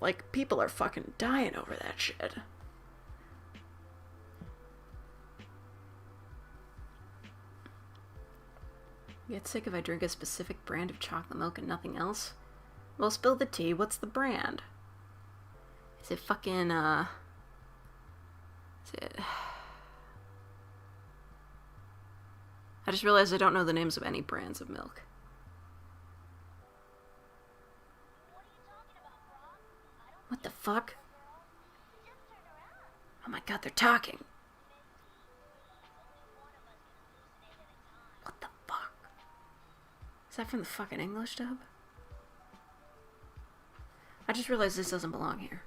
A: like, people are fucking dying over that shit. Get sick if I drink a specific brand of chocolate milk and nothing else? Well, spill the tea. What's the brand? Is it fucking, Is it... I just realized I don't know the names of any brands of milk. What the fuck? Oh my god, they're talking. What the fuck? Is that from the fucking English dub? I just realized this doesn't belong here.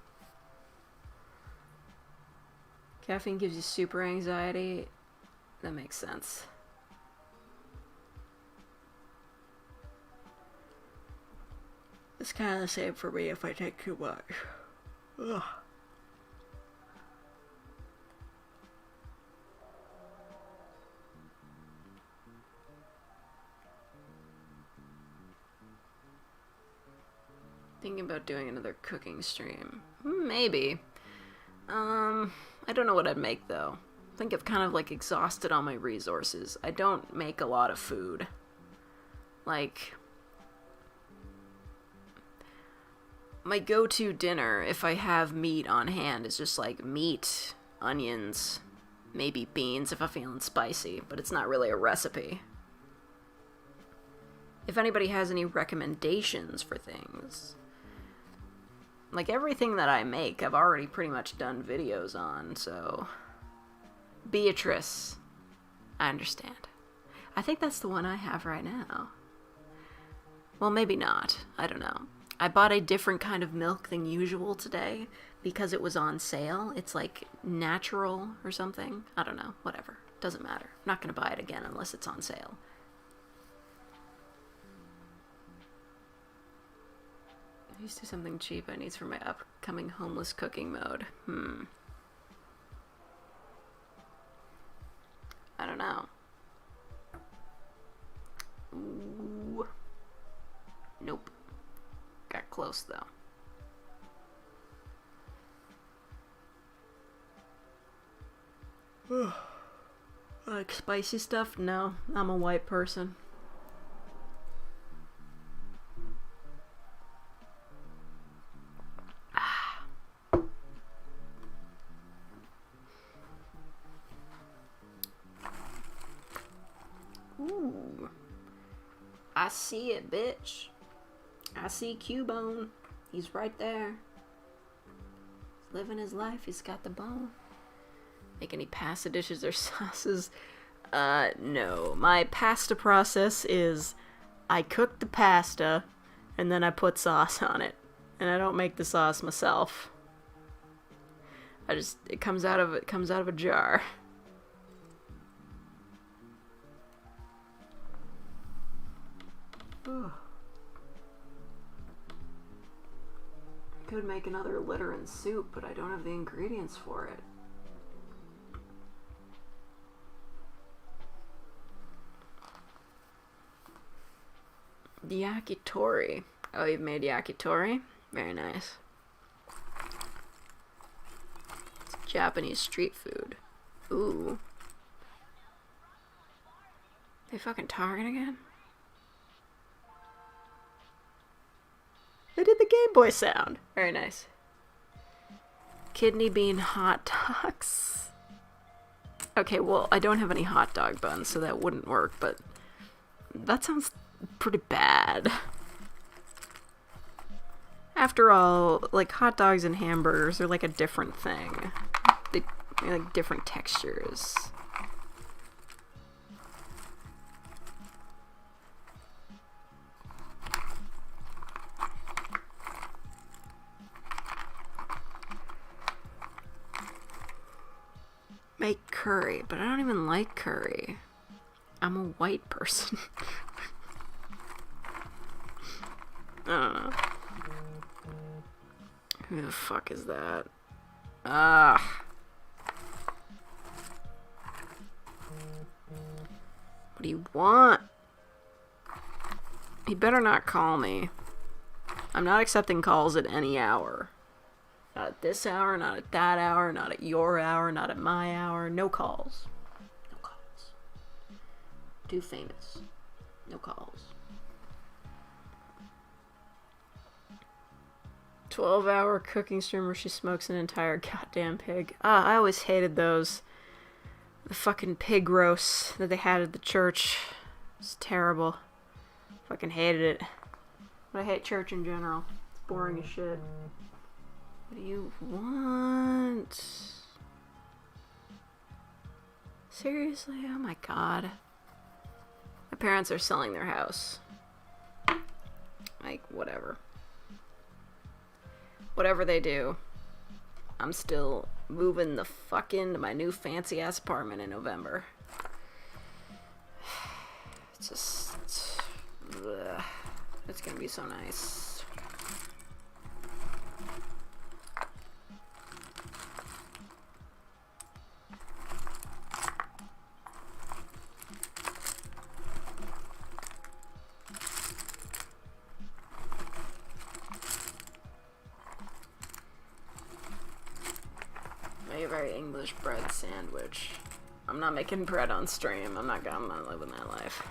A: Caffeine gives you super anxiety. That makes sense. It's kind of the same for me if I take too much. Ugh. Thinking about doing another cooking stream. Maybe. I don't know what I'd make though. I think I've kind of like exhausted all my resources. I don't make a lot of food. Like, my go-to dinner, if I have meat on hand, is just like meat, onions, maybe beans if I'm feeling spicy, but it's not really a recipe. If anybody has any recommendations for things, like everything that I make, I've already pretty much done videos on, so... Beatrice. I understand. I think that's the one I have right now. Well, maybe not. I don't know. I bought a different kind of milk than usual today because it was on sale. It's like natural or something. I don't know. Whatever. Doesn't matter. I'm not going to buy it again unless it's on sale. I used to do something cheap I need for my upcoming homeless cooking mode. I don't know. Ooh. Nope. Got close though. Like spicy stuff? No, I'm a white person. Ooh. I see it, bitch. I see Cubone. He's right there. He's living his life. He's got the bone. Make any pasta dishes or sauces? No. My pasta process is I cook the pasta and then I put sauce on it. And I don't make the sauce myself. It comes out of a jar. Could make another litter and soup, but I don't have the ingredients for it. Yakitori. Oh, you've made yakitori? Very nice. It's Japanese street food. Ooh. They fucking talking again? They did the Game Boy sound. Very nice. Kidney bean hot dogs. Okay, well, I don't have any hot dog buns, so that wouldn't work, but that sounds pretty bad. After all, like, hot dogs and hamburgers are like a different thing. They're like different textures. Make curry, but I don't even like curry. I'm a white person. I don't know. Who the fuck is that? Ah. What do you want? He better not call me. I'm not accepting calls at any hour. Not at this hour, not at that hour, not at your hour, not at my hour. No calls. No calls. Too famous. No calls. 12-hour cooking stream where she smokes an entire goddamn pig. Ah, I always hated those. The fucking pig roasts that they had at the church. It's terrible. Fucking hated it. But I hate church in general. It's boring as shit. What do you want? Seriously? Oh my god. My parents are selling their house. Like, whatever. Whatever they do, I'm still moving the fuck into my new fancy ass apartment in November. It's just... ugh. It's gonna be so nice. Sorry, English bread sandwich. I'm not making bread on stream. I'm not living that life.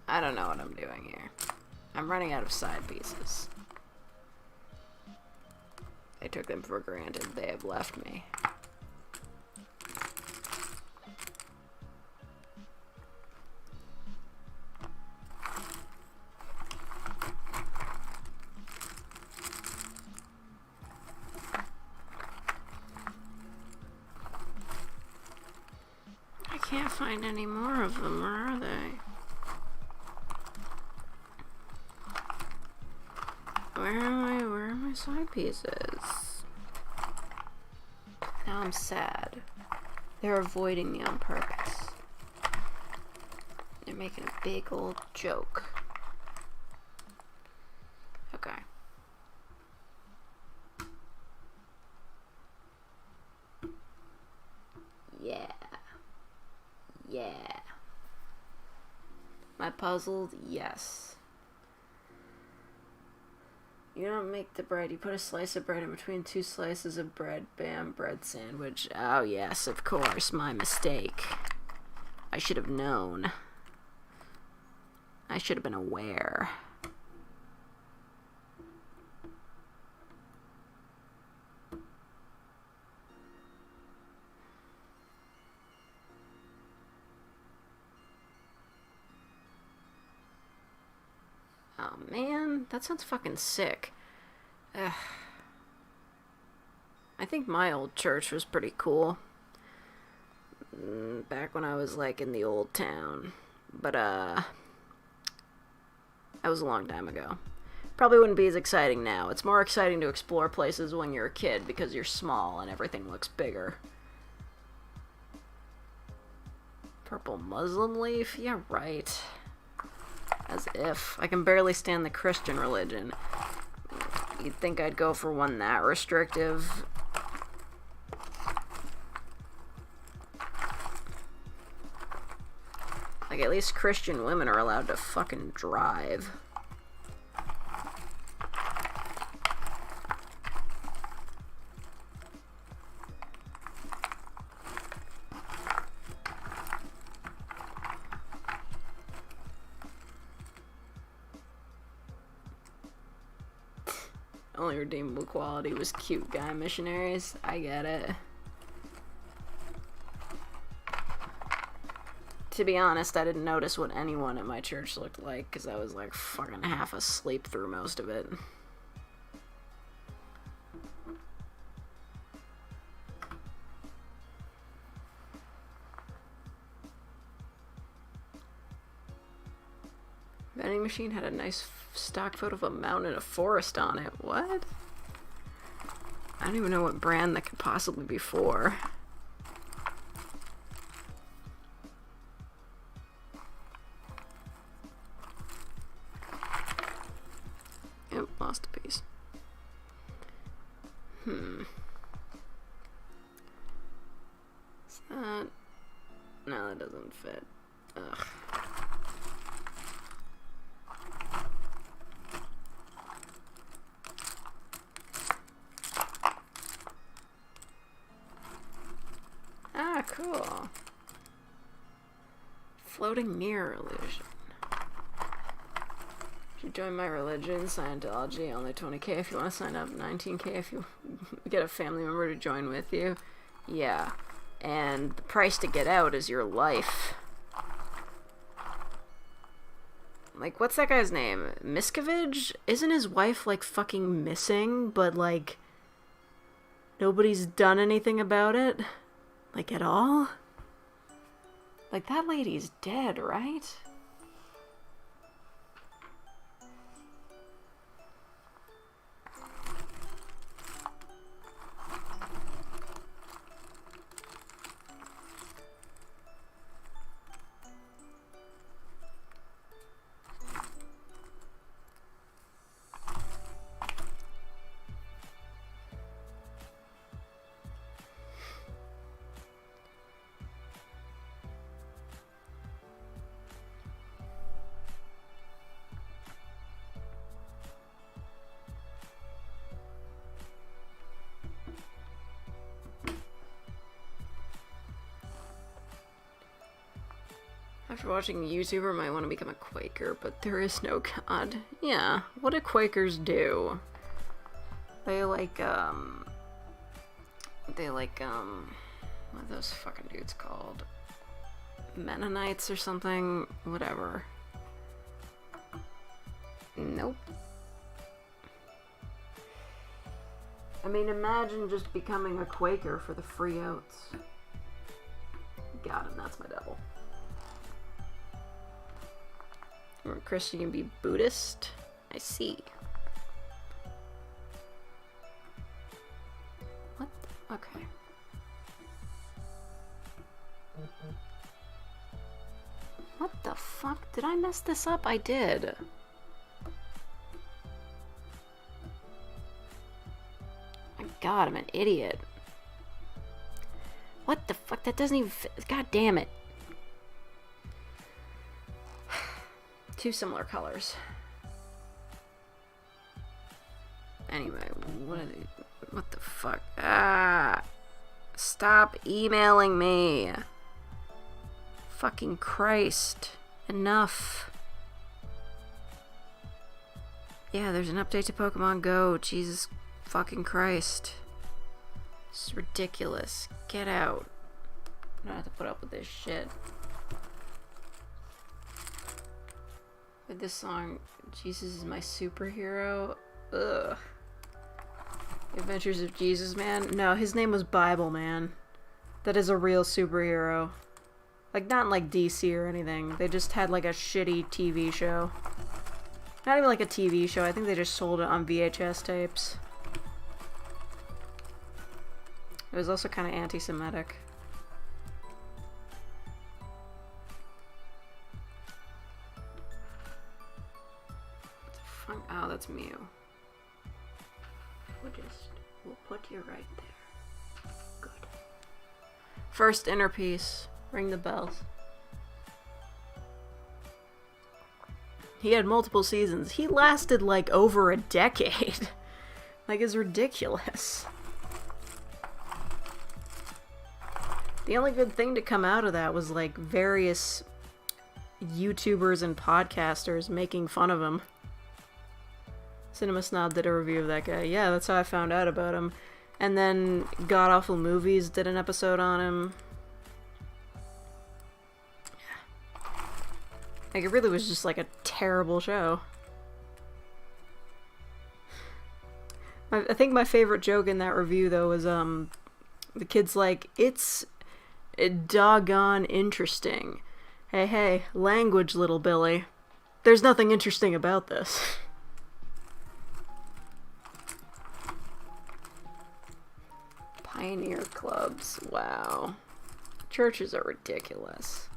A: I don't know what I'm doing here. I'm running out of side pieces. I took them for granted. They have left me. I can't find any more of them. Where are they? Where are my side pieces? Now I'm sad. They're avoiding me on purpose. They're making a big old joke. Okay. Yeah. Yeah. Am I puzzled? Yes. You don't make the bread. You put a slice of bread in between two slices of bread. Bam, bread sandwich. Oh, yes, of course. My mistake. I should have known. I should have been aware. Oh, man. That sounds fucking sick. Ugh. I think my old church was pretty cool. Back when I was, like, in the old town. But, that was a long time ago. Probably wouldn't be as exciting now. It's more exciting to explore places when you're a kid because you're small and everything looks bigger. Purple Muslim leaf? Yeah, right. As if. I can barely stand the Christian religion. You'd think I'd go for one that restrictive. Like, at least Christian women are allowed to fucking drive. Only redeemable quality was cute guy missionaries. I get it. To be honest, I didn't notice what anyone at my church looked like because I was like fucking half asleep through most of it. Vending machine had a nice stock photo of a mountain and a forest on it. What? I don't even know what brand that could possibly be for. Yep, lost a piece. Is that... No, that doesn't fit. Ugh. Ah, cool. Floating mirror illusion. You join my religion, Scientology, only 20k if you want to sign up, 19k if you get a family member to join with you. Yeah. And the price to get out is your life. Like, what's that guy's name? Miscavige? Isn't his wife, like, fucking missing, but, like, nobody's done anything about it? Like, at all? Like, that lady's dead, right? After watching a YouTuber, might want to become a Quaker, but there is no God. Yeah, what do Quakers do? They like, what are those fucking dudes called? Mennonites or something? Whatever. Nope. I mean, imagine just becoming a Quaker for the free oats. Got him, that's my devil. Or Christian can be Buddhist? I see. What? Okay. What the fuck? Did I mess this up? I did. My god, I'm an idiot. What the fuck? That doesn't even fit. God damn it. Two similar colors. Anyway, what are they? What the fuck? Ah! Stop emailing me! Fucking Christ. Enough. Yeah, there's an update to Pokemon Go. Jesus fucking Christ. This is ridiculous. Get out. I don't have to put up with this shit. With this song, Jesus is my superhero. Ugh. The Adventures of Jesus Man? No, his name was Bible Man. That is a real superhero. Like, not like DC or anything. They just had like a shitty TV show. Not even like a TV show. I think they just sold it on VHS tapes. It was also kind of anti-Semitic. Oh, that's Mew. We'll put you right there. Good. First inner piece. Ring the bells. He had multiple seasons. He lasted like over a decade. Like, it's ridiculous. The only good thing to come out of that was like various YouTubers and podcasters making fun of him. Cinema Snob did a review of that guy. Yeah, that's how I found out about him. And then God Awful Movies did an episode on him. Yeah. Like, it really was just like a terrible show. I think my favorite joke in that review, though, was the kid's like, it's doggone interesting. Hey, language, little Billy. There's nothing interesting about this. Pioneer clubs. Wow. Churches are ridiculous.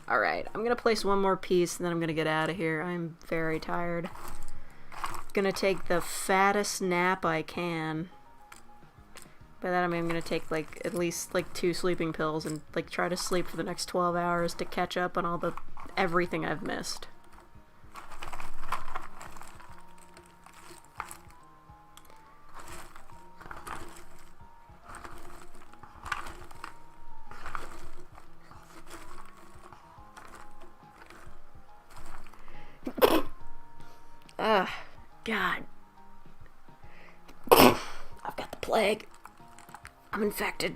A: Alright, I'm gonna place one more piece and then I'm gonna get out of here. I'm very tired. Gonna take the fattest nap I can. By that I mean I'm gonna take like at least like 2 sleeping pills and like try to sleep for the next 12 hours to catch up on all the everything I've missed. Ugh, God. I've got the plague. I'm infected.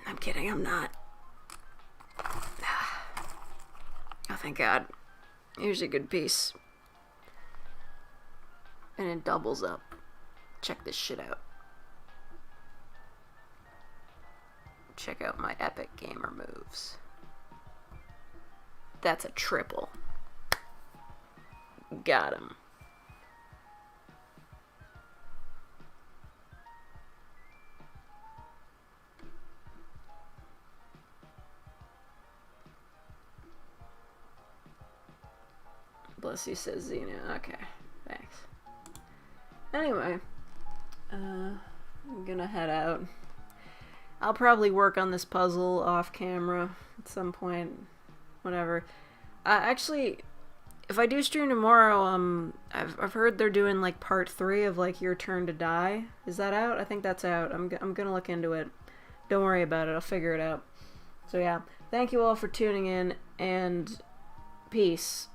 A: I'm kidding, I'm not. Oh, thank God. Here's a good piece. And it doubles up. Check this shit out. Check out my epic gamer moves. That's a triple. Got him. Bless you, says Xena. Okay, thanks. Anyway, I'm gonna head out. I'll probably work on this puzzle off camera at some point. Whatever. Actually, if I do stream tomorrow, I've heard they're doing like part 3 of like Your Turn to Die. Is that out? I think that's out. I'm gonna look into it. Don't worry about it. I'll figure it out. So yeah, thank you all for tuning in, and peace.